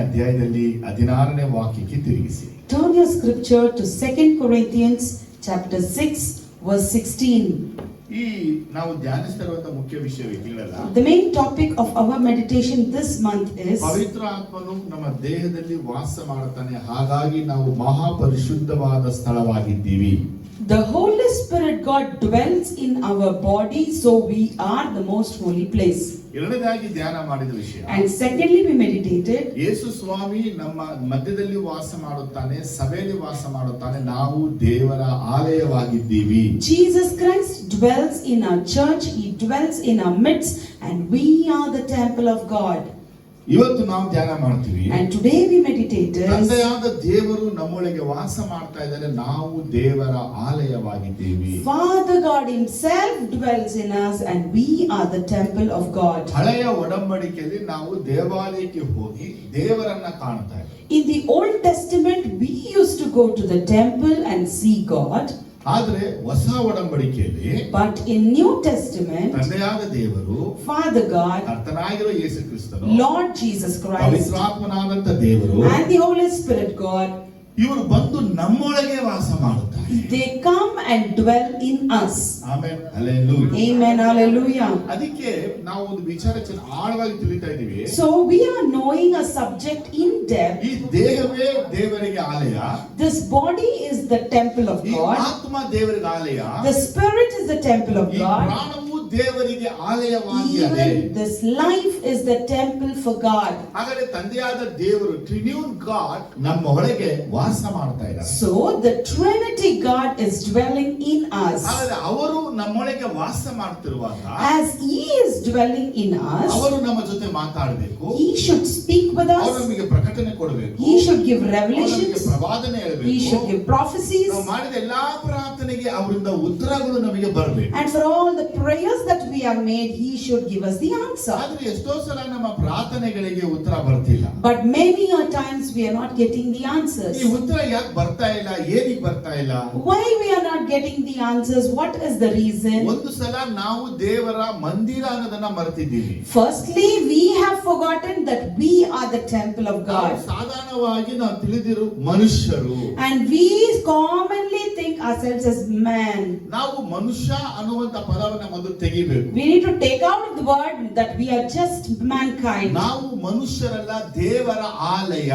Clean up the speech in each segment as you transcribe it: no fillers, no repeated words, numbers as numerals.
ಅಧ್ಯಾಯದಲ್ಲಿ 16ನೇ ವಾಕ್ಯಕ್ಕೆ ತಿರುಗಿಸಿ. Turn your scripture to 2 Corinthians chapter 6 verse 16. ಈ ನಾವು ಧ್ಯಾನಿಸ್ತಿರುವಂತಹ ಮುಖ್ಯ ವಿಷಯ ಹೇಳಲ್ಲ. The main topic of our meditation this month is ಪವಿತ್ರ ಆತ್ಮನು ನಮ್ಮ ದೇಹದಲ್ಲಿ ವಾಸ ಮಾಡುತ್ತಾನೆ, ಹಾಗಾಗಿ ನಾವು ಮಹಾಪರಿಶುದ್ಧವಾದ ಸ್ಥಳವಾಗಿದ್ದೀವಿ. The Holy Spirit God dwells in our body, so we are the most holy place. ಎರಡನೇದಾಗಿ ಧ್ಯಾನ ಮಾಡಿದ ವಿಷಯ. And secondly we meditated ಯೇಸು ಸ್ವಾಮಿ ನಮ್ಮ ಮಧ್ಯದಲ್ಲಿ ವಾಸ ಮಾಡುತ್ತಾನೆ, ಸಭೆಯಲ್ಲಿ ವಾಸ ಮಾಡುತ್ತಾನೆ, ನಾವು ದೇವರ ಆಲಯವಾಗಿದ್ದೀವಿ. Jesus Christ dwells in our church, he dwells in our midst, and we are the temple of God. ಇವತ್ತು ನಾವು ಧ್ಯಾನ ಮಾಡ್ತೀವಿ. And today we meditated ತಂದೆಯಾದ ದೇವರು ನಮ್ಮೊಳಗೆ ವಾಸ ಮಾಡ್ತಾ ಇದ್ದಾರೆ, ನಾವು ದೇವರ ಆಲಯವಾಗಿದ್ದೀವಿ. Father God himself dwells in us and we are the temple of God. ಹಳೆಯ ಒಡಂಬಡಿಕೆಯಲ್ಲಿ ನಾವು ದೇವಾಲಯಕ್ಕೆ ಹೋಗಿ ದೇವರನ್ನ ಕಾಣ್ತಾ ಇದ್ದೀವಿ. In the Old Testament we used to go to the temple and see God. ಆದರೆ ಹೊಸ ಒಡಂಬಡಿಕೆಯಲ್ಲಿ But in New Testament ತಂದೆಯಾದ ದೇವರು, Father God, ಕರ್ತನಾಗಿರೋ ಯೇಸು ಕ್ರಿಸ್ತನು, Lord Jesus Christ ಪವಿತ್ರಾತ್ಮನಾದಂತ ದೇವರು, and the Holy Spirit God, ಇವರು ಬಂದು ನಮ್ಮೊಳಗೆ ವಾಸ ಮಾಡುತ್ತಾರೆ. they come and dwell in us. Amen, hallelujah. Amen, hallelujah. ಅದಕ್ಕೆ ನಾವು ಒಂದು ವಿಚಾರ ಆಳವಾಗಿ ತಿಳಿತಾ ಇದ್ದೀವಿ. So we are knowing a subject in depth. ಈ ದೇಹವೇ ದೇವರಿಗೆ ಆಲಯ, This body is the temple of ಈ God. ಆತ್ಮ ದೇವರಿಗೆ ಆಲಯ, The spirit is the temple of ಈ God. ಪ್ರಾಣವು ದೇವರಿಗೆ ಆಲಯವಾಗಿದೆ. Even this life is the temple for God. ಹಾಗಾದ್ರೆ ತಂದೆಯಾದ ದೇವರು, ಟ್ರಿನ್ಯೂನ್ ಗಾಡ್, ನಮ್ಮ ಒಳಗೆ ವಾಸ ಮಾಡ್ತಾ ಇದ್ದಾರೆ. So the Trinity God is dwelling in us. ಹಾಗಾದ್ರೆ ಅವರು ನಮ್ಮೊಳಗೆ ವಾಸ ಮಾಡ್ತಿರುವಾಗ As he is dwelling in us, ಅವರು ನಮ್ಮ ಜೊತೆ ಮಾತಾಡಬೇಕು, he should speak with ಅವರು us. ನಮಗೆ ಪ್ರಕಟಣೆ ಕೊಡಬೇಕು, He should give ಅವರು ನಮಗೆ revelations. ಪ್ರವಾದನೆ He ಹೇಳಬೇಕು. should give prophecies. ನಾವು ಮಾಡಿದ ಎಲ್ಲಾ ಪ್ರಾರ್ಥನೆಗೆ ಅವರಿಂದ ಉತ್ತರಗಳು ನಮಗೆ ಬರಬೇಕು. And for all the prayers that we have made, he should give us the answer. ಆದ್ರೆ ಎಷ್ಟೋ ಸಲ ನಮ್ಮ ಪ್ರಾರ್ಥನೆಗಳಿಗೆ ಉತ್ತರ ಬರ್ತಿಲ್ಲ. But many a times we are not getting the answers. ಈ ಉತ್ತರ ಯಾಕೆ ಬರ್ತಾ ಇಲ್ಲ, ಏನಿಗೆ ಬರ್ತಾ ಇಲ್ಲ? Why we are not getting the answers? What is the reason? ಒಂದು ಸಲ ನಾವು ದೇವರ ಮಂದಿರ ಅನ್ನೋದನ್ನ ಮರೆತಿದ್ದೀವಿ. Firstly, we have forgotten that we are the temple of God. ಸಾಧಾರಣವಾಗಿ ನಾವು ತಿಳಿದಿರು ಮನುಷ್ಯರು, And we commonly think ourselves as man. ನಾವು ಮನುಷ್ಯ ಅನ್ನುವಂತ ಪದವನ್ನ ಮೊದಲು ತೆಗಿಬೇಕು. We need to take out the word that we are just mankind. ನಾವು ಮನುಷ್ಯರಲ್ಲ, ದೇವರ ಆಲಯ.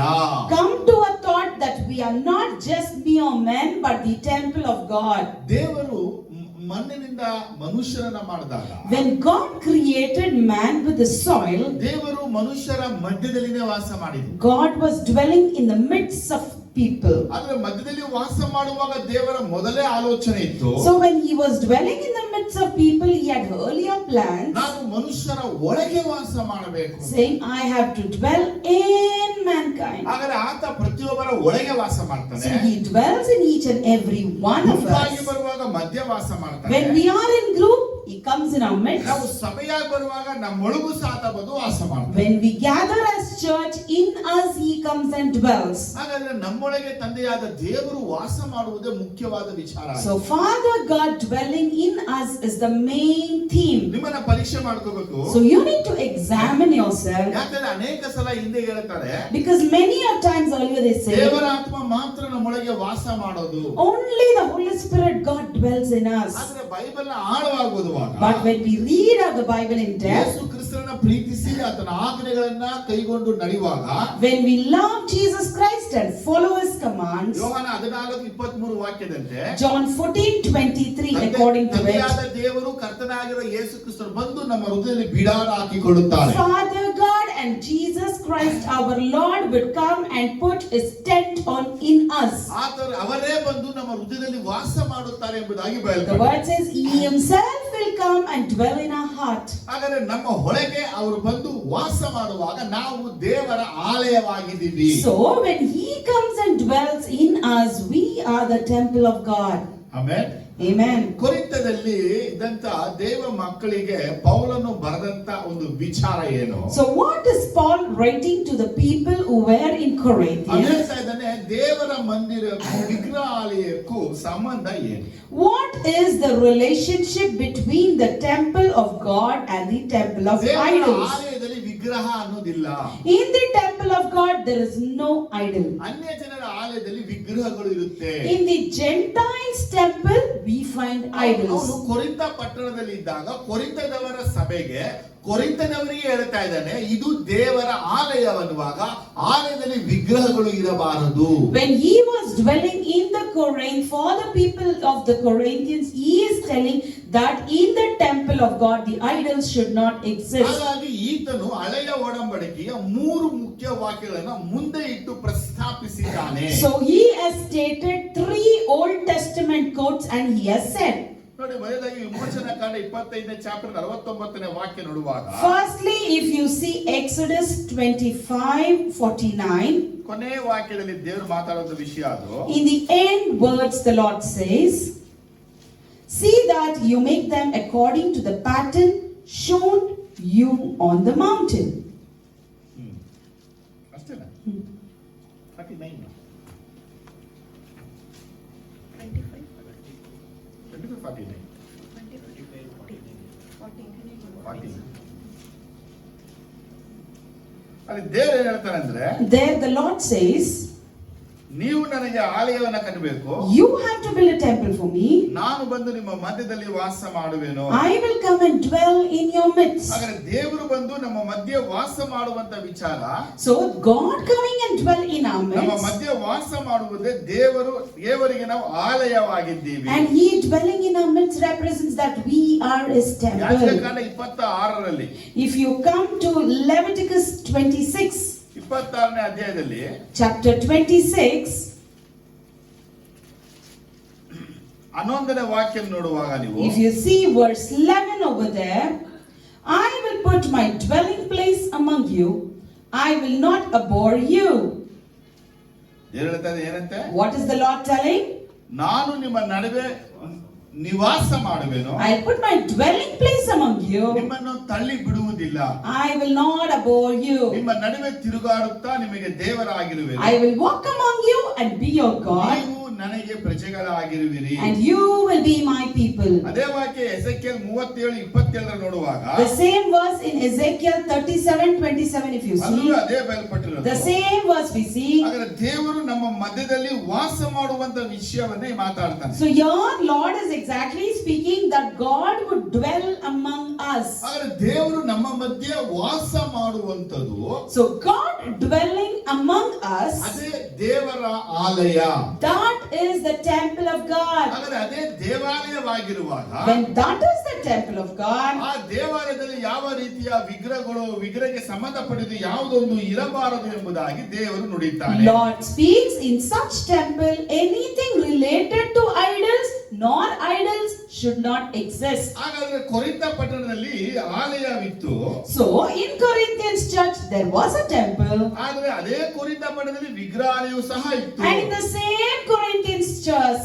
Come to a thought that we are not just mere men but the temple of God. ದೇವರು ಮಣ್ಣಿನಿಂದ ಮನುಷ್ಯರನ್ನ ಮಾಡಿದಾಗ, When God created man with the soil, ದೇವರು ಮನುಷ್ಯರ ಮಧ್ಯದಲ್ಲಿನೇ ವಾಸ ಮಾಡಿದ್ರು. God was dwelling in the midst of people. ಆದ್ರೆ ಮಧ್ಯದಲ್ಲಿ ವಾಸ ಮಾಡುವಾಗ ದೇವರ ಮೊದಲೇ ಆಲೋಚನೆ ಇತ್ತು. So when he was dwelling in the midst of people, he had earlier plans, ನಾನು ಮನುಷ್ಯರ ಒಳಗೆ ವಾಸ ಮಾಡಬೇಕು, saying, I have to dwell in mankind. ಹಾಗಾದ್ರೆ ಆತ ಪ್ರತಿಯೊಬ್ಬರ ಒಳಗೆ ವಾಸ ಮಾಡ್ತಾನೆ. So he dwells in each and every one of ಗುಂಪಾಗಿ us. ಬರುವಾಗ ಮಧ್ಯ ವಾಸ ಮಾಡ್ತಾನೆ. When we are in group, he comes in our midst. ನಾವು ಸಭೆಯಾಗಿ ಬರುವಾಗ ನಮ್ಮೊಳಗೂ ಸಾತ ಬಂದು ವಾಸ ಮಾಡ್ತಾನೆ. When we gather as church, in us he comes and dwells. ಹಾಗಾದ್ರೆ ನಮ್ಮೊಳಗೆ ತಂದೆಯಾದ ದೇವರು ವಾಸ ಮಾಡುವುದೇ ಮುಖ್ಯವಾದ ವಿಚಾರ. So Father God dwelling in us is the main theme. ನಿಮ್ಮನ್ನ ಪರೀಕ್ಷೆ ಮಾಡ್ಕೋಬೇಕು. So you need to examine yourself, ಯಾಕಂದ್ರೆ ಅನೇಕ ಸಲ ಹಿಂದೆ ಹೇಳ್ತಾರೆ, because many a times earlier they say ದೇವರ ಆತ್ಮ ಮಾತ್ರ ನಮ್ಮೊಳಗೆ ವಾಸ ಮಾಡೋದು. only the Holy Spirit God dwells in us. ಆದ್ರೆ ಬೈಬಲ್ ಆಳವಾಗಿ ಓದುವಾಗ, But when we read out the Bible in depth, ಯೇಸು ಕ್ರಿಸ್ತನನ್ನ ಪ್ರೀತಿಸಿ ಆತನ ಆಜ್ಞೆಗಳನ್ನ ಕೈಗೊಂಡು ನಡೆಯುವಾಗ, when we love Jesus Christ and follow his commands, ಯೋಹಾನ 14:23 ವಾಕ್ಯದಂತೆ, John 14:23 according to it, ತಂದೆಯಾದ ದೇವರು ಕರ್ತನಾಗಿರುವ ಯೇಸು ಕ್ರಿಸ್ತನು ಬಂದು ನಮ್ಮ ಹೃದಯದಲ್ಲಿ ಬಿಡಾರ ಹಾಕಿಕೊಳ್ಳುತ್ತಾರೆ. Father God and Jesus Christ our Lord would come and put his tent on in us. ಅವರೇ ಬಂದು ನಮ್ಮ ಹೃದಯದಲ್ಲಿ ವಾಸ ಮಾಡುತ್ತಾರೆ ಎಂಬುದಾಗಿ The ಬರೆಯಲ್ಪಟ್ಟಿದೆ. word says he himself will come and dwell in our heart. ಹಾಗಾದ್ರೆ ನಮ್ಮ ಒಳಗೆ ಅವರು ಬಂದು ವಾಸ ಮಾಡುವಾಗ ನಾವು ದೇವರ ಆಲಯವಾಗಿದ್ದೀವಿ. So when he comes and dwells in us, we are the temple of God. Amen. Amen. ಕೊರಿಂಥದಲ್ಲಿ ಇದ್ದಂತ ದೇವ ಮಕ್ಕಳಿಗೆ ಪೌಲನು ಬರೆದಂತ ಒಂದು ವಿಚಾರ ಏನು? So what is Paul writing to the people who were in Corinth? ಹೇಳ್ತಾ ಇದ್ದಾನೆ, ದೇವರ ಮಂದಿರಕ್ಕೂ ವಿಗ್ರಹಾಲಯಕ್ಕೂ ಸಂಬಂಧ ಏನು? What is the relationship between the temple of God and the temple of ದೇವರ idols? ಆಲಯದಲ್ಲಿ ವಿಗ್ರಹ ಅನ್ನೋದಿಲ್ಲ. In the temple of God, there is no idol. ಅನ್ಯ ಜನರ ಆಲಯದಲ್ಲಿ ವಿಗ್ರಹಗಳು ಇರುತ್ತೆ. In the Gentiles' temple, we find idols. ಅವನು ಕೊರಿಂಥ ಪಟ್ಟಣದಲ್ಲಿ ಇದ್ದಾಗ ಕೊರಿಂಥದವರ ಸಭೆಗೆ ಕೊರಿಂಥದವರಿಗೆ ಹೇಳ್ತಾ ಇದ್ದಾನೆ, ಇದು ದೇವರ ಆಲಯವನ್ನುವಾಗ ಆಲಯದಲ್ಲಿ ವಿಗ್ರಹಗಳು ಇರಬಾರದು. When he was dwelling in the Corinth, for the people of the Corinthians, he is telling that in the temple of God, the idols should not exist. ಹಾಗಾಗಿ ಈತನು ಹಳೆಯ ಒಡಂಬಡಿಕೆಯ 3 ಮುಖ್ಯ ವಾಕ್ಯಗಳನ್ನು ಮುಂದೆ ಇಟ್ಟು ಪ್ರಸ್ತಾಪಿಸಿದ್ದಾನೆ. So he has stated 3 Old Testament quotes and he has said, ನೋಡಿ, ಮೊದಲಾಗಿ ವಿಮೋಚನಾ ಕಾಂಡ 25ನೇ ಚಾಪ್ಟರ್ 49ನೇ ವಾಕ್ಯ ನೋಡುವಾಗ, firstly, if you see Exodus 25:49, ಕೊನೆಯ ವಾಕ್ಯದಲ್ಲಿ ದೇವರು ಮಾತಾಡುವ ವಿಷಯ ಅದು. in the end words the Lord says, see that you make them according to the pattern shown you on the mountain. ಅಷ್ಟೇನಾ? 39 ಅಲ್ಲಿ ದೇವರು ಏನ್ ಹೇಳ್ತಾನೆ ಅಂದ್ರೆ, There the Lord says, ನೀವು ನನಗೆ ಆಲಯವನ್ನ ಕಟ್ಟಬೇಕು, you have to build a temple for me. ನಾನು ಬಂದು ನಿಮ್ಮ ಮಧ್ಯದಲ್ಲಿ ವಾಸ ಮಾಡುವೆನು. I will come and dwell in your midst. ಹಾಗಾದ್ರೆ ದೇವರು ಬಂದು ನಮ್ಮ ಮಧ್ಯೆ ವಾಸ ಮಾಡುವಂತ ವಿಚಾರ, So God coming and dwell in our ನಮ್ಮ midst, ಮಧ್ಯೆ ವಾಸ ಮಾಡುವುದೇ ದೇವರಿಗೆ ನಾವು ಆಲಯವಾಗಿದ್ದೀವಿ. and he dwelling in our midst represents that we are his temple. ಯಾಜಕಕಾಂಡ 26ರಲ್ಲಿ, If you come to Leviticus 26, 26ನೇ ಅಧ್ಯಾಯದಲ್ಲಿ chapter 26, 11ನೇ ವಾಕ್ಯ ನೋಡುವಾಗ ನೀವು, if you see verse 11 over there, I will put my dwelling place among you, I will not abhor you. ದೇವರು ಹೇಳ್ತಾರೆ ಏನಂತೆ, What is the Lord telling? ನಾನು ನಿಮ್ಮ ನಡುವೆ ನಿವಾಸ ಮಾಡುವೆನು, I'll put my dwelling place among you, ನಿಮ್ಮನ್ನು ತಳ್ಳಿ ಬಿಡುವುದಿಲ್ಲ, I will not abhor you, ನಿಮ್ಮ ನಡುವೆ ತಿರುಗಾಡುತ್ತಾ ನಿಮಗೆ ದೇವರಾಗಿರುವೆನು, I will walk among you and be your God, ನೀವು ನನಗೆ ಪ್ರಜೆಗಳಾಗಿರುವಿರಿ. and you will be my people. ಅದೇ ವಾಕ್ಯ ಎಸೆಕಿಯೇಲ್ 37:27 ನೋಡುವಾಗ, The same verse in Ezekiel 37:27, if you ಅಲ್ಲೂ see, ಅದೇ ಬಯಲ್ಪಟ್ಟಿರೋದು. the same verse we see. ಹಾಗಾದ್ರೆ ದೇವರು ನಮ್ಮ ಮಧ್ಯದಲ್ಲಿ ವಾಸ ಮಾಡುವಂತ ವಿಷಯವನ್ನೇ ಮಾತಾಡ್ತಾನೆ. So your Lord is exactly speaking that God would dwell among us. ಹಾಗಾದ್ರೆ ದೇವರು ನಮ್ಮ ಮಧ್ಯೆ ವಾಸ ಮಾಡುವಂತದ್ದು, So God dwelling among us, ಅದೇ ದೇವರ ಆಲಯ. that is the temple of God. ಹಾಗಾದ್ರೆ ಅದೇ ದೇವಾಲಯವಾಗಿರುವಾಗ, When that is the temple of God, ಆ ದೇವಾಲಯದಲ್ಲಿ ಯಾವ ರೀತಿಯ ವಿಗ್ರಹಕ್ಕೆ ಸಂಬಂಧಪಟ್ಟಿದ್ದು ಯಾವುದೊಂದು ಇರಬಾರದು ಎಂಬುದಾಗಿ ದೇವರು ನುಡಿತಾನೆ. Lord speaks in such temple, anything related to idols nor idols should not exist. ಹಾಗಾದ್ರೆ ಕೊರಿಂಥ ಪಟ್ಟಣದಲ್ಲಿ ಆಲಯವಿತ್ತು. So in Corinthians church there was a temple, ಆದ್ರೆ ಅದೇ ಕೊರಿಂಥ ಪಟ್ಟಣದಲ್ಲಿ ವಿಗ್ರಹಾಲಯವು ಸಹ ಇತ್ತು. and in the same Corinthians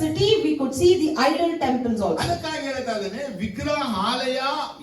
city we could see the idol temples also. ಅದಕ್ಕಾಗಿ ಹೇಳ್ತಾ ಇದ್ದೇನೆ, ವಿಗ್ರಹಾಲಯ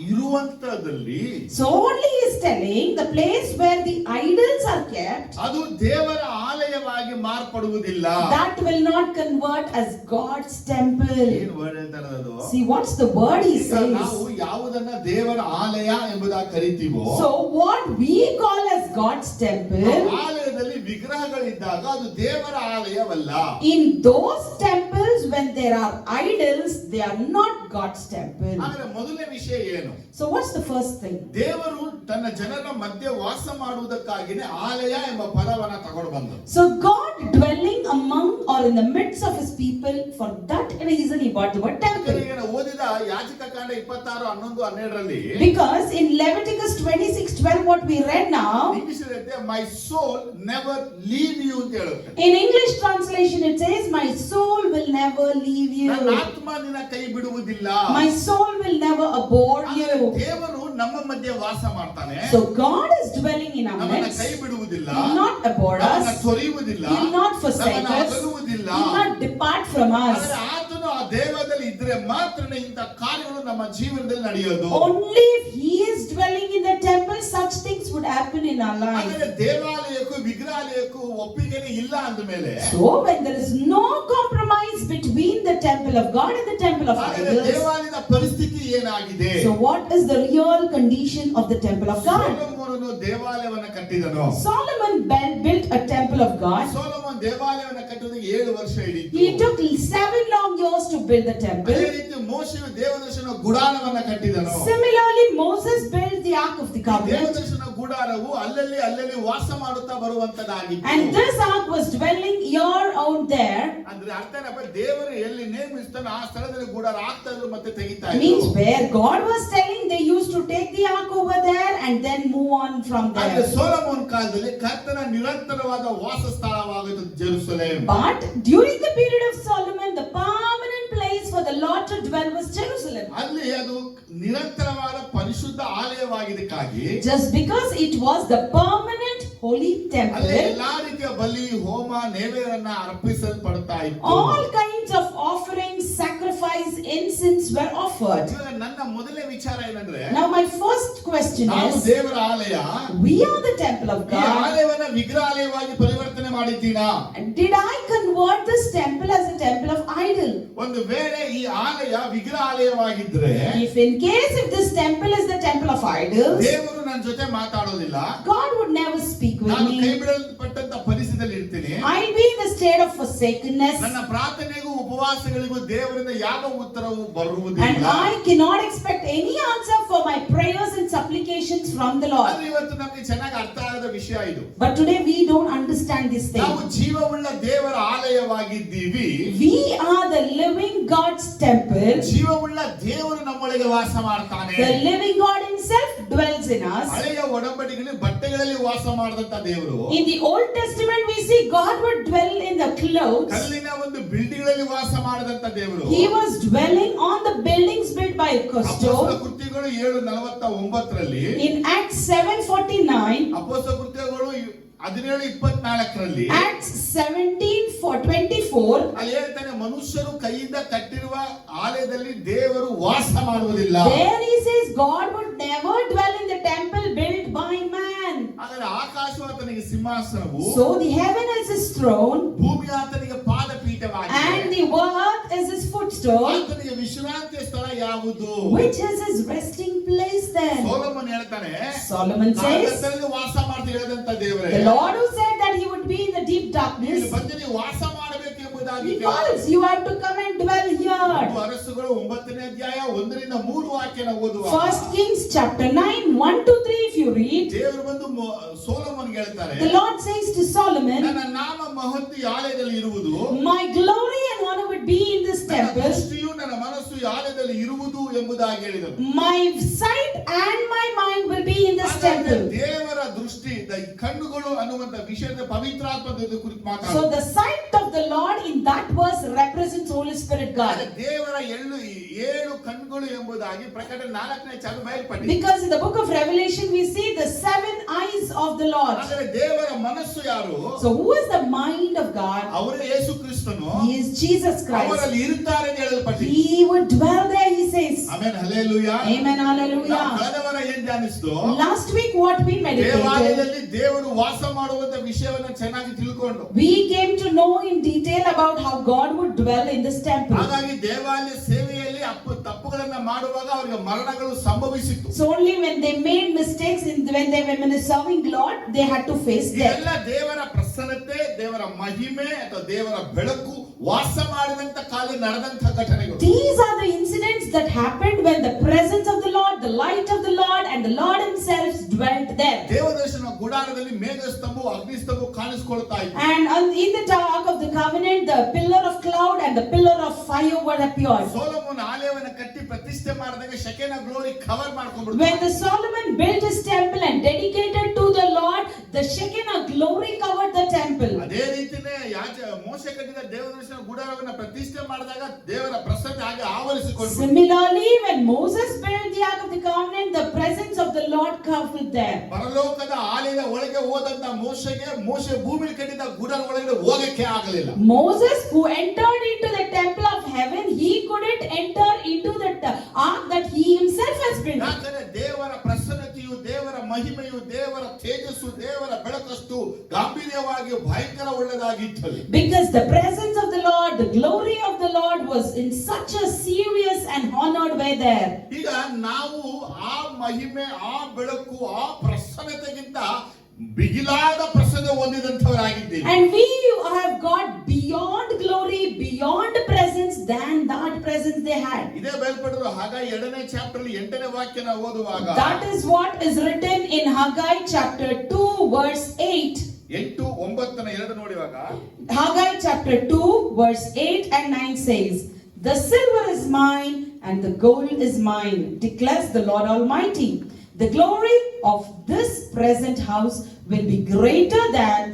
ಇರುವಂತದಲ್ಲಿ, So only he is telling the place where the idols are kept, ಅದು ದೇವರ ಆಲಯವಾಗಿ ಮಾರ್ಪಡುವುದಿಲ್ಲ. that will not convert as God's temple. ಏನ್ word ಹೇಳ್ತಾರೆ ಅದು? See what's the word he ಈಗ says. ನಾವು ಯಾವುದನ್ನ ದೇವರ ಆಲಯ ಎಂಬುದಾಗಿ ಕರಿತೀವೋ, So what we call as God's temple, ಆಲಯದಲ್ಲಿ ವಿಗ್ರಹಗಳಿದ್ದಾಗ ಅದು ದೇವರ ಆಲಯವಲ್ಲ. in those temples when there are idols, they are not God's temple. ಆದ್ರೆ ಮೊದಲನೇ ವಿಷಯ ಏನು? So what's the first thing? ದೇವರು ತನ್ನ ಜನರ ಮಧ್ಯೆ ವಾಸ ಮಾಡುವುದಕ್ಕಾಗಿನೇ ಆಲಯ ಎಂಬ ಪದವನ್ನ ತಗೊಂಡು ಬಂದ. So God dwelling among or in the midst of his people, for that reason he brought the word temple. ಈಗ ನಾವು ಓದಿದ ಯಾಜಕಕಾಂಡ 26:11-12ರಲ್ಲಿ, Because in Leviticus 26:12 what we read now, English ಅಲ್ಲಿ ಮೈ ಸೋಲ್ ನೆವರ್ ಲೀವ್ ಯು ಅಂತ ಹೇಳುತ್ತೆ. in English translation it says, my soul will never leave you, ನನ್ನ ಆತ್ಮ ನಿನ್ನ ಕೈ ಬಿಡುವುದಿಲ್ಲ. my soul will never abhor you. ದೇವರು ನಮ್ಮ ಮಧ್ಯೆ ವಾಸ ಮಾಡ್ತಾನೆ. So God is dwelling in our ನಮ್ಮನ್ನ midst. ಕೈ ಬಿಡುವುದಿಲ್ಲ, He will not abhor ನಮ್ಮನ್ನ us, ತೊರೆಯುವುದಿಲ್ಲ, He will not forsake ನಮ್ಮನ್ನ us, ಅಗಲುವುದಿಲ್ಲ. He will not depart from us. ಆದರೆ ಆತನು ಆ ದೇವದಲ್ಲಿ ಇದ್ರೆ ಮಾತ್ರನೇ ಇಂಥ ಕಾರ್ಯಗಳು ನಮ್ಮ ಜೀವನದಲ್ಲಿ ನಡೆಯೋದು. Only if He is dwelling in the temple, such things would happen in our life. ಆದರೆ ದೇವಾಲಯಕ್ಕೂ ವಿಗ್ರಹಾಲಯಕ್ಕೂ ಒಪ್ಪಿಗೆನೇ ಇಲ್ಲ ಅಂದಮೇಲೆ, So when there is no compromise between the temple of God and the temple of ಹಾಗಾದ್ರೆ idols, ದೇವಾಲಯದ ಪರಿಸ್ಥಿತಿ ಏನಾಗಿದೆ? so what is the real condition of the temple of God? ಸೊಲೊಮೋನನು ಸೊಲೊಮೋನನು ದೇವಾಲಯವನ್ನು ಕಟ್ಟಿದನು. Solomon built a temple of God. Solomon ದೇವಾಲಯವನ್ನು ಕಟ್ಟುವುದಕ್ಕೆ 7 ವರ್ಷ ಹಿಡಿಯಿತು. He took 7 long years to build the ಅದೇ temple. ರೀತಿ ಮೋಶೆಯು ದೇವದರ್ಶನ ಗುಡಾರವನ್ನು ಕಟ್ಟಿದನು. Similarly, Moses built the Ark of the Covenant. ದೇವದರ್ಶನ ಗುಡಾರವು ಅಲ್ಲಲ್ಲಿ ವಾಸ ಮಾಡುತ್ತಾ ಬರುವಂತದ್ದಾಗಿತ್ತು. And this ark was dwelling here out there. ಅಂದ್ರೆ ಅರ್ಥ ಏನಪ್ಪ, ದೇವರು ಎಲ್ಲಿ ನೇಮಿಸ್ತಾನೋ ಆ ಸ್ಥಳದಲ್ಲಿ ಗುಡಾರ ಆಗ್ತಾ ಇದ್ರು ಮತ್ತೆ ತೆಗಿತಾ Means ಇದ್ರು. where God was telling, they used to take the ark over there and then move on from ಅಂದ್ರೆ there. ಸೊಲೊಮೋನ್ ಕಾಲದಲ್ಲಿ ಕರ್ತನ ನಿರಂತರವಾದ ವಾಸ ಸ್ಥಳವಾಗಿತ್ತು Jerusalem. But during the period of Solomon, the permanent place for the Lord to dwell was Jerusalem. ಅಲ್ಲಿ ಅದು ನಿರಂತರವಾದ ಪರಿಶುದ್ಧ ಆಲಯವಾಗಿದ್ದಕ್ಕಾಗಿ Just because it was the permanent holy ಅಲ್ಲಿ temple, ಎಲ್ಲಾ ರೀತಿಯ ಬಲಿ, ಹೋಮ, ನೈವೇದ್ಯವನ್ನ ಅರ್ಪಿಸಲ್ಪಡ್ತಾ ಇತ್ತು. all kinds of offerings, sacrifice, incense were offered. ಇವಾಗ ನನ್ನ ಮೊದಲನೇ ವಿಚಾರ ಏನಂದ್ರೆ, Now my first question ನಾವು is, ದೇವರ ಆಲಯ, we are the temple of ಈ God. ಆಲಯವನ್ನ ವಿಗ್ರಹಾಲಯವಾಗಿ ಪರಿವರ್ತನೆ ಮಾಡಿದ್ದೀನಾ? Did I convert this temple as a temple of idol? ಒಂದು ವೇಳೆ ಈ ಆಲಯ ವಿಗ್ರಹಾಲಯವಾಗಿದ್ರೆ, If in case if this temple is the temple of idols, ದೇವರು ನನ್ನ ಜೊತೆ ಮಾತಾಡೋದಿಲ್ಲ, God would never speak with ನಾನು ಕೈ me. ಬಿಡಲ್ಪಟ್ಟಂತ ಪರಿಸ್ಥಿತಿಯಲ್ಲಿ ಇರ್ತೀನಿ. I'll be in the state of forsakenness, ನನ್ನ ಪ್ರಾರ್ಥನೆಗೂ ಉಪವಾಸಗಳಿಗೂ ದೇವರಿಂದ ಯಾವ ಉತ್ತರವೂ and ಬರುವುದಿಲ್ಲ. I cannot expect any answer for my prayers and supplications from the Lord. ಆದ್ರೆ ಇವತ್ತು ನಮಗೆ ಚೆನ್ನಾಗಿ ಅರ್ಥ ಆಗದ ವಿಷಯ ಇದು. But today we don't understand this ನಾವು thing. ಜೀವವುಳ್ಳ ದೇವರ ಆಲಯವಾಗಿದ್ದೀವಿ. We are the living God's temple. ಜೀವವುಳ್ಳ ದೇವರು ನಮ್ಮೊಳಗೆ ವಾಸ ಮಾಡ್ತಾನೆ. The living God himself dwells in us. ಹಳೆಯ ಒಡಂಬಡಿಕೆಯಲ್ಲಿ ಬಟ್ಟೆಗಳಲ್ಲಿ ವಾಸ ಮಾಡಿದಂತ ದೇವರು In the Old Testament we see God would dwell in the clothes. ಕಲ್ಲಿನ ಒಂದು ಬಿಲ್ಡಿಂಗ್ಗಳಲ್ಲಿ ವಾಸ ಮಾಡಿದಂತ ದೇವರು. He was dwelling on the buildings built by ಅಪೊಸ್ತಲ Costco. ಕೃತ್ಯಗಳು 7:49ರಲ್ಲಿ, In Acts 7:49, ಅಪೊಸ್ತಲ ಕೃತ್ಯಗಳು 17:24ರಲ್ಲಿ, Acts 17:24, ಅಲ್ಲಿ ಹೇಳ್ತಾನೆ, ಮನುಷ್ಯರು ಕೈಯಿಂದ ಕಟ್ಟಿರುವ ಆಲಯದಲ್ಲಿ ದೇವರು ವಾಸ ಮಾಡುವುದಿಲ್ಲ. there he says God would never dwell in the temple built by man. ಆದರೆ ಆಕಾಶವು ಆತನಿಗೆ ಸಿಂಹಾಸನವು, So the heaven is his throne ಭೂಮಿ ಆತನಿಗೆ ಪಾದಪೀಠವಾಗಿದೆ. and the earth is his footstool. ಆತನಿಗೆ ವಿಶ್ರಾಂತಿಯ ಸ್ಥಳ ಯಾವುದು? Which is his resting place then? Solomon ಹೇಳ್ತಾನೆ, Solomon says, ಕತ್ತಲಲ್ಲಿ ವಾಸ ಮಾಡ್ತಾ ಹೇಳಿದಂತ ದೇವರೇ, the Lord who said that he would be in the deep ಇಲ್ಲಿ darkness, ಬಂದು ನೀವು ವಾಸ ಮಾಡಬೇಕು ಎಂಬುದಾಗಿ he calls you have to come and dwell here. ಅರಸುಗಳು 9ನೇ ಅಧ್ಯಾಯ 1-3 ವಾಕ್ಯನ ಓದುವ. First Kings chapter 9, 1-3 if you read, ದೇವರು ಬಂದು ಸೊಲೊಮೋನ್ಗೆ ಹೇಳ್ತಾರೆ, the Lord says to Solomon, ನನ್ನ ನಾಮ ಮಹತ್ತು ಈ ಆಲಯದಲ್ಲಿ ಇರುವುದು, my glory and honor would be in this ನನ್ನ temple, ದೃಷ್ಟಿಯು ನನ್ನ ಮನಸ್ಸು ಈ ಆಲಯದಲ್ಲಿ ಇರುವುದು ಎಂಬುದಾಗಿ ಹೇಳಿದರು. my sight and my mind will be in this ಹಾಗಾಗಿ temple. ದೇವರ ದೃಷ್ಟಿ, ಕಣ್ಣುಗಳು ಅನ್ನುವಂತ ವಿಷಯದ ಪವಿತ್ರಾತ್ಮದ ಕುರಿತು So ಮಾತಾಡುತ್ತೆ. the sight of the Lord in that verse represents Holy Spirit God. ದೇವರ 7 ಕಣ್ಣುಗಳು ಎಂಬುದಾಗಿ ಪ್ರಕಟಣೆ 4ನೇ ಚಾಲು ಬಯಲ್ಪಟ್ಟಿದೆ. Because in the book of Revelation we see the 7 eyes of the Lord. ಆದರೆ ದೇವರ ಮನಸ್ಸು ಯಾರು? So who is the mind of God? ಅವರೇ ಯೇಸು ಕ್ರಿಸ್ತನು. He is Jesus Christ. ಅವರಲ್ಲಿ ಇರುತ್ತಾರೆ ಎಂದು ಹೇಳಲ್ಪಟ್ಟಿದೆ. He would dwell there, he says. Amen, hallelujah. Amen, hallelujah. ಕಳೆದ ವಾರ ಏನ್ ಧ್ಯಾನಿಸ್ತು? Last week what we meditated, ದೇವಾಲಯದಲ್ಲಿ ದೇವರು ವಾಸ ಮಾಡುವಂತ ವಿಷಯವನ್ನು ಚೆನ್ನಾಗಿ ತಿಳ್ಕೊಂಡು, we came to know in detail about how God would dwell in this temple. ಹಾಗಾಗಿ ದೇವಾಲಯ ಸೇವೆಯಲ್ಲಿ ತಪ್ಪುಗಳನ್ನ ಮಾಡುವಾಗ ಅವರಿಗೆ ಮರಣಗಳು ಸಂಭವಿಸಿತ್ತು. So only when they made mistakes when they were serving Lord, they had to face death. ಇದೆಲ್ಲ ದೇವರ ಪ್ರಸನ್ನತೆ, ದೇವರ ಮಹಿಮೆ ಅಥವಾ ದೇವರ ಬೆಳಕು ವಾಸ ಮಾಡಿದಂತ ಕಾಲ ನಡೆದಂತ ಘಟನೆಗಳು. These are the incidents that happened when the presence of the Lord, the light of the Lord and the Lord himself dwelt there. ದೇವದರ್ಶನ ಗುಡಾರದಲ್ಲಿ ಮೇಘಸ್ತಂಭ, ಅಗ್ನಿಸ್ತಂಭ ಕಾಣಿಸಿಕೊಳ್ತಾ ಇತ್ತು. And in the Ark of the Covenant, the pillar of cloud and the pillar of fire were appeared. Solomon ಆಲಯವನ್ನು ಕಟ್ಟಿ ಪ್ರತಿಷ್ಠೆ ಮಾಡಿದಾಗ Shekinah glory cover ಮಾಡ್ಕೊಂಡ್ಬಿಡ್ತು. When the Solomon built his temple and dedicated to the Lord, the Shekinah glory covered the temple. ಅದೇ ರೀತಿನೇ ಮೋಶೆ ಕಟ್ಟಿದ ದೇವದರ್ಶನ ಗುಡಾರವನ್ನು ಪ್ರತಿಷ್ಠೆ ಮಾಡಿದಾಗ ದೇವರ ಪ್ರಸನ್ನತೆ ಹಾಗೆ ಆವರಿಸಿಕೊಂಡು. Similarly, when Moses built the Ark of the Covenant, the presence of the Lord covered there. ಪರಲೋಕದ ಆಲಯದ ಒಳಗೆ ಹೋದಂತ ಮೋಶೆ ಭೂಮಿಲಿ ಕಟ್ಟಿದ ಗುಡಾರ ಒಳಗೆ ಹೋಗಕ್ಕೆ ಆಗಲಿಲ್ಲ. Moses, who entered into the temple of heaven, he couldn't enter into the ark that he himself has built. ಯಾಕಂದ್ರೆ ದೇವರ ಪ್ರಸನ್ನತೆಯು, ದೇವರ ಮಹಿಮೆಯು, ದೇವರ ತೇಜಸ್ಸು, ದೇವರ ಬೆಳಕಷ್ಟು ಗಾಂಭೀರ್ಯವಾದ ಎಂಬುದಾಗಿ ಭಯಂಕರ ಉಳ್ಳದಾಗಿತ್ತು. Because the presence of the Lord, the glory of the Lord was in such a serious and honored way there. ಈಗ ನಾವು ಆ ಮಹಿಮೆ, ಆ ಬೆಳಕು, ಆ ಪ್ರಸನ್ನತೆಗಿಂತ ಬಿಗಿಲಾದ Prasanna ಹೊಂದಿದಂತವರಾಗಿದ್ದೇವೆ. And we have got beyond glory, beyond presence than that presence they had. ಇದೇ ಬಯಲ್ಪಟ್ಟರು Haggai 2ನೇ chapter 8ನೇ ವಾಕ್ಯನ ಓದುವಾಗ, That is what is written in Haggai chapter 2 verse 8. 8, 9ನ 2 ನೋಡುವಾಗ, Haggai chapter 2 verse 8 and 9 says, "The silver is mine and the gold is mine, declares the Lord Almighty. The glory of this present house will be greater than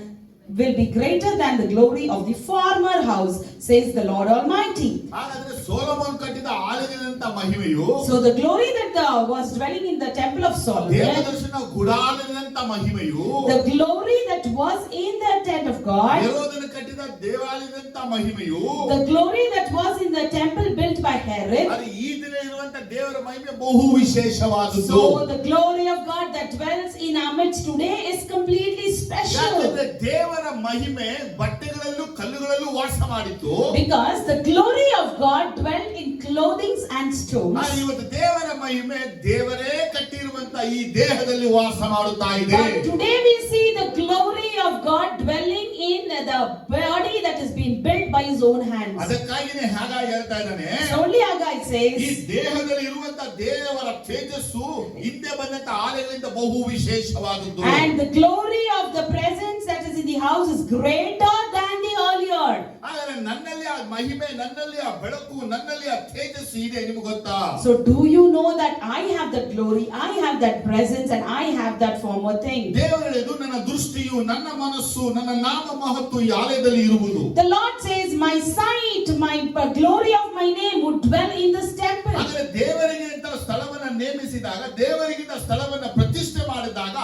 the glory of the former house, says the Lord Almighty." ಹಾಗಾದ್ರೆ Solomon ಕಟ್ಟಿದ ಆಲಯದಂತ ಮಹಿಮೆಯು, So the glory that was dwelling in the temple of Solomon, ದೇವದರ್ಶನ ಗುಡಾರದಂತ ಮಹಿಮೆಯು, the glory that was in the tent of God, ಹೆರೋದನ ಕಟ್ಟಿದ ದೇವಾಲಯದಂತ ಮಹಿಮೆಯು, the glory that was in the temple built by Herod. ಅದು ಈ ದಿನ ಇರುವಂತ ದೇವರ ಮಹಿಮೆ ಬಹು ವಿಶೇಷವಾದದ್ದು. So the glory of God that dwells in our midst today is completely special. ಯಾಕಂದ್ರೆ ದೇವರ ಮಹಿಮೆ ಬಟ್ಟೆಗಳಲ್ಲೂ ಕಲ್ಲುಗಳಲ್ಲೂ ವಾಸ ಮಾಡಿತ್ತು. Because the glory of God dwelt in clothing and stones. ಇವತ್ತು ದೇವರ ಮಹಿಮೆ ದೇವರೇ ಕಟ್ಟಿರುವಂತ ಈ ದೇಹದಲ್ಲಿ ವಾಸ ಮಾಡುತ್ತಾ ಇದೆ. But today we see the glory of God dwelling in the body that has been built by His own hands. ಅದಕ್ಕಾಗಿನೇ ಹಾಗಾಗಿ ಹೇಳ್ತಾ ಇದ್ದಾನೆ, So only Haggai ಈ says, ದೇಹದಲ್ಲಿ ಇರುವಂತ ದೇವರ ತೇಜಸ್ಸು ಹಿಂದೆ ಬಂದಂತ ಆಲಯಗಳಿಂದ ಬಹು ವಿಶೇಷವಾದದ್ದು. and the glory of the presence that is in the house is greater than the earlier. ಹಾಗಾದ್ರೆ ನನ್ನಲ್ಲಿ ಆ ಮಹಿಮೆ, ನನ್ನಲ್ಲಿ ಆ ಬೆಳಕು, ನನ್ನಲ್ಲಿ ಆ ತೇಜಸ್ಸು ಇದೆ, ನಿಮಗೆ ಗೊತ್ತಾ? So do you know that I have that glory, I have that presence, and I have that former thing? ದೇವರದು ನನ್ನ ದೃಷ್ಟಿಯು, ನನ್ನ ಮನಸ್ಸು, ನನ್ನ ನಾಮ ಮಹತ್ವ ಈ ಆಲಯದಲ್ಲಿ ಇರುವುದು. The Lord says, my sight, my glory of my name would dwell in this temple. ಆದರೆ ದೇವರಿಗೆ ಅಂತ ಸ್ಥಳವನ್ನ ನೇಮಿಸಿದಾಗ, ದೇವರಿಗೆ ಸ್ಥಳವನ್ನ ಪ್ರತಿಷ್ಠೆ ಮಾಡಿದಾಗ,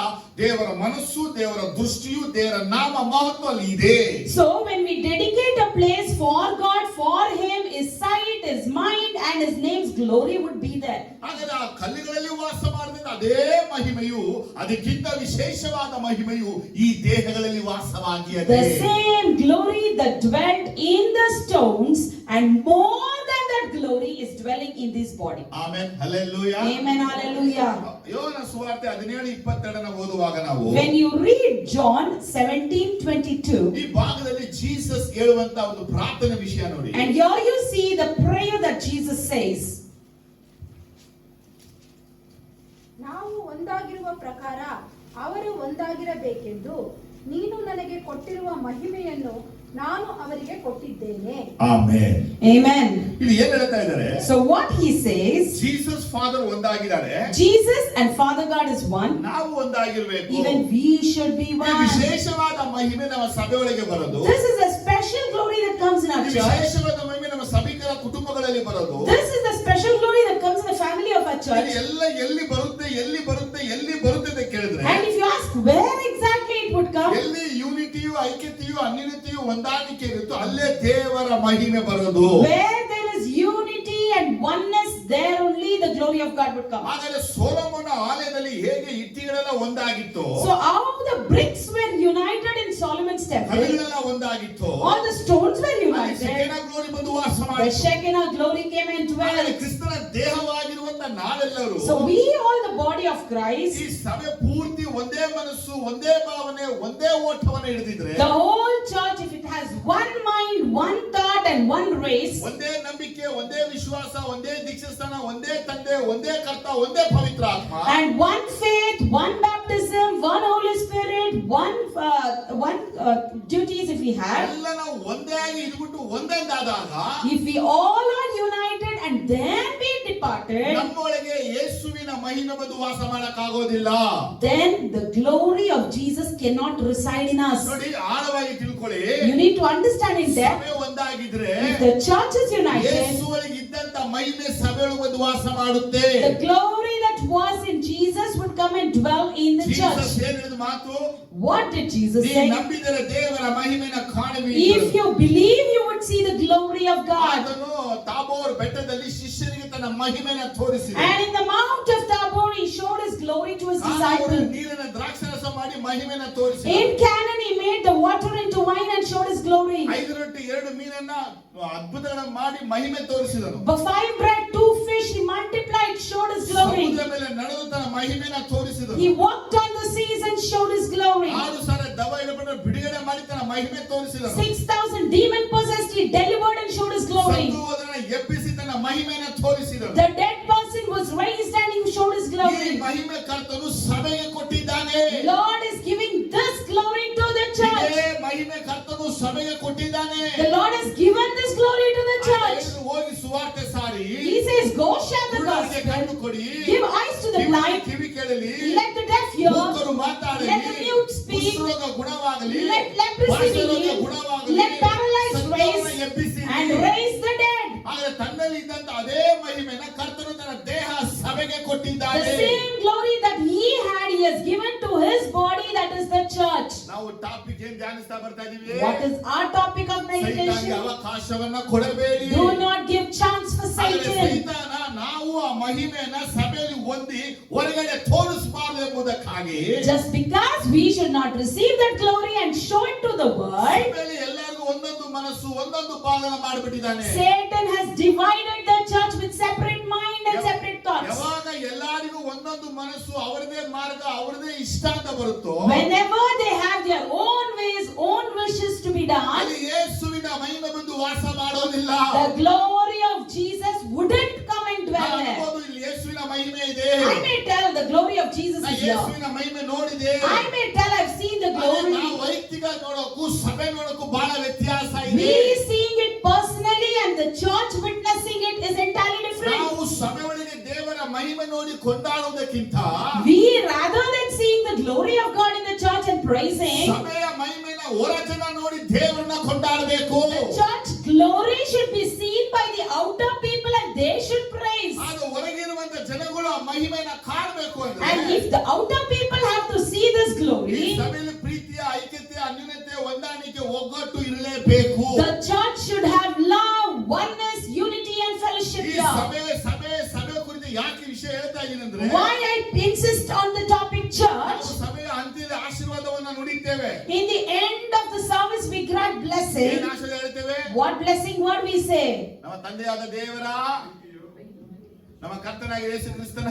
ದೇವರ ಮನಸ್ಸು, ದೇವರ ದೃಷ್ಟಿಯು, ದೇವರ ನಾಮ ಮಹತ್ವ ಅಲ್ಲಿ ಇದೆ. So when we dedicate a place for God, for Him, His sight, His mind, and His name's glory would be there. ಹಾಗಾದ್ರೆ ಆ ಕಲ್ಲುಗಳಲ್ಲಿ ವಾಸ ಮಾಡಿದ ಅದೇ ಮಹಿಮೆಯು, ಅದಕ್ಕಿಂತ ವಿಶೇಷವಾದ ಮಹಿಮೆಯು ಈ ದೇಹಗಳಲ್ಲಿ ವಾಸವಾಗಿಯದೆ. The same glory that dwelt in the stones, and more than that glory is dwelling in this body. Amen, hallelujah. Amen, hallelujah. ಯೋಹನ ಸುವಾರ್ತೆ 17:22ನ ಓದುವಾಗ ನಾವು, When you read John 17:22, ಈ ಭಾಗದಲ್ಲಿ ಜೀಸಸ್ ಹೇಳುವಂತ ಒಂದು ಪ್ರಾರ್ಥನೆ ವಿಷಯ ನೋಡಿ. and here you see the prayer that Jesus says. ನಾವು ಒಂದಾಗಿರುವ ಪ್ರಕಾರ ಅವರು ಒಂದಾಗಿರಬೇಕೆಂದು ನೀನು ನನಗೆ ಕೊಟ್ಟಿರುವ ಮಹಿಮೆಯನ್ನು ನಾನು ಅವರಿಗೆ ಕೊಟ್ಟಿದ್ದೇನೆ. Amen, Amen. ಇಲ್ಲಿ ಏನು ಹೇಳ್ತಾ ಇದ್ದಾರೆ? So what he says, Jesus father ಒಂದಾಗಿದ್ದಾರೆ, Jesus and Father God is one. ನಾವು ಒಂದಾಗಿರಬೇಕು. Even we should be ಈ one. ವಿಶೇಷವಾದ ಮಹಿಮೆ ನಮ್ಮ ಸಭೆಯೊಳಗೆ ಬರೋದು. This is a special glory that comes in our ಈ church. ವಿಶೇಷವಾದ ಮಹಿಮೆ ನಮ್ಮ ಸಭಿಕರ ಕುಟುಂಬಗಳಲ್ಲಿ ಬರೋದು. This is the special glory that comes in the family of our church. ಎಲ್ಲ ಎಲ್ಲಿ ಬರುತ್ತೆ, ಎಲ್ಲಿ ಬರುತ್ತೆ, ಎಲ್ಲಿ ಬರುತ್ತೆ ಅಂತ ಕೇಳಿದ್ರೆ, And if you ask where exactly it would come, ಎಲ್ಲಿ ಯೂನಿಟಿಯು, ಐಕ್ಯತೆಯು, ಅನ್ಯೋನ್ಯತೆಯು, ಹೊಂದಾಣಿಕೆ ಇರುತ್ತೋ ಅಲ್ಲೇ ದೇವರ ಮಹಿಮೆ ಬರೋದು. where there is unity and oneness, there only the glory of God would come. ಹಾಗಾದ್ರೆ ಸೊಲೊಮೋನ ಆಲಯದಲ್ಲಿ ಹೇಗೆ ಇಟ್ಟಿಗಳೆಲ್ಲ ಒಂದಾಗಿತ್ತು, So how the bricks were united in Solomon's temple, ಕಲ್ಲುಗಳೆಲ್ಲ ಒಂದಾಗಿತ್ತು, all the stones were ಅಲ್ಲಿ united, ಶೆಕೆನಾ ಗ್ಲೋರಿ ಬಂದು ವಾಸ the ಮಾಡಿತು. Shekinah glory came and ಹಾಗಾದ್ರೆ dwelt. ಕ್ರಿಸ್ತನ ದೇಹವಾಗಿರುವಂತ ನಾವೆಲ್ಲರೂ, So we all the body of Christ, ಈ ಸಭೆ ಪೂರ್ತಿ ಒಂದೇ ಮನಸ್ಸು, ಒಂದೇ ಭಾವನೆ, ಒಂದೇ ಓಟವನ್ನು ಹಿಡಿದಿದ್ರೆ, the whole church, if it has one mind, one thought and one race, ಒಂದೇ ನಂಬಿಕೆ, ಒಂದೇ ವಿಶ್ವಾಸ, ಒಂದೇ ದೀಕ್ಷಾಸ್ಥಾನ, ಒಂದೇ ತಂದೆ, ಒಂದೇ ಕರ್ತ, ಒಂದೇ ಪವಿತ್ರ ಆತ್ಮ, and one faith, one baptism, one Holy Spirit, one duties if we have, ಎಲ್ಲ ನಾವು ಒಂದೇ ಆಗಿ ಇದ್ಬಿಟ್ಟು ಒಂದೊಂದಾದಾಗ, if we all are united and then be departed, ನಮ್ಮೊಳಗೆ ಯೇಸುವಿನ ಮಹಿಮೆ ಬಂದು ವಾಸ ಮಾಡಕ್ಕಾಗೋದಿಲ್ಲ. then the glory of Jesus cannot reside in us. ನೋಡಿ, ಆಳವಾಗಿ ತಿಳ್ಕೊಳ್ಳಿ. You need to understand in depth. ಸಭೆ ಒಂದಾಗಿದ್ರೆ If the church is united, ಯೇಸುವಿಗೆ ಇದ್ದಂತ ಮಹಿಮೆ ಸಭೆಯೊಳಗೆ ಬಂದು ವಾಸ ಮಾಡುತ್ತೆ. the glory that was in Jesus would come and dwell in the Jesus church. ಹೇಳಿದ ಮಾತು, What did Jesus ನೀ say? ನಂಬಿದರೆ ದೇವರ ಮಹಿಮೆನ ಕಾಣುವಿ. If you believe, you would see the glory of God. ಅದನ್ನು ತಾಬೋರ್ ಬೆಟ್ಟದಲ್ಲಿ ಶಿಷ್ಯರಿಗೆ ತನ್ನ ಮಹಿಮೆನ ತೋರಿಸಿದ. And in the Mount of Tabor, he showed his glory to his ಅವರು disciples. ನೀರನ್ನ ದ್ರಾಕ್ಷಾರಸ ಮಾಡಿ ಮಹಿಮೆನ ತೋರಿಸಿದ. In Canaan, he made the water into wine and showed his glory. 5 ರೊಟ್ಟಿ 2 ಮೀನನ್ನ ಅದ್ಭುತಗಳನ್ನ ಮಾಡಿ ಮಹಿಮೆ ತೋರಿಸಿದನು. But 5 bread, 2 fish, he multiplied, showed his glory. ಸಮುದ್ರ ಮೇಲೆ ನಡೆದು ತನ್ನ ಮಹಿಮೆನ ತೋರಿಸಿದನು. He walked on the seas and showed his glory. 6,000 ದೆವ್ವ ಹಿಡಿದವರನ್ನ ಬಿಡುಗಡೆ ಮಾಡಿ ತನ್ನ ಮಹಿಮೆ ತೋರಿಸಿದನು. 6,000 demon possessed, he delivered and showed his glory. ಸತ್ತು ಹೋದವರನ್ನ ಎಬ್ಬಿಸಿ ತನ್ನ ಮಹಿಮೆನ ತೋರಿಸಿದನು. The dead person was raised and he showed his ಈ glory. ಮಹಿಮೆ ಕರ್ತನು ಸಭೆಗೆ ಕೊಟ್ಟಿದ್ದಾನೆ. Lord is giving this glory to the church. ಇದೇ ಮಹಿಮೆ ಕರ್ತನು ಸಭೆಗೆ ಕೊಟ್ಟಿದ್ದಾನೆ. The Lord has given this glory to the church. ಆತನು ಹೋಗಿ ಸುವಾರ್ತೆ ಸಾರಿ. He says, go share the ಕುರುಡರಿಗೆ ಕಣ್ಣು gospel. ಕೊಡಿ. Give eyes to the blind. ಕಿವಿ ಕೇಳಲಿ. Let the deaf hear. ಮೂಕರು ಮಾತಾಡಲಿ. Let the mute speak. ಕುಷ್ಠರೋಗ ಗುಣವಾಗಲಿ. Let leprosy ಭಾಷೆ ರೋಗ heal. ಗುಣವಾಗಲಿ. Let paralyzed ಸತ್ತವರನ್ನ raise ಎಬ್ಬಿಸಿ. and raise the dead. ಆದರೆ ತನ್ನಲ್ಲಿ ಇದ್ದಂತ ಅದೇ ಮಹಿಮೆನ ಕರ್ತನು ತನ್ನ ದೇಹ ಸಭೆಗೆ The ಕೊಟ್ಟಿದ್ದಾನೆ. same glory that he had, he has given to his body, that is the church. ನಾವು ಟಾಪಿಕ್ ಏನ್ ಧ್ಯಾನಿಸ್ತಾ ಬರ್ತಾ ಇದೀವಿ? What is our topic of ಸೈತಾನಿಗೆ meditation? ಅವಕಾಶವನ್ನ ಕೊಡಬೇಡಿ. Do not give chance for ಆದರೆ Satan. ಸೈತಾನ ನಾವು ಆ ಮಹಿಮೆಯನ್ನ ಸಭೆಯಲ್ಲಿ ಹೊಂದಿ ಹೊರಗಡೆ ತೋರಿಸಬಾರದು ಎಂಬುದಕ್ಕಾಗಿ Just because we should not receive that glory and show it to the world, ಸಭೆಯಲ್ಲಿ ಎಲ್ಲರಿಗೂ ಒಂದೊಂದು ಮನಸ್ಸು ಒಂದೊಂದು ಭಾಗನ ಮಾಡಿಬಿಟ್ಟಿದ್ದಾನೆ. Satan has divided the church with separate mind and separate thoughts. ಯಾವಾಗ ಎಲ್ಲರಿಗೂ ಒಂದೊಂದು ಮನಸ್ಸು ಅವರದೇ ಮಾರ್ಗ ಅವರದೇ ಇಷ್ಟ ಅಂತ ಬರುತ್ತೋ, Whenever they have their own ways, own wishes to be done, ಅಲ್ಲಿ ಯೇಸುವಿನ ಮಹಿಮೆ ಬಂದು ವಾಸ ಮಾಡೋದಿಲ್ಲ. the glory of Jesus wouldn't come and dwell there. ಅನ್ಬೋದು ಇಲ್ಲಿ ಯೇಸುವಿನ ಮಹಿಮೆ ಇದೆ. I may tell the glory of Jesus ನಾ is here. ಯೇಸುವಿನ ಮಹಿಮೆ ನೋಡಿದೆ. I may tell I've seen the ಆದ್ರೆ glory. ನಾವು ವೈಯಕ್ತಿಕ ನೋಡೋಕ್ಕೂ ಸಭೆ ನೋಡೋಕ್ಕೂ ಬಹಳ ವ್ಯತ್ಯಾಸ ಇದೆ. We seeing it personally and the church witnessing it is entirely different. ನಾವು ಸಭೆ ಒಳಗೆ ದೇವರ ಮಹಿಮೆ ನೋಡಿ ಕೊಂಡಾಡುವುದಕ್ಕಿಂತ We, rather than seeing the glory of God in the church and praising, ಸಭೆಯ ಮಹಿಮೆನ ಹೊರ ಜನ ನೋಡಿ ದೇವರನ್ನ ಕೊಂಡಾಡಬೇಕು. the church glory should be seen by the outer people and they should praise. ಆಗ ಹೊರಗಿರುವಂತ ಜನಗಳು ಆ ಮಹಿಮೆನ ಕಾಣಬೇಕು ಅಂದ್ರೆ And if the outer people have to see this ಈ glory, ಸಭೆಯಲ್ಲಿ ಪ್ರೀತಿಯ ಐಕ್ಯತೆ ಅನ್ಯೋನ್ಯತೆ ಹೊಂದಾಣಿಕೆ ಒಗ್ಗಟ್ಟು ಇರಲೇಬೇಕು. the church should have love, oneness, unity and fellowship ಈ here. ಸಭೆ ಕುರಿತು ಯಾಕೆ ವಿಷಯ ಹೇಳ್ತಾ ಇದ್ದೀನಿ ಅಂದ್ರೆ Why I insist on the topic church? ನಾವು ಸಭೆಯ ಅಂತ್ಯದ ಆಶೀರ್ವಾದವನ್ನ ನುಡಿತೇವೆ. In the end of the service we grant ಏನ್ blessing. ಆಶೀರ್ವಾದ ಹೇಳ್ತೇವೆ? What blessing word we say? ನಮ್ಮ ತಂದೆಯಾದ ದೇವರ ನಮ್ಮ ಕರ್ತನಾಗಿ ಯೇಸು ಕ್ರಿಸ್ತನ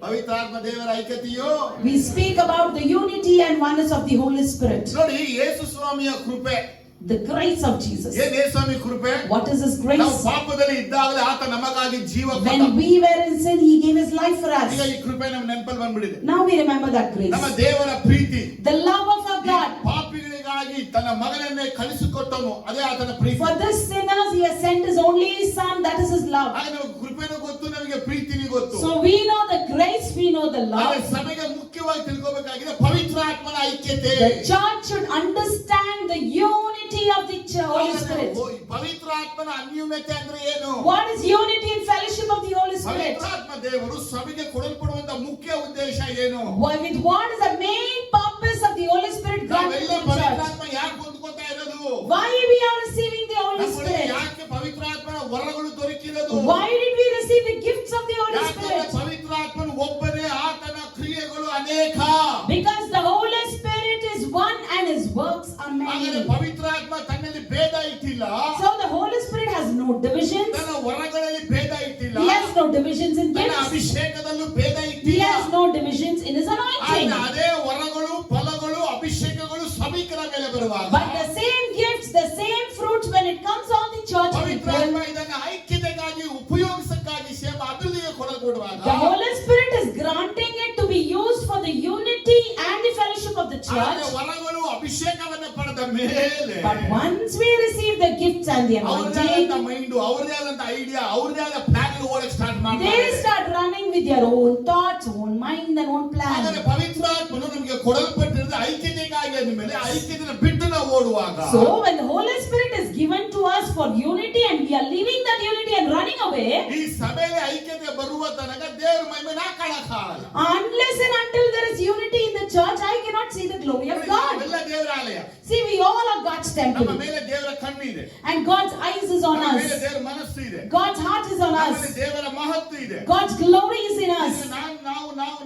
ಪವಿತ್ರಾತ್ಮ ದೇವರ ಐಕ್ಯತೆಯು We speak about the unity and oneness of the Holy Spirit. ನೋಡಿ ಯೇಸು ಸ್ವಾಮಿಯ ಕೃಪೆ. The grace of Jesus. ಏನ್ ಯೇಸು ಸ್ವಾಮಿ ಕೃಪೆ? What is His ನಾವು grace? ಪಾಪದಲ್ಲಿ ಇದ್ದಾಗಲೇ ಆತ ನಮಗಾಗಿ ಜೀವ ಕೊಟ್ಟ. When we were in sin, He gave His life for ಈಗ us. ಈ ಕೃಪೆ ನಮ್ಮ ನೆನಪಲ್ಲಿ ಬಂದ್ಬಿಟ್ಟಿದೆ. Now we remember that ನಮ್ಮ grace. ದೇವರ ಪ್ರೀತಿ, The love of our God. ಪಾಪಿಗಳಿಗಾಗಿ ತನ್ನ ಮಗನನ್ನೇ ಕಳಿಸಿಕೊಟ್ಟನು, ಅದೇ ಆತನ ಪ್ರೀತಿ. For this sinners, He has sent His only Son. That is His love. ಆಗ ನಮಗೆ ಕೃಪೆನೂ ಗೊತ್ತು, ನಮಗೆ ಪ್ರೀತಿನೂ ಗೊತ್ತು. So we know the grace, we know the ಆದ್ರೆ love. ಸಭೆಗೆ ಮುಖ್ಯವಾಗಿ ತಿಳ್ಕೋಬೇಕಾಗಿದೆ ಪವಿತ್ರಾತ್ಮನ ಐಕ್ಯತೆ. The church should understand the unity of the Holy Spirit. ಪವಿತ್ರಾತ್ಮನ ಅನ್ಯೋನ್ಯತೆ ಅಂದ್ರೆ ಏನು? What is unity and fellowship of the Holy Spirit? ಪವಿತ್ರಾತ್ಮ ದೇವರು ಸಭೆಗೆ ಕೊಡಲ್ಪಡುವಂತ ಮುಖ್ಯ ಉದ್ದೇಶ ಏನು? With what is the main purpose of the Holy Spirit granted ನಾವೆಲ್ಲ to the church? ಪವಿತ್ರಾತ್ಮ ಯಾಕೆ ಹೊಂದ್ಕೊತಾ ಇರೋದು? Why we are receiving the Holy ನಮ್ಮೊಳಗೆ Spirit? ಯಾಕೆ ಪವಿತ್ರಾತ್ಮನ ವರಗಳು ದೊರಕಿರೋದು? Why did we receive the gifts of the Holy ಯಾಕಂದ್ರೆ Spirit? ಪವಿತ್ರಾತ್ಮನು ಒಬ್ಬನೇ, ಆತನ ಕ್ರಿಯೆಗಳು ಅನೇಕ. Because the Holy Spirit is one and His works are ಆದರೆ many. ಪವಿತ್ರಾತ್ಮ ತನ್ನಲ್ಲಿ ಭೇದ ಇಟ್ಟಿಲ್ಲ. So the Holy Spirit has no divisions. ತನ್ನ ವರಗಳಲ್ಲಿ ಭೇದ ಇಟ್ಟಿಲ್ಲ. He has no divisions in ತನ್ನ gifts. ಅಭಿಷೇಕದಲ್ಲೂ ಭೇದ He ಇಟ್ಟಿಲ್ಲ. has no divisions in His anointing. ಆದ್ರೆ ಅದೇ ವರಗಳು, ಫಲಗಳು, ಅಭಿಷೇಕಗಳು ಸಭಿಕರ ಮೇಲೆ ಬರುವಾಗ But the same gifts, the same fruits, when it comes on the church ಪವಿತ್ರಾತ್ಮ people, ಇದನ್ನ ಐಕ್ಯತೆಗಾಗಿ ಉಪಯೋಗಿಸಕ್ಕಾಗಿ ಸೇವ ಅಭಿವೃದ್ಧಿಗೆ ಕೊಡಲ್ಪಡುವಾಗ the Holy Spirit is granting it to be used for the unity and the fellowship of the ಆದ್ರೆ church. ವರಗಳು ಅಭಿಷೇಕವನ್ನ ಪಡೆದ ಮೇಲೆ But once we receive the gifts and the ಅವ್ರದೇ ಆದಂತ anointing, mind, ಅವ್ರದೇ ಆದಂತ ಐಡಿಯಾ, ಅವ್ರದೇ ಆದ ಪ್ಲಾನ್ ಓಡಕ್ ಸ್ಟಾರ್ಟ್ they ಮಾಡ್ತಾರೆ. start running with their own thoughts, own mind and own ಆದರೆ plan. ಪವಿತ್ರಾತ್ಮನು ನಮಗೆ ಕೊಡಲ್ಪಟ್ಟಿರೋದು ಐಕ್ಯತೆಗಾಗಿ ಅಂದ ಮೇಲೆ ಐಕ್ಯತೆನ ಬಿಟ್ಟು ನಾವು ಓಡುವಾಗ So when the Holy Spirit is given to us for unity and we are leaving that unity and running away, ಈ ಸಭೆಯಲ್ಲಿ ಐಕ್ಯತೆ ಬರುವ ತನಕ ದೇವರ ಮಹಿಮೆ ನಾ ಕಾಣಕ್ಕಾಗಲ್ಲ. unless and until there is unity in the church, I cannot see the glory of God. ನಾವೆಲ್ಲ ದೇವರ ಆಲಯ. See, we all are God's ನಮ್ಮ temple. ಮೇಲೆ ದೇವರ ಕಣ್ಣು ಇದೆ. And God's eyes is on ನಮ್ಮ ಮೇಲೆ us. ದೇವರ ಮನಸ್ಸು ಇದೆ. God's heart is on ನಮ್ಮಲ್ಲಿ us. ದೇವರ ಮಹತ್ವ ಇದೆ. God's glory is in us.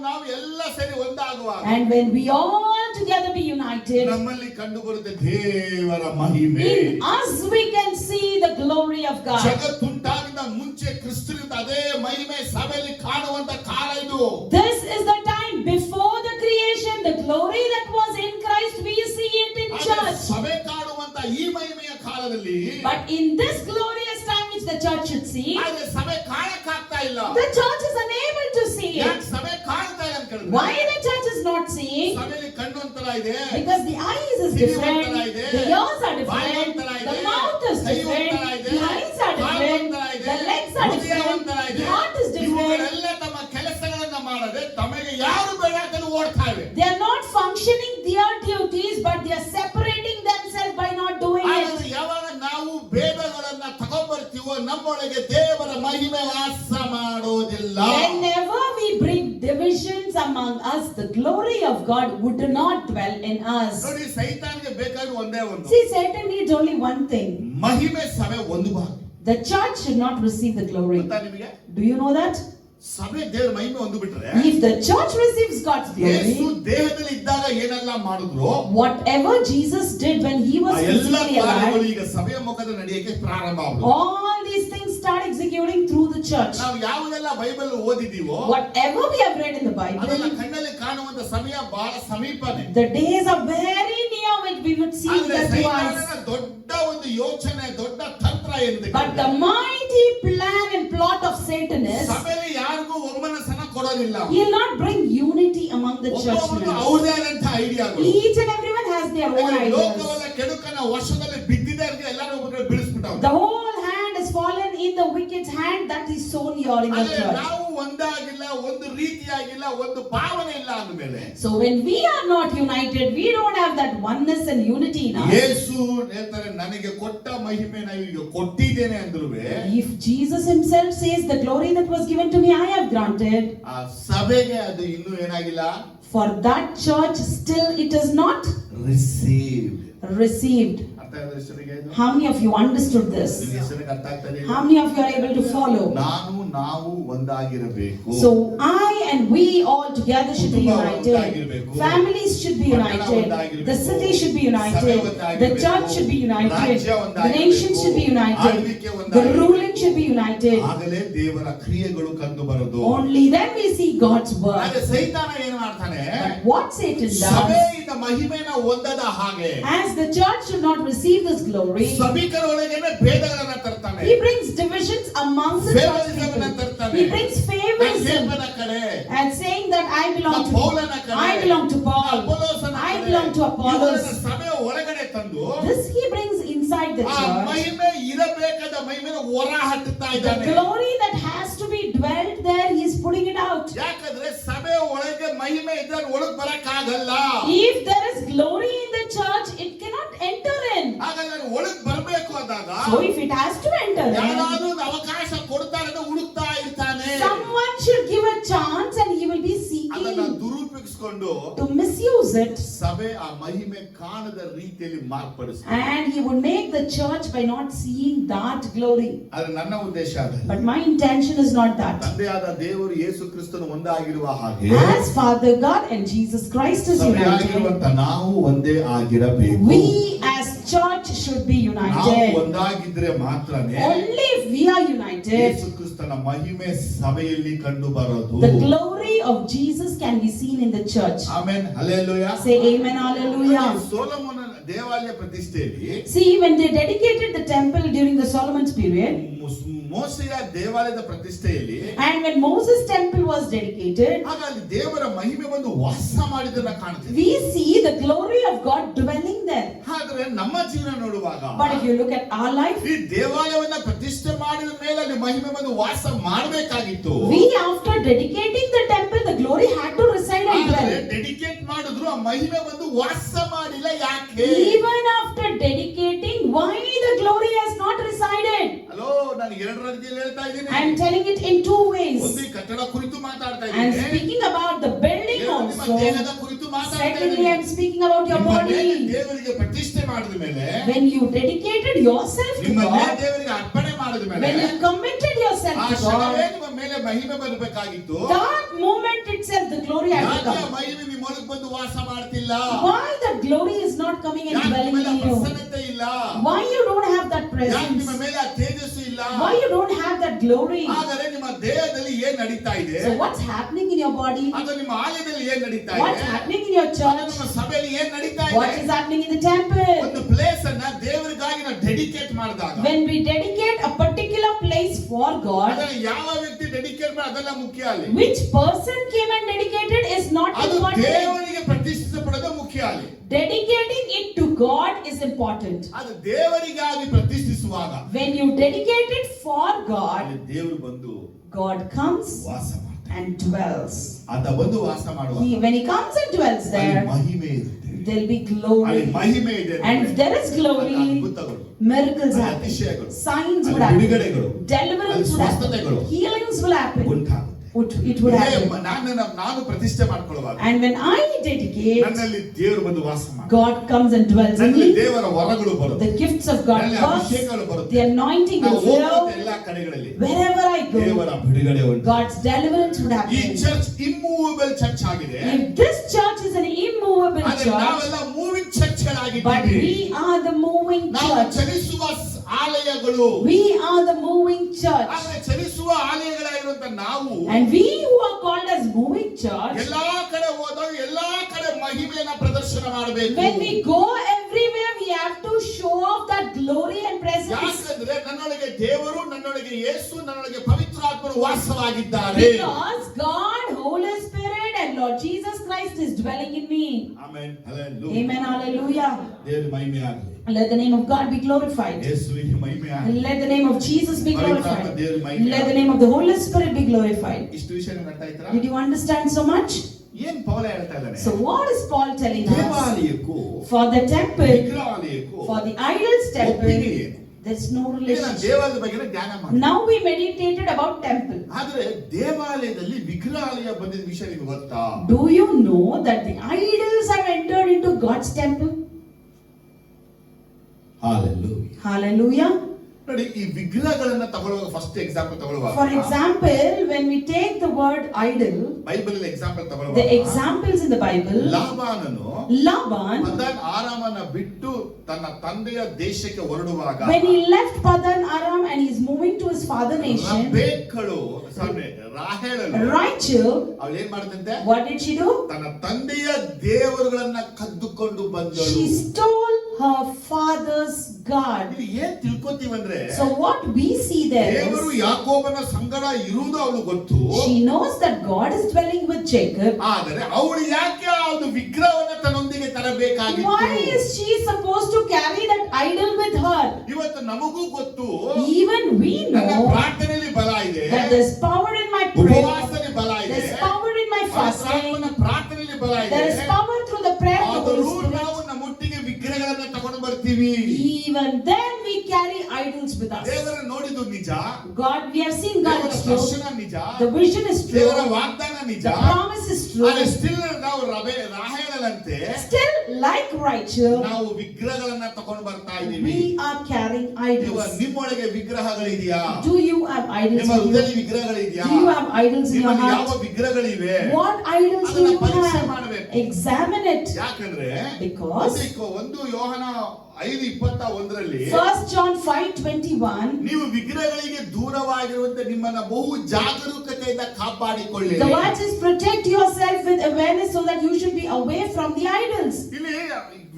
ನಾವು ಎಲ್ಲ ಸೇರಿ ಒಂದಾಗುವಾಗ And when we all together be united, ನಮ್ಮಲ್ಲಿ ಕಂಡು ಬರುತ್ತೆ ದೇವರ ಮಹಿಮೆ. in us we can see the glory of God. ಜಗತ್ತುಂಟಾಗಿದ್ದ ಮುಂಚೆ ಕ್ರಿಸ್ತನಿಂದ ಅದೇ ಮಹಿಮೆ ಸಭೆಯಲ್ಲಿ ಕಾಣುವಂತ ಕಾಲ ಇದು. This is the time before the creation, the glory that was in Christ, we see it in ಆದ್ರೆ church. ಸಭೆ ಕಾಣುವಂತ ಈ ಮಹಿಮೆಯ ಕಾಲದಲ್ಲಿ But in this glorious time which the church should see, ಆದ್ರೆ ಸಭೆ ಕಾಣಕ್ಕಾಗ್ತಾ ಇಲ್ಲ. the church is unable to see ಯಾಕೆ it. ಸಭೆ ಕಾಣ್ತಾ ಇಲ್ಲ ಅಂತ ಕೇಳಿದ್ರೆ Why the church is not seeing? ಸಭೆಯಲ್ಲಿ ಕಣ್ಣು ಒಂಥರ ಇದೆ, Because the eyes is kiwi different, ಒಂಥರ ಇದೆ, the ears are ಬಾಯಿ different, ಒಂಥರ ಇದೆ, the mouth is ಕೈ different, ಒಂಥರ ಇದೆ, the eyes are call different, ಒಂಥರ ಇದೆ, the legs are ಹೃದಯ different, ಒಂಥರ ಇದೆ. the heart is different. ಇವುಗಳೆಲ್ಲ ತಮ್ಮ ಕೆಲಸಗಳನ್ನ ಮಾಡದೆ ತಮಗೆ ಯಾರು ಬೇಡ ಅಂತ ಓಡ್ತಾ ಇವೆ. They are not functioning their duties, but they are separating themselves by not doing ಆದರೆ it. ಯಾವಾಗ ನಾವು ಭೇದಗಳನ್ನ ತಗೊಂಡ್ಬರ್ತೀವೋ ನಮ್ಮೊಳಗೆ ದೇವರ ಮಹಿಮೆ ವಾಸ ಮಾಡೋದಿಲ್ಲ. Whenever we bring divisions among us, the glory of God would not dwell in us. ನೋಡಿ, ಸೈತಾನ್ಗೆ ಬೇಕಾಗಿ ಒಂದೇ ಒಂದು, See, Satan needs only one thing. ಮಹಿಮೆ ಸಭೆ ಒಂದು ಭಾಗ. The church should not receive the glory. ಗೊತ್ತಾ ನಿಮಗೆ? Do you know that? ಸಭೆ ದೇವರ ಮಹಿಮೆ ಒಂದು ಬಿಟ್ರೆ If the church receives God's Yesu glory, ದೇಹದಲ್ಲಿ ಇದ್ದಾಗ ಏನೆಲ್ಲ ಮಾಡಿದ್ರು whatever Jesus did when he was ಆ ಎಲ್ಲ physically ಕಾರ್ಯಗಳು alive, ಈಗ ಸಭೆಯ ಮುಖದ ನಡೆಯಕ್ಕೆ ಪ್ರಾರಂಭ ಆಗುದು. all these things start executing through the church. ನಾವು ಯಾವುದೆಲ್ಲ Bible ಓದಿದೀವೋ Whatever we have read in the ಅದೆಲ್ಲ Bible, ಕಣ್ಣಲ್ಲಿ ಕಾಣುವಂತ ಸಮಯ ಬಹಳ ಸಮೀಪನೇ. the days are very near when we would see ಆದ್ರೆ that to ಸೈತಾನನ us. ದೊಡ್ಡ ಒಂದು ಯೋಚನೆ, ದೊಡ್ಡ ತಂತ್ರ ಏನಿದೆ But the mighty plan and plot of Satan is, ಸಭೆಯಲ್ಲಿ ಯಾರಿಗೂ ಒಮ್ಮನಸನ ಕೊಡೋದಿಲ್ಲ. he will not bring unity among the church ಒಬ್ಬೊಬ್ಬರಿಗೂ members. ಅವ್ರದೇ ಆದಂತ ಐಡಿಯಾಗಳು. Each and everyone has their own ideas. ಲೋಕವಲ್ಲ ಕೆಡುಕನ ವರ್ಷದಲ್ಲಿ ಬಿದ್ದಿದ್ದವರಿಗೆ ಎಲ್ಲರೂ ಒಬ್ಬರು ಬೀಳಿಸ್ಬಿಟ್ಟವ್ರು. The whole hand has fallen in the wicked hand that is sown here in the ಆದ್ರೆ church. ನಾವು ಒಂದಾಗಿಲ್ಲ, ಒಂದು ರೀತಿಯಾಗಿಲ್ಲ, ಒಂದು ಭಾವನೆ ಇಲ್ಲ ಅಂದಮೇಲೆ So when we are not united, we don't have that oneness and unity in us. ಯೇಸು ಹೇಳ್ತಾರೆ, ನನಗೆ ಕೊಟ್ಟ ಮಹಿಮೆ ನಾನು ಈಗ ಕೊಟ್ಟಿದ್ದೇನೆ ಅಂದ್ರುವೆ If Jesus himself says the glory that was given to me I have granted, ಆ ಸಭೆಗೆ ಅದು ಇನ್ನೂ ಏನಾಗಿಲ್ಲ, for that church still it is not received. received. ಅರ್ಥ ಆಯ್ತಾ ಹೆಸರಿಗೆ ಇದು? How many of you understood this? ನಿಮ್ಗೆ ಹೆಸರಿಗೆ ಅರ್ಥ ಆಗ್ತದೆ ಇದು? How many of you are able to follow? ನಾವು ಒಂದಾಗಿರಬೇಕು. So I and we all together should be ಕುಟುಂಬ united. ಒಂದಾಗಿರ್ಬೇಕು. Families should be ಪಟ್ಟಣ united. ಒಂದಾಗಿರ್ಬೇಕು. The city should be ಸಭೆ united. The ಒಂದಾಗಿರ್ಬೇಕು. church should be united. ರಾಜ್ಯ The ಒಂದಾಗಿರ್ಬೇಕು. nation should be united. ಆಳ್ವಿಕೆ The ಒಂದಾಗಿರ್ಬೇಕು. ruling should be united. ಆಗಲೇ ದೇವರ ಕ್ರಿಯೆಗಳು ಕಂಡು ಬರೋದು. Only then we see God's work. ಆದ್ರೆ ಸೈತಾನ ಏನು ಮಾಡ್ತಾನೆ, But what Satan does, ಸಭೆಯಿಂದ ಮಹಿಮೆನ ಹೊಂದದ ಹಾಗೆ as the church should not receive this glory, ಸಭಿಕರ ಒಳಗೇನೆ ಭೇದಗಳನ್ನ ತರ್ತಾನೆ. he brings divisions among the church Favorism ಅನ್ನ people. ತರ್ತಾನೆ. He brings favorism ಕೇಫನ ಕಡೆ, and saying that I belong ನಾ to ಪೌಲನ ಕಡೆ, I belong to Paul, ಅಪೊಲ್ಲೋಸನ I ಕಡೆ, belong to Apollos. ಇವುಗಳನ್ನ ಸಭೆಯ ಒಳಗಡೆ ತಂದು This he brings inside the ಆ church. ಮಹಿಮೆ ಇರಬೇಕಾದ ಮಹಿಮೆನ ಹೊರ ಹಟ್ಟುತ್ತಾ The ಇದ್ದಾನೆ. glory that has to be dwelt there, he is putting it out. ಯಾಕಂದ್ರೆ ಸಭೆಯ ಒಳಗೆ ಮಹಿಮೆ ಇದ್ರೆ ಒಳಗ್ ಬರಕ್ಕಾಗಲ್ಲ. If there is glory in the church, it cannot enter in. ಹಾಗಾದ್ರೆ ಒಳಗ್ ಬರ್ಬೇಕು ಅಂದಾಗ So if it has to enter in, ಯಾರಾದ್ರೂ ಒಂದು ಅವಕಾಶ ಕೊಡ್ತಾರೆ ಅಂತ ಹುಡುಕ್ತಾ ಇರ್ತಾನೆ. someone should give a chance and he will be ಅದನ್ನ seeking ದುರುಪಯೋಗಿಸಿಕೊಂಡು to misuse it. ಸಭೆ ಆ ಮಹಿಮೆ ಕಾಣದ ರೀತಿಯಲ್ಲಿ ಮಾರ್ಪಡಿಸ್ತಾರೆ. And he would make the church by not seeing that glory. ಆದ್ರೆ ನನ್ನ ಉದ್ದೇಶ ಅದು. But my intention is not that. ತಂದೆಯಾದ ದೇವರು ಯೇಸು ಕ್ರಿಸ್ತನು ಒಂದಾಗಿರುವ ಹಾಗೆ As Father God and Jesus Christ is united, ಸಭೆಯಾಗಿರುವಂತ ನಾವು ಒಂದೇ ಆಗಿರಬೇಕು. we as church should be ನಾವು united. ಒಂದಾಗಿದ್ರೆ ಮಾತ್ರನೇ Only if we are united, ಯೇಸು ಕ್ರಿಸ್ತನ ಮಹಿಮೆ ಸಭೆಯಲ್ಲಿ ಕಂಡು ಬರೋದು. the glory of Jesus can be seen in the church. Amen, hallelujah. Say amen, hallelujah. ಸೊಲೊಮೋನ ದೇವಾಲಯ ಪ್ರತಿಷ್ಠೆಯಲ್ಲಿ See, when they dedicated the temple during the Solomon's period, ಮೋಸೆಯ ದೇವಾಲಯದ ಪ್ರತಿಷ್ಠೆಯಲ್ಲಿ and when Moses' temple was dedicated, ಆಗ ಅಲ್ಲಿ ದೇವರ ಮಹಿಮೆ ಬಂದು ವಾಸ ಮಾಡಿದ್ದನ್ನ ಕಾಣ್ತೀವಿ. we see the glory of God dwelling there. ಆದ್ರೆ ನಮ್ಮ ಜೀವನ ನೋಡುವಾಗ But if you look at our life, ಈ ದೇವಾಲಯವನ್ನ ಪ್ರತಿಷ್ಠೆ ಮಾಡಿದ ಮೇಲೆ ಅಲ್ಲಿ ಮಹಿಮೆ ಬಂದು ವಾಸ ಮಾಡಬೇಕಾಗಿತ್ತು. we after dedicating the temple, the glory had to reside and dwell. Dedicate ಮಾಡಿದ್ರು ಆ ಮಹಿಮೆ ಬಂದು ವಾಸ ಮಾಡಿಲ್ಲ. ಯಾಕೆ? Even after dedicating, why the glory has not resided ಎರಡರ ರೀತಿಯಲ್ಲಿ ಹೇಳ್ತಾ I ಇದ್ದೀನಿ. am telling it in two ಒಂದು ways. ಈ ಕಟ್ಟಡ ಕುರಿತು ಮಾತಾಡ್ತಾ I am ಇದ್ದೀನಿ. speaking about the building ಎರಡು ನಿಮ್ಮ also. ದೇಹದ ಕುರಿತು ಮಾತಾಡ್ತಾ Secondly, I am ಇದ್ದೀನಿ. speaking about your ನಿಮ್ಮ ಮೇಲೆ body. ದೇವರಿಗೆ ಪ್ರತಿಷ್ಠೆ ಮಾಡಿದ ಮೇಲೆ, When you dedicated yourself to ನಿಮ್ಮ ಮೇಲೆ God, ದೇವರಿಗೆ ಅರ್ಪಣೆ ಮಾಡಿದ ಮೇಲೆ, when you committed yourself ಆ to ಕ್ಷಣವೇ God, ನಿಮ್ಮ ಮೇಲೆ ಮಹಿಮೆ ಬರಬೇಕಾಗಿತ್ತು. that moment itself the glory had to ಯಾಕೆ ಆ come. ಮಹಿಮೆ ನಿಮ್ಮೊಳಗೆ ಬಂದು ವಾಸ ಮಾಡ್ತಿಲ್ಲ? Why the glory is not coming and ಯಾಕೆ dwelling ನಿಮ್ಮ in you? ಪ್ರಸನ್ನತೆ ಇಲ್ಲ? Why you don't have that ಯಾಕೆ presence? ನಿಮ್ಮ ಮೇಲೆ ಆ ತೇಜಸ್ಸು ಇಲ್ಲ? Why you don't have that glory? ಆದರೆ ನಿಮ್ಮ ದೇಹದಲ್ಲಿ ಏನ್ ನಡೀತಾ ಇದೆ? So what's happening in your body? ಅದು ನಿಮ್ಮ ಆಲಯದಲ್ಲಿ ಏನ್ ನಡೀತಾ What's ಇದೆ? happening in your ಅದು church? ನಿಮ್ಮ ಸಭೆಯಲ್ಲಿ ಏನ್ ನಡೀತಾ What ಇದೆ? is happening in the temple? ಒಂದು ಪ್ಲೇಸ್ ಅನ್ನ ದೇವರಿಗಾಗಿ ನಾವು ಡೆಡಿಕೇಟ್ ಮಾಡಿದಾಗ, When we dedicate a particular place for God, ಅದನ್ನ ಯಾವ ವ್ಯಕ್ತಿ ಡೆಡಿಕೇಟ್ ಮಾಡಿ ಅದೆಲ್ಲ ಮುಖ್ಯ ಅಲ್ಲಿ. which person came and dedicated is not ಅದು important. ದೇವರಿಗೆ ಪ್ರತಿಷ್ಠಿಸಪಡೋದು ಮುಖ್ಯ ಅಲ್ಲಿ. Dedicating it to God is important. ಅದು ದೇವರಿಗಾಗಿ ಪ್ರತಿಷ್ಠಿಸುವಾಗ When you dedicate it for God, ಅಲ್ಲಿ ದೇವರು ಬಂದು God comes ವಾಸ ಮಾಡ್ತಾನೆ. and dwells. ಆತ ಬಂದು ವಾಸ ಮಾಡುವಾಗ When he comes and dwells ಅಲ್ಲಿ there, ಮಹಿಮೆ ಇರುತ್ತೆ. there'll be ಅಲ್ಲಿ glory. ಮಹಿಮೆ ಇದೆ. And if there is ಅಲ್ಲಿ glory, ಅದ್ಭುತಗಳು, miracles ಅಲ್ಲಿ happen, ಅತಿಶಯಗಳು, signs ಅಲ್ಲಿ would happen, ಬಿಡುಗಡೆಗಳು, deliverance ಅಲ್ಲಿ would happen, ಸ್ವಸ್ಥತೆಗಳು healings will happen. ಉಂಟಾಗುತ್ತೆ. It would happen. ನಾನು ಪ್ರತಿಷ್ಠೆ ಮಾಡ್ಕೊಳ್ಳುವಾಗ And when I dedicate, ನನ್ನಲ್ಲಿ ದೇವರು ಬಂದು ವಾಸ ಮಾಡಿ, God comes and dwells in ನನ್ನಲ್ಲಿ me. ದೇವರ ವರಗಳು ಬರುತ್ತೆ, The gifts of God ನನ್ನಲ್ಲಿ burst, ಅಭಿಷೇಕಗಳು ಬರುತ್ತೆ. the anointing ನಾವು will ಹೋಗುವಂತ flow. ಎಲ್ಲಾ ಕಡೆಗಳಲ್ಲಿ Wherever I go, ದೇವರ ಬಿಡುಗಡೆ ಉಂಟು. God's deliverance would ಈ happen. ಚರ್ಚ್ ಇಮ್ಮೂವಬಲ್ ಚರ್ಚ್ ಆಗಿದೆ. If this church is an immovable ಆದ್ರೆ church, ನಾವೆಲ್ಲ moving church but ಗಳಾಗಿದ್ದೀವಿ. we are the moving ನಾವು church. ಚಲಿಸುವ ಆಲಯಗಳು. We are the moving church. ಆದ್ರೆ ಚಲಿಸುವ ಆಲಯಗಳಾಗಿರುವಂತ ನಾವು And we who are called as moving church, ಎಲ್ಲಾ ಕಡೆ ಹೋದಾಗ ಎಲ್ಲಾ ಕಡೆ ಮಹಿಮೆಯನ್ನ ಪ್ರದರ್ಶನ ಮಾಡಬೇಕು. when we go everywhere, we have to show off that glory and presence. ಯಾಕಂದ್ರೆ ನನ್ನೊಳಗೆ ದೇವರು, ನನ್ನೊಳಗೆ ಯೇಸು, ನನ್ನೊಳಗೆ ಪವಿತ್ರಾತ್ಮರು ವಾಸವಾಗಿದ್ದಾರೆ. Because God, Holy Spirit and Lord Jesus Christ is dwelling in me. Amen. Hallelujah. Amen. Hallelujah. ದೇವರ ಮಹಿಮೆ ಆಗಲಿ. Let the name of God be glorified. ಯೇಸುವಿಗೆ ಮಹಿಮೆ ಆಗಲಿ. Let the name of Jesus be glorified. Let the name of the Holy Spirit be glorified. ಇಷ್ಟು ವಿಷಯ ಅರ್ಥ ಆಯ್ತಾ? Did you understand so much? ಏನ್ ಪೌಲ ಹೇಳ್ತಾ ಇದ್ದಾನೆ? So what is Paul telling us? ದೇವಾಲಯಕ್ಕೂ For the temple, ವಿಗ್ರಹಾಲಯಕ್ಕೂ for the idol's temple, ಒಪ್ಪಿಗೆ ಏನು? there's no ಈಗ ನಾನು relationship. ದೇವಾಲಯದ ಬಗ್ಗೆ ಧ್ಯಾನ ಮಾಡಿ. Now we meditated about temple. ಆದ್ರೆ ದೇವಾಲಯದಲ್ಲಿ ವಿಗ್ರಹಾಲಯ ಬಂದಿದ್ದ ವಿಷಯ ನಿಮ್ಗೆ ಗೊತ್ತಾ? Do you know that the idols have entered into God's temple? Hallelujah. Hallelujah. ನೋಡಿ, ಈ ವಿಗ್ರಹಗಳನ್ನ ತಗೊಳ್ಳುವಾಗ ಫಸ್ಟ್ ಎಕ್ಸಾಂಪಲ್ ತಗೊಳ್ಳುವಾಗ, For example, when we take the word idol, Bible ಅಲ್ಲಿ ಎಕ್ಸಾಂಪಲ್ the ತಗೊಳ್ಳುವಾಗ, examples in the Bible, ಲಾಬಾನನು Laban, ಪದಾನ್ ಆರಾಮನ್ನ ಬಿಟ್ಟು ತನ್ನ ತಂದೆಯ ದೇಶಕ್ಕೆ ಹೊರಡುವಾಗ, when he left Padan Aram and he's moving to his father nation, ರಬೇಕ್ಕಳು, ರಾಹೇಲಳು, Rachel, ಅವಳು ಏನ್ ಮಾಡಿದಂತೆ? what did she do? ತನ್ನ ತಂದೆಯ ದೇವರುಗಳನ್ನ ಕದ್ದುಕೊಂಡು ಬಂದಳು. She stole her father's God. ಇಲ್ಲಿ ಏನ್ ತಿಳ್ಕೊತೀವಂದ್ರೆ, So what we see there ದೇವರು is, ಯಾಕೋಬನ ಸಂಗಡ ಇರುವುದು ಅವಳು ಗೊತ್ತು. she knows that God is dwelling with Jacob. ಆದರೆ ಅವಳು ಯಾಕೆ ಆ ಒಂದು ವಿಗ್ರಹವನ್ನ ತನ್ನೊಂದಿಗೆ Why ತರಬೇಕಾಗಿತ್ತು? is she supposed to carry that idol with her? ಇವತ್ತು ನಮಗೂ ಗೊತ್ತು, Even we ನನ್ನ know ಪ್ರಾರ್ಥನೆಯಲ್ಲಿ ಬಲ ಇದೆ, that there's power in my prayer, ಉಪವಾಸದಲ್ಲಿ ಬಲ ಇದೆ, there's power in my fasting, ಪ್ರಾರ್ಥನೆಯಲ್ಲಿ ಬಲ ಇದೆ. there is power through the prayer of the ಆದರೂ Holy Spirit. ನಾವು ನಮ್ಮೊಟ್ಟಿಗೆ ವಿಗ್ರಹಗಳನ್ನ ತಗೊಂಡು ಬರ್ತೀವಿ. Even then we carry idols with us. ದೇವರ ನೋಡಿದ್ದು ನಿಜ, God, we have seen God ದೇವರ is true, ದರ್ಶನ ನಿಜ, the vision is true, ದೇವರ ವಾಗ್ದಾನ ನಿಜ. the promise is true. ಆದರೆ ಸ್ಟಿಲ್ ನಾವು ರಾಹೇಲನಂತೆ Still, like Rachel, ನಾವು ವಿಗ್ರಹಗಳನ್ನ ತಗೊಂಡು ಬರ್ತಾ ಇದ್ದೀವಿ. we are carrying idols. ನಿಮ್ಮೊಳಗೆ ವಿಗ್ರಹಗಳಿದೆಯಾ? Do you have idols ನಿಮ್ಮ in you? ಹೃದಯದಲ್ಲಿ ವಿಗ್ರಹಗಳಿದೆಯಾ? Do you have idols in your ನಿಮ್ಮಲ್ಲಿ ಯಾವ heart? ವಿಗ್ರಹಗಳಿವೆ? What idols do ಅದನ್ನ you ಪರೀಕ್ಷೆ have? ಮಾಡಬೇಕು. Examine it. ಯಾಕಂದ್ರೆ Because ಒಂದು ಯೋಹನ 5:21ರಲ್ಲಿ, 1 John 5:21, ನೀವು ವಿಗ್ರಹಗಳಿಗೆ ದೂರವಾಗಿರುವಂತೆ ನಿಮ್ಮನ್ನ ಬಹು ಜಾಗರೂಕತೆಯಿಂದ ಕಾಪಾಡಿಕೊಳ್ಳಿ. the word says protect yourself with awareness so that you should be away from the idols. ಇಲ್ಲಿ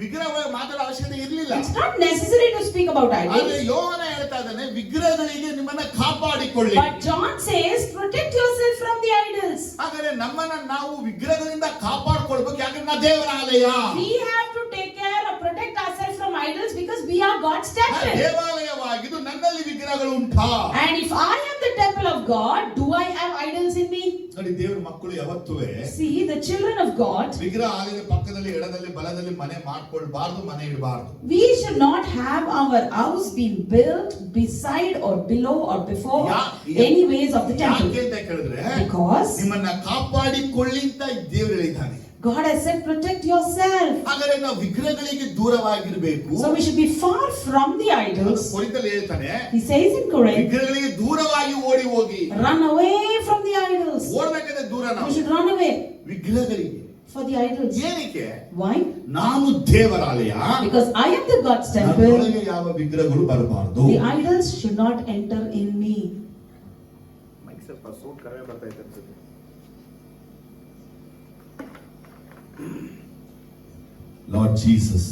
ವಿಗ್ರಹ ಮಾತಾಡೋ ಅವಶ್ಯಕತೆ ಇರಲಿಲ್ಲ. It's not necessary to speak about ಆದ್ರೆ idols. ಯೋಹನ ಹೇಳ್ತಾ ಇದ್ದಾನೆ, ವಿಗ್ರಹಗಳಿಗೆ ನಿಮ್ಮನ್ನ ಕಾಪಾಡಿಕೊಳ್ಳಿ. But John says protect yourself from the idols. ಹಾಗಾದ್ರೆ ನಮ್ಮನ್ನ ನಾವು ವಿಗ್ರಹಗಳಿಂದ ಕಾಪಾಡಿಕೊಳ್ಬೇಕು, ಯಾಕಂದ್ರೆ ನಾವು ದೇವರ ಆಲಯ. We have to take care or protect ourselves from idols because we are God's temple. ದೇವಾಲಯವಾಗಿ ಆಲಯವಾಗಿದ್ದು ನನ್ನಲ್ಲಿ ವಿಗ್ರಹಗಳು ಉಂಟಾ? And if I am the temple of God, do I have idols in me? ನೋಡಿ, ದೇವರ ಮಕ್ಕಳು ಯಾವತ್ತುವೆ See, the children of God, ವಿಗ್ರಹ ಆಲಯದ ಪಕ್ಕದಲ್ಲಿ ಎಡದಲ್ಲಿ ಬಲದಲ್ಲಿ ಮನೆ ಮಾಡ್ಕೊಳ್ಬಾರ್ದು, ಮನೆ ಇಡಬಾರ್ದು. we should not have our house being built beside or below or before any ways of the temple. ಯಾಕೆ ಅಂತ ಕೇಳಿದ್ರೆ, Because ನಿಮ್ಮನ್ನ ಕಾಪಾಡಿಕೊಳ್ಳಿ ಅಂತ ದೇವರು ಹೇಳಿದ್ದಾನೆ. God has said, protect yourself. ಹಾಗಾದ್ರೆ ನಾವು ವಿಗ್ರಹಗಳಿಗೆ ದೂರವಾಗಿರಬೇಕು. So we should be far from the idols. ಕೊರಿಂಥದಲ್ಲಿ ಹೇಳ್ತಾನೆ, He says in Corinth, ವಿಗ್ರಹಗಳಿಗೆ ದೂರವಾಗಿ ಓಡಿ ಹೋಗಿ. run away from the idols. ಓಡಬೇಕಾದ್ರೆ ದೂರ We ನಾವು should run away ವಿಗ್ರಹಗಳಿಗೆ. for the idols. ಏನಕ್ಕೆ? Why? ನಾನು ದೇವರ ಆಲಯ, Because I am the God's temple. ನನ್ನೊಳಗೆ ಯಾವ ವಿಗ್ರಹಗಳು ಬರಬಾರದು. The idols should not enter in me. ಸ್ವಲ್ಪ ಸೂಟ್ ಕಡಿಮೆ ಬರ್ತಾ ಇದೆ ಅನ್ಸುತ್ತೆ. Lord Jesus.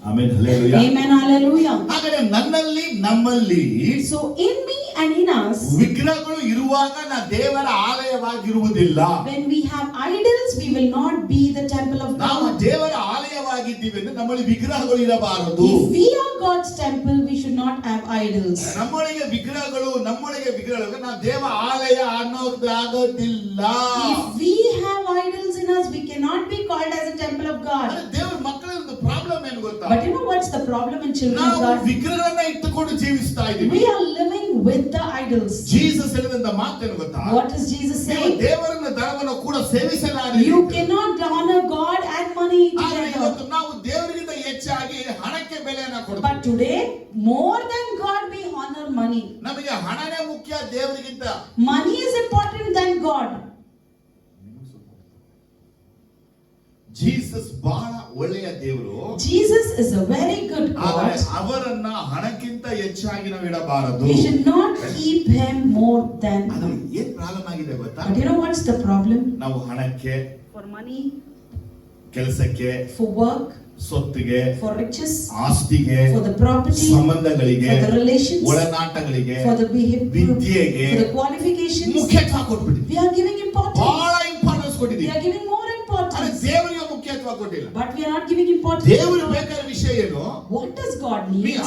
Amen. Hallelujah. Amen. Hallelujah. ಹಾಗಾದ್ರೆ ನನ್ನಲ್ಲಿ ನಮ್ಮಲ್ಲಿ So in me and in us, ವಿಗ್ರಹಗಳು ಇರುವಾಗ ನಾ ದೇವರ ಆಲಯವಾಗಿರುವುದಿಲ್ಲ. when we have idols, we will not be the temple of ನಾವು God. ದೇವರ ಆಲಯವಾಗಿದ್ದೀವಿ ಅಂದ್ರೆ ನಮ್ಮಲ್ಲಿ ವಿಗ್ರಹಗಳು ಇರಬಾರದು. If we are God's temple, we should not have idols. ನಮ್ಮೊಳಗೆ ವಿಗ್ರಹಗಳು ನಾವು ದೇವ ಆಲಯ ಅನ್ನೋದಾಗೋದಿಲ್ಲ. If we have idols in us, we cannot be called as a temple of God. ದೇವರ ಮಕ್ಕಳ ಒಂದು ಪ್ರಾಬ್ಲಮ್ ಏನು ಗೊತ್ತಾ? But you know what's the problem in children of ನಾವು God? ವಿಗ್ರಹಗಳನ್ನ ಇಟ್ಟುಕೊಂಡು ಜೀವಿಸ್ತಾ ಇದ್ದೀವಿ. We are living with the idols. Jesus ಹೇಳಿದಂತ ಮಾತೇನು ಗೊತ್ತಾ? What is Jesus saying? ದೇವರನ್ನ ಧನವನ್ನು ಕೂಡ ಸೇವಿಸಲಾರಿ. You cannot honor God and money ಆದ್ರೆ together. ಇವತ್ತು ನಾವು ದೇವರಿಗಿಂತ ಹೆಚ್ಚಾಗಿ ಹಣಕ್ಕೆ ಬೆಲೆಯನ್ನ ಕೊಡ್ತೀವಿ. But today, more than God, we honor money. ನಮಗೆ ಹಣನೇ ಮುಖ್ಯ ದೇವರಿಗಿಂತ. Money is important than God. Jesus ಬಹಳ ಒಳ್ಳೆಯ ದೇವರು. Jesus is a very good ಆದರೆ God. ಅವರನ್ನ ಹಣಕ್ಕಿಂತ ಹೆಚ್ಚಾಗಿ ನಾವು ಇಡಬಾರದು. We should not keep him more than. ಅದು ಏನ್ ಪ್ರಾಬ್ಲಮ್ ಆಗಿದೆ ಗೊತ್ತಾ? But you know what's the problem? ನಾವು ಹಣಕ್ಕೆ, For money, ಕೆಲಸಕ್ಕೆ, for work, ಸೊತ್ತಿಗೆ, for riches, ಆಸ್ತಿಗೆ, for the property, ಸಂಬಂಧಗಳಿಗೆ, for the relations, ಒಡನಾಟಗಳಿಗೆ, for the behavior, ವಿದ್ಯೆಗೆ for the qualifications, ಮುಖ್ಯತ್ವ ಕೊಟ್ಬಿಟ್ಟಿದ್ವಿ. we are giving importance. ಬಹಳ ಇಂಪಾರ್ಟೆನ್ಸ್ We ಕೊಟ್ಟಿದ್ದೀವಿ. are giving more ಆದ್ರೆ importance. ದೇವರಿಗೆ ಮುಖ್ಯತ್ವ ಕೊಟ್ಟಿಲ್ಲ. But we are not giving importance. ದೇವರಿಗೆ ಬೇಕಾದ ವಿಷಯ ಏನು? What does God need?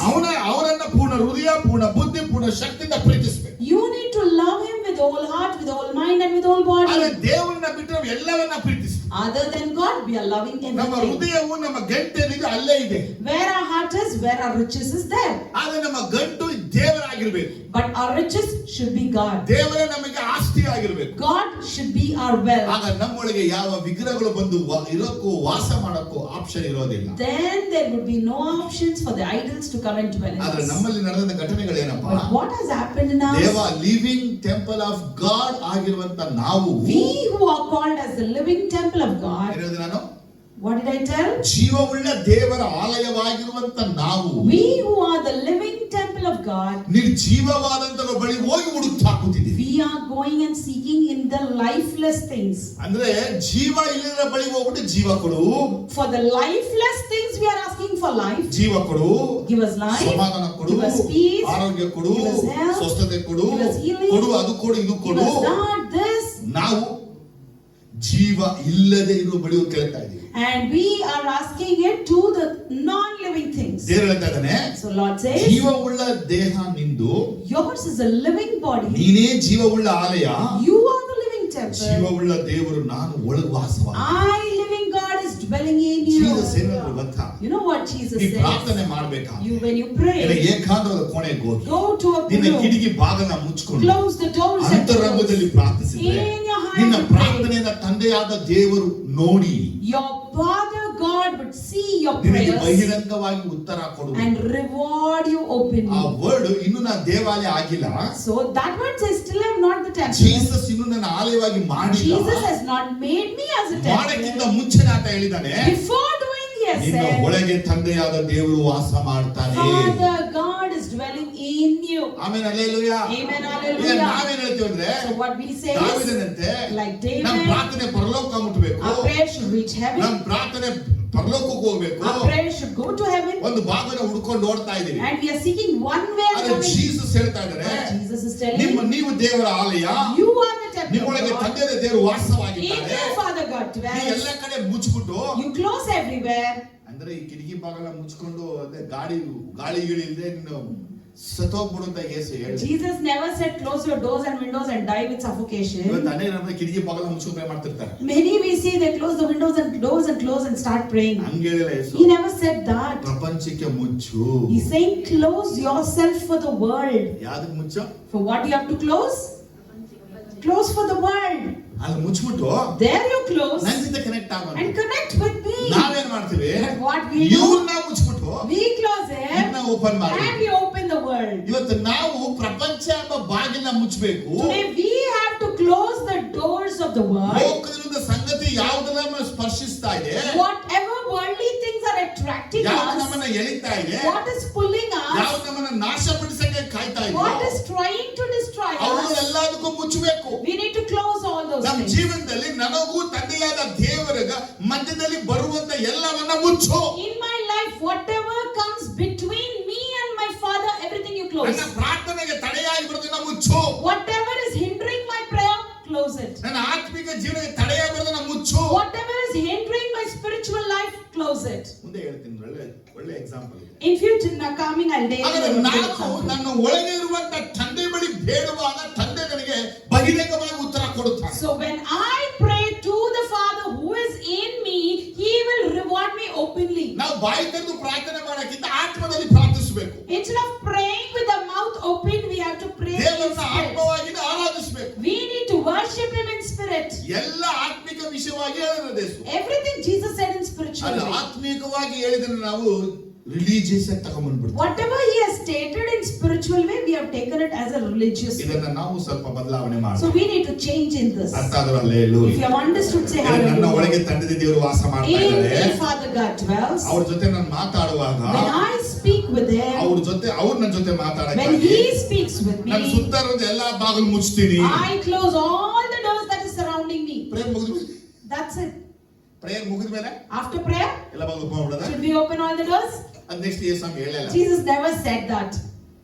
ಅವರನ್ನ ಪೂರ್ಣ ಹೃದಯ, ಪೂರ್ಣ ಬುದ್ಧಿ, ಪೂರ್ಣ ಶಕ್ತಿಯಿಂದ ಪ್ರೀತಿಸಬೇಕು. You need to love him with all heart, with all mind and with all ಆದ್ರೆ body. ದೇವರನ್ನ ಬಿಟ್ಟು ನಾವು ಎಲ್ಲವನ್ನ ಪ್ರೀತಿಸ್ತೀವಿ. Other than God, we are loving ನಮ್ಮ everything. ಹೃದಯವು ನಮ್ಮ ಗಂಟೆನಿದೆ ಅಲ್ಲೇ ಇದೆ. Where our heart is, where our riches is there. ಆದ್ರೆ ನಮ್ಮ ಗಂಟು ದೇವರಾಗಿರ್ಬೇಕು. But our riches should be God. ದೇವರೇ ನಮಗೆ ಆಸ್ತಿ ಆಗಿರ್ಬೇಕು. God should be our wealth. ಆಗ ನಮ್ಮೊಳಗೆ ಯಾವ ವಿಗ್ರಹಗಳು ಬಂದು ಇರೋಕ್ಕೂ ವಾಸ ಮಾಡೋಕ್ಕೂ ಆಪ್ಷನ್ ಇರೋದಿಲ್ಲ. Then there would be no options for the idols to come and dwell in ಆದ್ರೆ us. ನಮ್ಮಲ್ಲಿ ನಡೆದ ಘಟನೆಗಳೇನಪ್ಪ? But what has happened in ದೇವ us? Living temple of god ಆಗಿರುವಂತ ನಾವು, We who are called as the living temple of God. ಏನ್ ಹೇಳಿದೆ ನಾನು? What did I tell? ಜೀವವುಳ್ಳ ದೇವರ ಆಲಯವಾಗಿರುವಂತ ನಾವು, We who are the living temple of God. ನಿರ್ಜೀವವಾದಂತ ಬಳಿ ಹೋಗಿ ಹುಡುಕ್ತಾ ಹಾಕುತ್ತಿದ್ದೀವಿ. We are going and seeking in the lifeless things. ಅಂದ್ರೆ ಜೀವ ಇಲ್ಲದ ಬಳಿ ಹೋಗ್ಬಿಟ್ಟು ಜೀವ ಕೊಡು, For the lifeless things we are asking for life. ಜೀವ ಕೊಡು, Give us life. ಸಮಾಧಾನ ಕೊಡು, Give us peace. ಆರೋಗ್ಯ ಕೊಡು, Give us health. ಸ್ವಸ್ಥತೆ ಕೊಡು, Give us healing. ಕೊಡು, ಅದು ಕೊಡು, ಇದು Give ಕೊಡು. us that, this. ನಾವು ಜೀವ ಇಲ್ಲದೆ ಇರುವ ಬಳಿ ಕೇಳ್ತಾ ಇದ್ದೀವಿ. And we are asking it to the non-living things. ದೇವರು ಹೇಳ್ತಾ ಇದ್ದಾನೆ, So Lord says, ಜೀವವುಳ್ಳ ದೇಹ ನಿಂದು, yours is a living body. ನೀನೇ ಜೀವವುಳ್ಳ ಆಲಯ, You are the living temple. ಜೀವವುಳ್ಳ ದೇವರು ನಾನು ಒಳಗೆ ವಾಸವಾಗಿ. I, living God, is dwelling in you. Jesus ಏನಾದ್ರು ಗೊತ್ತಾ? You know what Jesus ನೀ says? ಪ್ರಾರ್ಥನೆ ಮಾಡ್ಬೇಕಾದ್ರೆ You, when you pray, ಏಕಾಂತವಾದ ಕೋಣೆಗೆ ಹೋಗಿ go to a ನಿನ್ನ room, ಕಿಟಕಿ ಬಾಗಲ ಮುಚ್ಕೊಂಡು close the doors and ಅಂತರಂಗದಲ್ಲಿ doors. ಪ್ರಾರ್ಥಿಸಿದ್ರೆ In your heart ನಿನ್ನ you pray. ಪ್ರಾರ್ಥನೆಯನ್ನ ತಂದೆಯಾದ ದೇವರು ನೋಡಿ Your Father God would see your ನಿನಗೆ prayers ಬಹಿರಂಗವಾಗಿ ಉತ್ತರ ಕೊಡುವ. and reward you ಆ openly. ವರ್ಡ್ ಇನ್ನು ನಾನು ದೇವಾಲಯ ಆಗಿಲ್ಲ, So that word says, still I am not the temple. Jesus ಇನ್ನು ನನ್ನ ಆಲಯವಾಗಿ ಮಾಡಿಲ್ಲ. Jesus has not made me as a ಮಾಡಕ್ಕಿಂತ temple. ಮುಂಚೆ ಆತ ಹೇಳಿದಾನೆ, Before doing, he has ನಿನ್ನ said, ಒಳಗೆ ತಂದೆಯಾದ ದೇವರು ವಾಸ ಮಾಡ್ತಾನೆ. Father God is dwelling in you. ಆಮೇಲೆ ಹಲ್ಲೆಲೂಯಾ. Amen, ಈಗ hallelujah. ನಾವೇನ್ ಹೇಳ್ತೀವಿ ಅಂದ್ರೆ, So what we say is, ದಾವೀದನಂತೆ like David, ನಮ್ಮ ಪ್ರಾರ್ಥನೆ ಪರಲೋಕ ಮುಟ್ಟಬೇಕು, our prayer should reach heaven. ನಮ್ಮ ಪ್ರಾರ್ಥನೆ ಪರಲೋಕಕ್ಕೆ ಹೋಗ್ಬೇಕು. Our prayer should go to heaven. ಒಂದು ಭಾಗನ ಹುಡ್ಕೊಂಡು ಓಡ್ತಾ ಇದೀವಿ. And we are seeking one way of ಆದ್ರೆ coming. ಜೀಸಸ್ ಹೇಳ್ತಾ ಇದ್ದಾರೆ, But Jesus is telling, ನೀವು ದೇವರ ಆಲಯ, you are the temple of ನಿಮ್ಮೊಳಗೆ God. ತಂದೆಯ ದೇವರು In ವಾಸವಾಗಿದ್ದಾರೆ. your Father God ನೀ dwells. ಎಲ್ಲ ಕಡೆ ಮುಚ್ಚಿಬಿಟ್ಟು You close everywhere. ಅಂದ್ರೆ ಅಂದ್ರೆ ಈ ಕಿಟಕಿ ಬಾಗಲ ಮುಚ್ಕೊಂಡು ಅದೇ ಗಾಳಿಗಳಿಲ್ದೆ ನೀನು ಸತ್ತೋಗ್ಬಿಡು ಅಂತ ಯೇಸು ಹೇಳಿ. Jesus never said close your doors and windows and die with suffocation. ಇವತ್ತು ಅನೇಕ ನಮ್ಮ ಕಿಟಕಿ ಬಾಗಲ ಮುಚ್ಕೊಂಡು ಪ್ರೇ ಮಾಡ್ತಿರ್ತಾರೆ. Many we see they close the windows and doors and close and start praying. ಹಂಗೆ ಹೇಳಿಲ್ಲ ಯೇಸು. He never said that. ಪ್ರಪಂಚಕ್ಕೆ ಮುಚ್ಚು. He's saying close yourself for the world. ಯಾವ್ದಕ್ಕೆ ಮುಚ್ಚು? For what you have to close? Close for the world. ಅಲ್ಲಿ ಮುಚ್ಚಿಬಿಟ್ಟು There you close ನನ್ನ ಜೊತೆ ಕನೆಕ್ಟ್ ಆಗೋಣ. and connect with me. ನಾವೇನ್ ಮಾಡ್ತೀವಿ? But what we do? ಇವ್ರನ್ನ ಮುಚ್ಚಿಬಿಟ್ಟು We close it ಇದನ್ನ ಓಪನ್ ಮಾಡಿ. and we open the world. ಇವತ್ತು ನಾವು ಪ್ರಪಂಚ ಎಂಬ ಬಾಗಿಲ ಮುಚ್ಚಬೇಕು. Today we have to close the doors of the world. ಲೋಕದ ಸಂಗತಿ ಯಾವುದನ್ನ ನಮ್ಮನ್ನು ಸ್ಪರ್ಶಿಸ್ತಾ ಇದೆ, Whatever worldly things are attracting ಯಾವುದು us, ನಮ್ಮನ್ನ ಎಳಿತಾ ಇದೆ, what is pulling ಯಾವುದು us, ನಮ್ಮನ್ನ ನಾಶಪಡಿಸಕ್ಕೆ ಕಾಯ್ತಾ ಇದೆ, what is trying to destroy us, ಅವುಗಳೆಲ್ಲದಕ್ಕೂ ಮುಚ್ಚಬೇಕು. we need to close all those ನಮ್ಮ things. ಜೀವನದಲ್ಲಿ ನನಗೂ ತಂದೆಯಾದ ದೇವರಿಗ ಮಧ್ಯದಲ್ಲಿ ಬರುವಂತ ಎಲ್ಲವನ್ನ ಮುಚ್ಚು. In my life, whatever comes between me and my Father, everything you close. ನನ್ನ ಪ್ರಾರ್ಥನೆಗೆ ತಡೆಯಾಗಿ ಬರೋದನ್ನ ಮುಚ್ಚು. Whatever is hindering my prayer, close it. ನನ್ನ ಆತ್ಮಿಕ ಜೀವನಕ್ಕೆ ತಡೆಯಾಗಿ ಬರೋದನ್ನ ಮುಚ್ಚು. Whatever is hindering my spiritual life, close it. ಮುಂದೆ ಹೇಳ್ತೀನಿ, ಒಳ್ಳೆ ಎಕ್ಸಾಂಪಲ್ ಇದೆ. In future, now coming, I'll tell ಆದರೆ you. ನಾನು ನನ್ನ ಒಳಗೆ ಇರುವಂತ ತಂದೆ ಬಳಿ ಬೇಡುವಾಗ ತಂದೆ ನನಗೆ ಬಹಿರಂಗವಾಗಿ ಉತ್ತರ ಕೊಡುತ್ತಾನೆ. So when I pray to the Father who is in me, He will reward me openly. ನಾವು ಬಾಯಿ ತೆರೆದು ಪ್ರಾರ್ಥನೆ ಮಾಡಕ್ಕಿಂತ ಆತ್ಮದಲ್ಲಿ ಪ್ರಾರ್ಥಿಸಬೇಕು. Instead of praying with the mouth open, we have to pray in ದೇವರನ್ನ spirit. ಆತ್ಮವಾಗಿ ಆರಾಧಿಸಬೇಕು. We need to worship Him in spirit. ಎಲ್ಲ ಆತ್ಮಿಕ ವಿಷಯವಾಗಿ ಹೇಳಿರೋದು. Everything Jesus said in spiritual ಅಲ್ಲಿ way. ಆತ್ಮಿಕವಾಗಿ ಹೇಳಿದ್ರೆ ನಾವು ರಿಲಿಜಿಯಸ್ ಆಗಿ ತಗೊಂಡ್ಬಿಡ್ತೀವಿ. Whatever He has stated in spiritual way, we have taken it as a religious way. ಇದನ್ನ ನಾವು ಸ್ವಲ್ಪ ಬದಲಾವಣೆ So ಮಾಡಬೇಕು. we need to change in this. ಅರ್ಥ ಆದ್ರೂ hallelujah. If you have understood, say ನನ್ನ hallelujah. ಒಳಗೆ ತಂದೆ ದೇವರು ವಾಸ ಮಾಡ್ತಾ In ಇದ್ದಾರೆ. me, Father God dwells. ಅವ್ರ ಜೊತೆ ನಾನು ಮಾತಾಡುವಾಗ When I speak with Him, ಅವ್ರ ನನ್ನ ಜೊತೆ when ಮಾತಾಡಕ್ಕೆ He speaks with ನನ್ನ me, ಸುತ್ತ ಇರೋದು ಎಲ್ಲಾ ಬಾಗಿಲು ಮುಚ್ತೀನಿ. I close all the doors that is surrounding me. Prayer ಮುಗಿದ್ಮೇಲೆ That's it. ಪ್ರೇಯರ್ ಮುಗಿದ್ಮೇಲೆ After prayer, ಎಲ್ಲ ಬಾಗಿಲು ಓಪನ್ ಮಾಡ್ಬಿಡೋದ? should we open all the doors? ಅದು ನೆಕ್ಸ್ಟ್ ಯೇಸು ಹೇಳಿಲ್ಲ. Jesus never said that.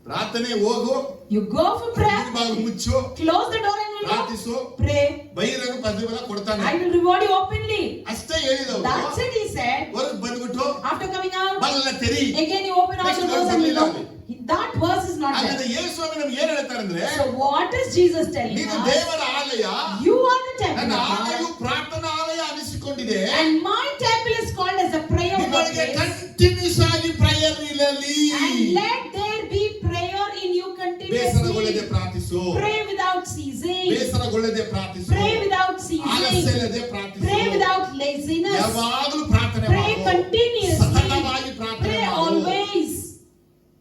ಪ್ರಾರ್ಥನೆ ಹೋಗು, You go for prayer, ಬಾಗಿಲು ಮುಚ್ಚು, close the door and window, ಪ್ರಾರ್ಥಿಸು, pray. ಬಹಿರಂಗ ಪ್ರತಿಫಲ ಕೊಡ್ತಾನೆ. I will reward you openly. ಅಷ್ಟೇ ಹೇಳಿದವರು. That's it, He said. ಹೊರಗೆ ಬಂದ್ಬಿಟ್ಟು After coming out, ಬಾಗಿಲನ್ನ ತೆರಿ. again you open all Next the doors verse and ಬರ್ಲಿಲ್ಲ window. That verse is not ಹಾಗಾದ್ರೆ there. ಯೇಸು ಸ್ವಾಮಿ ನಮ್ಗೆ ಏನ್ ಹೇಳ್ತಾರೆ ಅಂದ್ರೆ, So what is Jesus telling ನೀನು us? ದೇವರ ಆಲಯ, You are the temple ನನ್ನ of ಆಲಯವು God. ಪ್ರಾರ್ಥನಾ ಆಲಯ ಅನಿಸಿಕೊಂಡಿದೆ. And my temple is called as a prayer ನಿಮಗೆ place. ಕಂಟಿನ್ಯೂಸ್ ಆಗಿ ಪ್ರೇಯರ್ ಇರಲಿ. And let there be prayer in you ಬೇಸರಗೊಳ್ಳದೆ continuously. ಪ್ರಾರ್ಥಿಸು. Pray without ceasing. ಬೇಸರಗೊಳ್ಳದೆ ಪ್ರಾರ್ಥಿಸು. Pray without ceasing. ಆಲಸ್ಯವಿಲ್ಲದೆ ಪ್ರಾರ್ಥಿಸು. Pray without laziness. ಯಾವಾಗಲೂ ಪ್ರಾರ್ಥನೆ Pray ಮಾಡು. continuously. ಸತತವಾಗಿ ಪ್ರಾರ್ಥನೆ Pray ಮಾಡು. always.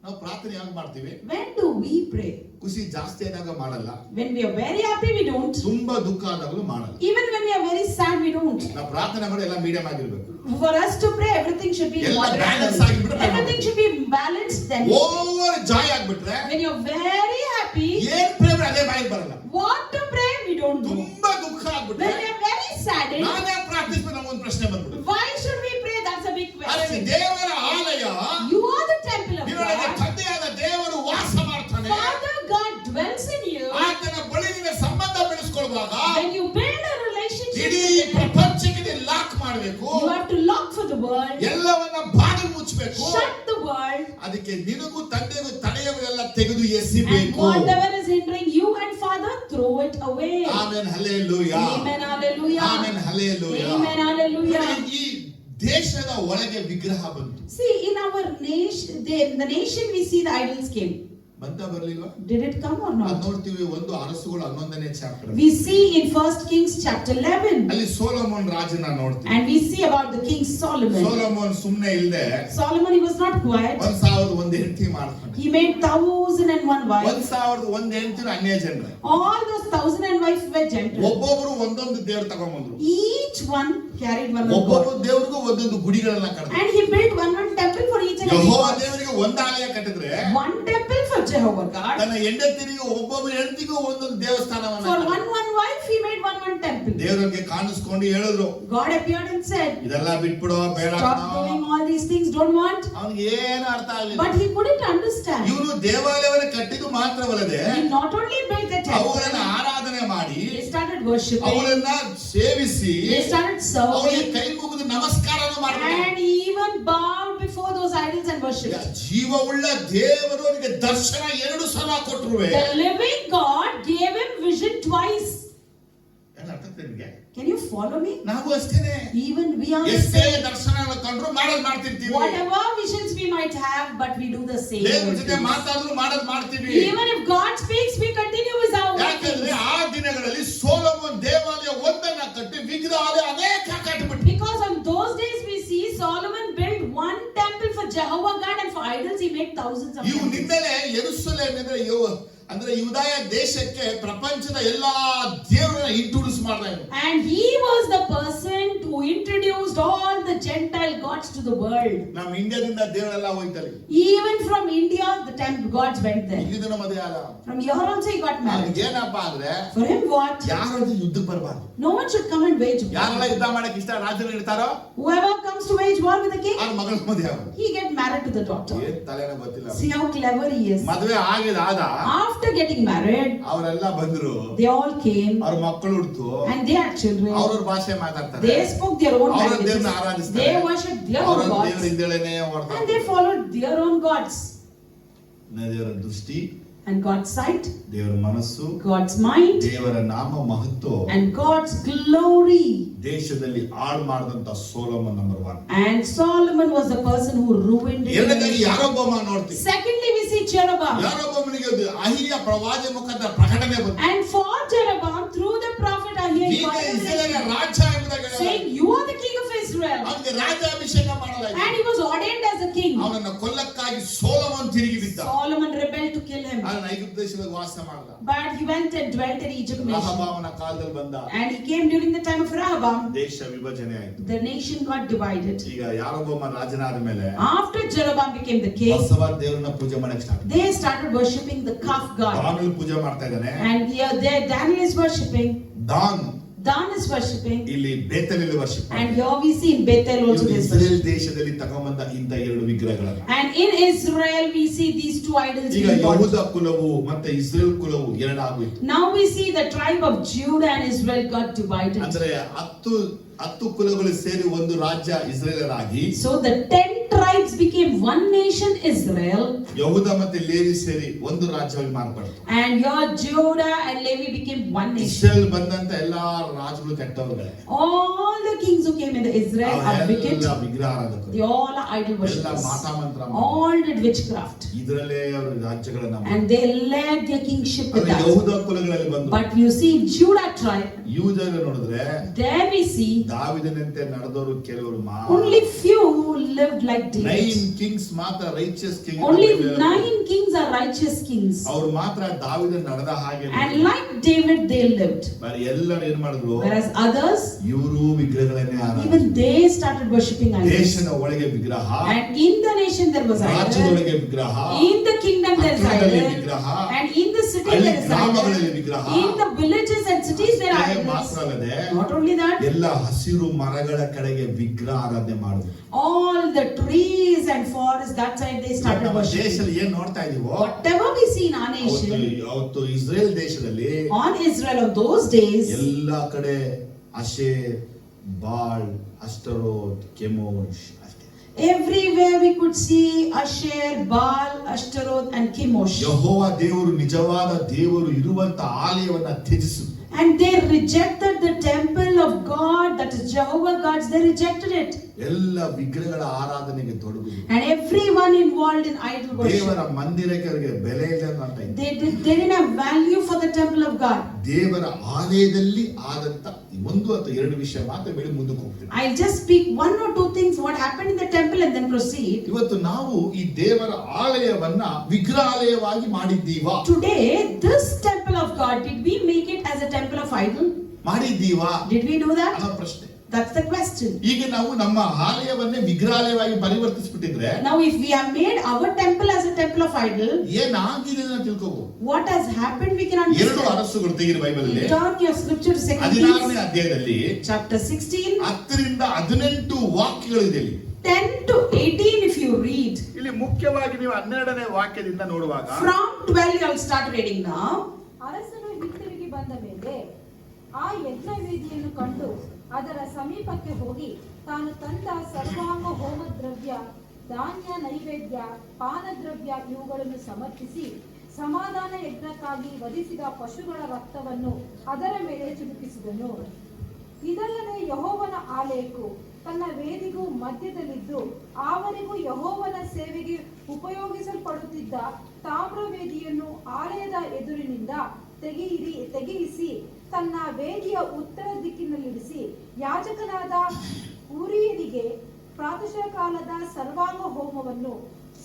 ನಾವು ಪ್ರಾರ್ಥನೆ ಯಾವಾಗ ಮಾಡ್ತೀವಿ? When do we pray? ಖುಷಿ ಜಾಸ್ತಿ ಆದಾಗ ಮಾಡಲ್ಲ. When we are very happy, we don't. ತುಂಬಾ ದುಃಖ ಆದಾಗಲೂ ಮಾಡಲ್ಲ. Even when we are very sad, we don't. ನಾವು ಪ್ರಾರ್ಥನೆ ಮಾಡಿ ಎಲ್ಲ ಮೀಡಿಯಂ ಆಗಿರ್ಬೇಕು. For us to pray, everything should be ಎಲ್ಲ moderate. balance ಆಗಿಬಿಟ್ರೆ Everything should be balanced then. Over Joy ಆಗ್ಬಿಟ್ರೆ When you're very happy, ಏನ್ ಪ್ರೇಮ ಅದೇ ಬಾಯಿಗೆ ಬರಲ್ಲ. what to pray, we don't do. ತುಂಬಾ ದುಃಖ ಆಗ್ಬಿಟ್ರೆ When we are very saddened, ನಾನೇ ಪ್ರಾರ್ಥಿಸ್ಬೇಕು ಅನ್ನೋ ಒಂದು ಪ್ರಶ್ನೆ ಬಂದ್ಬಿಡುತ್ತೆ. why should we pray? That's a big ಆದರೆ question. ದೇವರ ಆಲಯ, You are the temple of ನಿನ್ನೊಳಗೆ God. ತಂದೆಯಾದ ದೇವರು ವಾಸ ಮಾಡ್ತಾನೆ. Father God dwells in you. ಆತನ ಬಳಿ ನಿನ್ನ ಸಂಬಂಧ ಬೆಳೆಸ್ಕೊಳ್ಳುವಾಗ When you build a relationship ಇಡೀ with Him, ಪ್ರಪಂಚಕ್ಕೆ ನೀನು ಲಾಕ್ ಮಾಡಬೇಕು. you have to lock for the world, ಎಲ್ಲವನ್ನ ಬಾಗಿಲು ಮುಚ್ಚಬೇಕು. shut the world, ಅದಕ್ಕೆ ನಿನಗೂ ತಂದೆಗೂ ತಡೆಯುವುದೆಲ್ಲ ತೆಗೆದು and ಎಸಿಬೇಕು. whatever is hindering you and Father, throw it away. Amen hallelujah. Amen, hallelujah. Amen hallelujah. Amen, hallelujah. ಈ ದೇಶದ ಒಳಗೆ ವಿಗ್ರಹ ಬಂತು. See, in our nation, the nation we see the idols came. ಬಂತ ಬರ್ಲಿಲ್ವಾ? Did it come or ಅದ್ not? ನೋಡ್ತೀವಿ ಒಂದು ಅರಸುಗಳು 11ನೇ chapter. We see in 1 Kings chapter 11, ಅಲ್ಲಿ ಸೊಲೊಮೋನ್ ರಾಜನ ನೋಡ್ತೀವಿ. and we see about the king Solomon. Solomon ಸುಮ್ನೆ ಇಲ್ದೆ Solomon, he was not quiet. 1001 ಹೆಂಡತಿ ಮಾಡ್ತಾನೆ. He made 1001 wives. 1001 ಹೆಂಡತಿರು ಅನ್ಯ ಜನರೇ. All those 1001 wives were Gentiles. ಒಬ್ಬೊಬ್ರು ಒಂದೊಂದು ದೇವ್ರು ತಗೊಂಡ್ಬಂದ್ರು. Each one carried one ಒಬ್ಬೊಬ್ಬರು God. ದೇವ್ರಿಗೂ ಒಂದೊಂದು ಗುಡಿಗಳನ್ನ ಕಟ್ಟಿದ್ರು. And he built one temple for each and every Jehovah God. ದೇವರಿಗೆ ಒಂದು ಆಲಯ ಕಟ್ಟಿದ್ರೆ, One temple for Jehovah God. ತನ್ನ ಹೆಂಡತಿರಿಗೂ ಒಬ್ಬೊಬ್ಬರು ಹೆಂಡತಿಗೂ ಒಂದೊಂದು ದೇವಸ್ಥಾನವನ್ನ For ಕಟ್ಟಿದ್ರು. one wife, he made one temple. ದೇವರಿಗೆ ಕಾಣಿಸ್ಕೊಂಡು ಹೇಳಿದ್ರು, God appeared and said, ಇದೆಲ್ಲ ಬಿಟ್ಬಿಡು, ಬೇಡ. stop doing all these things, don't want. ಅವನಿಗೆ ಏನು ಅರ್ಥ ಆಗಲಿಲ್ಲ. But he couldn't understand. ಇವನು ದೇವಾಲಯವನ್ನು ಕಟ್ಟಿದ್ದು ಮಾತ್ರವಲ್ಲದೆ He not only built the ಅವುಗಳನ್ನ temple, ಆರಾಧನೆ ಮಾಡಿ they started worshipping, ಅವುಗಳನ್ನ ಸೇವಿಸಿ they started ಅವರಿಗೆ serving, ಕೈ ಮುಗಿದು ನಮಸ್ಕಾರನೂ ಮಾಡಿದ. And he even bowed before those idols and worshipped. ಜೀವವುಳ್ಳ ದೇವರು ಅವನಿಗೆ ದರ್ಶನ 2 ಸಲ ಕೊಟ್ಟರುವೆ. The living God gave him vision twice. ಏನು ಅರ್ಥ ನಿಮಗೆ? Can you follow me? ನಾವು ಅಷ್ಟೇನೆ. Even we are the ಎಷ್ಟೇ same. ದರ್ಶನಗಳನ್ನು ಕಂಡ್ರು ಮಾಡ್ತಿರ್ತೀವಿ. Whatever visions we might have, but we do the same. ದೇವರ ಜೊತೆ ಮಾತಾಡಿದ್ರು ಮಾಡ್ತೀವಿ. Even if God speaks, we continue with our ಯಾಕಂದ್ರೆ ಆ ದಿನಗಳಲ್ಲಿ ಸೊಲೊಮೋನ್ ದೇವಾಲಯ ಒಂದನ್ನ ಕಟ್ಟಿ ವಿಗ್ರಹಾಲಯ ಅನೇಕ ಕಟ್ಟಿಬಿಟ್ಟು. Because on those days we see Solomon built one temple for Jehovah God, and for idols he made thousands of ಇವು temples. ನಿಂದಲೇ ಯೆರೂಸಲೇಮ್ ಅಂದ್ರೆ ಯೂದಾಯ ದೇಶಕ್ಕೆ ಪ್ರಪಂಚದ ಎಲ್ಲಾ ದೇವರನ್ನ ಇಂಟ್ರೊಡ್ಯೂಸ್ ಮಾಡ್ದ. And he was the person who introduced all the Gentile gods to the world. ನಮ್ಮ ಇಂಡಿಯಾದಿಂದ ದೇವರೆಲ್ಲ ಹೋಯ್ತಲ್ಲಿ. Even from India, the temple gods went there. ಇಲ್ಲಿಂದ ಮದುವೆ ಆದ. From here also he got married. ಏನಪ್ಪಾ ಅಂದ್ರೆ For him what? ಯಾರು ಯುದ್ಧಕ್ಕೆ ಬರಬಾರ್ದು. No one should come and wage war. ಯಾರೆಲ್ಲ ಯುದ್ಧ ಮಾಡಕ್ಕೆ ಇಷ್ಟ ರಾಜರು ಇರ್ತಾರೋ Whoever comes to wage war with the king, ಅವ್ರ ಮಗಳ ಮದುವೆ ಆಗೋದು. he get married to the daughter. ಏನ್ ತಲೆನ ಗೊತ್ತಿಲ್ಲ. See how clever he is. ಮದುವೆ ಆಗಿದಾದ After getting married, ಅವರೆಲ್ಲ ಬಂದ್ರು. they all came ಅವ್ರ ಮಕ್ಕಳು ಹುಡ್ತು. and they had children. ಅವ್ರ ಭಾಷೆ ಮಾತಾಡ್ತಾರೆ. They spoke their own ಅವ್ರ languages. ದೇವ್ರನ್ನ ಆರಾಧಿಸ್ತಾರೆ. They worshipped their ಅವ್ರ own ದೇವ್ರ gods. ಹಿಂದೆಳೆನೆ And ಹೊರಡ್ತಾರೆ. they followed their own gods. ದೇವರ ದೃಷ್ಟಿ, And God's sight, ದೇವರ ಮನಸ್ಸು, God's mind, ದೇವರ ನಾಮ ಮಹತ್ವ, and God's glory. ದೇಶದಲ್ಲಿ ಹಾಳು ಮಾಡಿದಂತ Solomon number 1. And Solomon was the person who ruined it. ಎರಡನೇದಾಗಿ ಯಾರೊಬ್ಬ ನೋಡ್ತೀವಿ. Secondly, we see Jeroboam. ಯಾರೊಬ್ಬನಿಗೆ ಅಹಿಯ ಪ್ರವಾದಿ ಮುಖಾಂತರ ಪ್ರಕಟಣೆ ಬಂತು. And for Jeroboam, through the prophet Ahijah, he ನೀನು got a ಇಸ್ರಾಯೇಲಿನ revelation ರಾಜ ಎಂಬುದಾಗಿ ಹೇಳಲಾಗಿದೆ. saying, "You are the king of Israel." ಅವನಿಗೆ ರಾಜಾಭಿಷೇಕ ಮಾಡಲಾಯಿತು. And he was ordained as a king. ಅವನನ್ನು ಕೊಲ್ಲಕ್ಕಾಗಿ ಸೊಲೊಮನ್ ತಿರುಗಿ ಬಿದ್ದ. Solomon rebelled to kill him. ಅವನು ಐಗುಪ್ತ ದೇಶದಲ್ಲಿ ವಾಸ ಮಾಡಿದ. But he went and dwelt in Egypt nation. ರಹಬಾಮನ ಕಾಲದಲ್ಲಿ ಬಂದ. And he came during the time of Rehoboam. ದೇಶ ವಿಭಜನೆ ಆಯಿತು. The nation got divided. ಈಗ ಯಾರೊಬ್ಬ ರಾಜನಾದ ಮೇಲೆ After Jeroboam became the king, Basava ದೇವರನ್ನ ಪೂಜೆ ಮಾಡಕ್ಕೆ start. they started worshipping the calf god. Daniel ಪೂಜೆ ಮಾಡ್ತಾ ಇದ್ದಾನೆ. And here there Daniel is worshipping. Dan is worshipping. ಇಲ್ಲಿ ಬೇತೇಲಲ್ಲಿ worship. And here we see in Bethel also this. Israel ದೇಶದಲ್ಲಿ ತಗೊಂಬಂದ ಇಂತ 2 ವಿಗ್ರಹಗಳನ್ನು. And in Israel we see these 2 idols. ಈಗ ಯಹೂದ ಕುಲವು ಮತ್ತೆ Israel ಕುಲವು ಎರಡಾಗೋಯ್ತು. Now we see the tribe of Judah and Israel got divided. ಅಂದ್ರೆ 10 ಕುಲಗಳು ಸೇರಿ ಒಂದು ರಾಜ್ಯ ಇಸ್ರೇಲರಾಗಿ. So the 10 tribes became one nation Israel. ಯಹೂದ ಮತ್ತೆ ಲೇವಿ ಸೇರಿ ಒಂದು ರಾಜ್ಯವಾಗಿ ಮಾರ್ಪಡ್ತು. And your Judah and Levi became one nation. Israel ಬಂದಂತ ಎಲ್ಲಾ ರಾಜಗಳು ಕೆಟ್ಟವರೇ. All the kings who came into Israel are wicked. ಎಲ್ಲ ವಿಗ್ರಹ ಆರಾಧಕರು. They all are idol ಎಲ್ಲ worshippers. ಮಾಟಮಂತ್ರ. All did witchcraft. ಇದರಲ್ಲೇ ಅವರ ರಾಜ್ಯಗಳನ್ನ. And they led their kingship with that. ಯಹೂದ ಕುಲಗಳಲ್ಲಿ ಬಂದು. But you see Judah tribe. ಯೂದನ ನೋಡಿದ್ರೆ There we see ದಾವಿದನಂತೆ ನಡೆದವರು ಕೆಲವರು only few lived like David. 9 kings ಮಾತ್ರ righteous king. Only 9 kings are righteous kings. ಅವರು ಮಾತ್ರ ದಾವಿದನ ನಡೆದ ಹಾಗೆ. And like David they lived. ಬರೀ ಎಲ್ಲರೂ ಏನು ಮಾಡಿದ್ರು? Whereas others, ಇವರು ವಿಗ್ರಹಗಳನ್ನೇ ಆರಾಧಿಸಿದ್ರು. even they started worshipping idols. ದೇಶದ ಒಳಗೆ ವಿಗ್ರಹ. And in the nation there was idol. ರಾಜ್ಯದೊಳಗೆ ವಿಗ್ರಹ. In the kingdom there is idol. And in the city there is ಗ್ರಾಮಗಳಲ್ಲಿ idol. ವಿಗ್ರಹ. In the villages and cities there are idols. ಮಾತ್ರ ಅಲ್ಲದೆ Not only that, ಎಲ್ಲ ಹಸಿರು ಮರಗಳ ಕಡೆಗೆ ವಿಗ್ರಹ ಆರಾಧನೆ ಮಾಡಿದ್ರು. all the trees and forests that side they started ನಮ್ಮ worshiping. ದೇಶದಲ್ಲಿ ಏನ್ ನೋಡ್ತಾ ಇದೀವೋ Whatever we see in our nation, ಅವತ್ತು ಇಸ್ರೇಲ್ ದೇಶದಲ್ಲಿ on Israel of those days, ಎಲ್ಲಾ ಕಡೆ ಅಶೇರ್, ಬಾಳ್, ಅಷ್ಟರೋತ್, ಕೆಮೋಷ್ ಅಷ್ಟೇ. everywhere we could see Asher, Baal, Ashtaroth and Chemosh. ಯೆಹೋವ ದೇವರು ನಿಜವಾದ ದೇವರು ಇರುವಂತ ಆಲಯವನ್ನ ತ್ಯಜಿಸು. And they rejected the temple of God, that is Jehovah God's, they rejected it. ಎಲ್ಲ ವಿಗ್ರಹಗಳ ಆರಾಧನೆಗೆ ತೊಡಗುದು. And everyone involved in idol ದೇವರ worship. ಮಂದಿರಕ್ಕೆ ಬೆಲೆ ಇಲ್ಲ ಅಂತ ಇತ್ತು. They didn't have value for the temple of God. ದೇವರ ಆಲಯದಲ್ಲಿ ಆದಂತ 1 ಅಥವಾ 2 ವಿಷಯ ಮಾತ್ರ ಹೇಳಿ ಮುಂದಕ್ಕೆ ಹೋಗ್ತೀನಿ. I'll just speak 1 or 2 things what happened in the temple and then proceed. ಇವತ್ತು ನಾವು ಈ ದೇವರ ಆಲಯವನ್ನ ವಿಗ್ರಹಾಲಯವಾಗಿ ಮಾಡಿದ್ದೀವಾ? Today this temple of God, did we make it as a temple of idol? ಮಾಡಿದ್ದೀವಾ? Did we do that? ಅನ್ನೋ ಪ್ರಶ್ನೆ. That's the question. ಈಗ ನಾವು ನಮ್ಮ ಆಲಯವನ್ನೇ ವಿಗ್ರಹಾಲಯವಾಗಿ ಪರಿವರ್ತಿಸಿಬಿಟ್ಟಿದ್ರೆ Now if we have made our temple as a temple of idol, ಏನಾಗಿದೆ ಅಂತ ತಿಳ್ಕೋಬಹುದು. what has happened we can 2 understand. ಅರಸುಗಳು ತೆಗೆಯಿರಿ Bible ಅಲ್ಲಿ. Turn your scripture to 2 16ನೇ Kings ಅಧ್ಯಾಯದಲ್ಲಿ chapter 16 10 ರಿಂದ 18 ವಾಕ್ಯಗಳಿದೆ ಇಲ್ಲಿ. 10 to 18 if you read. ಇಲ್ಲಿ ಮುಖ್ಯವಾಗಿ ನೀವು 12ನೇ ವಾಕ್ಯದಿಂದ ನೋಡುವಾಗ From 12 I'll start reading now. ಅರಸನು ಹಿಂತಿರುಗಿ ಬಂದ ಮೇಲೆ ಆ ಯಜ್ಞವೇದಿಯನ್ನು ಕಂಡು ಅದರ ಸಮೀಪಕ್ಕೆ ಹೋಗಿ ತಾನು ತಂದ ಸರ್ವಾಂಗ ಹೋಮ ದ್ರವ್ಯ, ಧಾನ್ಯ, ನೈವೇದ್ಯ, ಪಾನದ್ರವ್ಯ ಇವುಗಳನ್ನು ಸಮರ್ಪಿಸಿ ಸಮಾಧಾನ ಯಜ್ಞಕ್ಕಾಗಿ ವಧಿಸಿದ ಪಶುಗಳ ರಕ್ತವನ್ನು ಅದರ ಮೇಲೆ ಚಿಮುಕಿಸಿದನು. ಇದಲ್ಲದೆ ಯೆಹೋವನ ಆಲಯಕ್ಕೂ ತನ್ನ ವೇದಿಗೂ ಮಧ್ಯದಲ್ಲಿದ್ದು ಆವರಿಗೂ ಯೆಹೋವನ ಸೇವೆಗೆ ಉಪಯೋಗಿಸಲ್ಪಡುತ್ತಿದ್ದ ತಾಮ್ರ ವೇದಿಯನ್ನು ಆಲಯದ ಎದುರಿನಿಂದ ತೆಗೆಯಿಸಿ ತನ್ನ ವೇದಿಯ ಉತ್ತರ ದಿಕ್ಕಿನಲ್ಲಿರಿಸಿ ಯಾಜಕನಾದ ಊರಿಯನಿಗೆ ಪ್ರಾತಃ ಕಾಲದ ಸರ್ವಾಂಗ ಹೋಮವನ್ನು,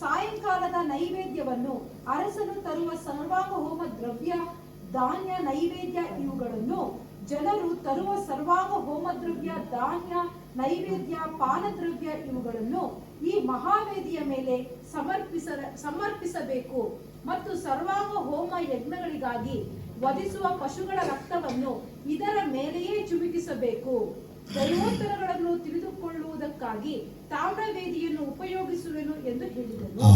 ಸಾಯಂಕಾಲದ ನೈವೇದ್ಯವನ್ನು, ಅರಸನು ತರುವ ಸರ್ವಾಂಗ ಹೋಮ ದ್ರವ್ಯ, ಧಾನ್ಯ, ನೈವೇದ್ಯ ಇವುಗಳನ್ನು, ಜನರು ತರುವ ಸರ್ವಾಂಗ ಹೋಮ ದ್ರವ್ಯ, ಧಾನ್ಯ, ನೈವೇದ್ಯ, ಪಾನದ್ರವ್ಯ ಇವುಗಳನ್ನು ಈ ಮಹಾವೇದಿಯ ಮೇಲೆ ಸಮರ್ಪಿಸಬೇಕು ಮತ್ತು ಸರ್ವಾಂಗ ಹೋಮ ಯಜ್ಞಗಳಿಗಾಗಿ ವಧಿಸುವ ಪಶುಗಳ ರಕ್ತವನ್ನು ಇದರ ಮೇಲೆಯೇ ಚಿಮುಕಿಸಬೇಕು. ದೈವೋತ್ತರಗಳನ್ನು ತಿಳಿದುಕೊಳ್ಳುವುದಕ್ಕಾಗಿ ತಾಮ್ರ ವೇದಿಯನ್ನು ಉಪಯೋಗಿಸುವೆನು ಎಂದು ಹೇಳಿದನು.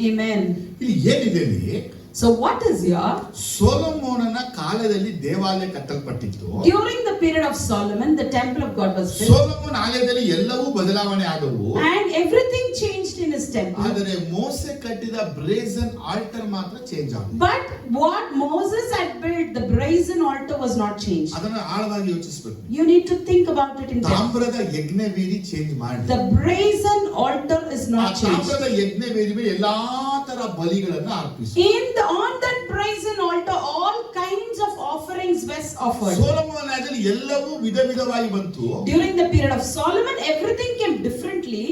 Amen. ಇಲ್ಲಿ ಏನಿದೆ ಇಲ್ಲಿ? So what is here? ಸೊಲೊಮೋನನ ಕಾಲದಲ್ಲಿ ದೇವಾಲಯ ಕಟ್ಟಲ್ಪಟ್ಟಿತ್ತು. During the period of Solomon, the temple of God was built. ಸೊಲೊಮೋನ ಆಲಯದಲ್ಲಿ ಎಲ್ಲವೂ ಬದಲಾವಣೆ ಆದವು. And everything changed in his temple. ಆದರೆ ಮೋಸೆ ಕಟ್ಟಿದ ಬ್ರೇಸನ್ ಆಲ್ಟರ್ ಮಾತ್ರ ಚೇಂಜ್ ಆಗಿದೆ. But what Moses had built, the brazen altar was not changed. ಅದನ್ನ ಆಳವಾಗಿ ಯೋಚಿಸಬೇಕು. You need to think about it in depth. ತಾಮ್ರದ ಯಜ್ಞವೇದಿ ಚೇಂಜ್ ಮಾಡಿ. The brazen altar is not changed. ತಾಮ್ರದ ಯಜ್ಞವೇದಿ ಮೇಲೆ ಎಲ್ಲಾ ತರ ಬಲಿಗಳನ್ನು ಅರ್ಪಿಸು. On that brazen altar, all kinds of offerings were offered. ಸೊಲೊಮೋನ ರಾಜನಲ್ಲಿ ಎಲ್ಲವೂ ವಿಧವಾಗಿ ಬಂತು. During the period of Solomon, everything came differently.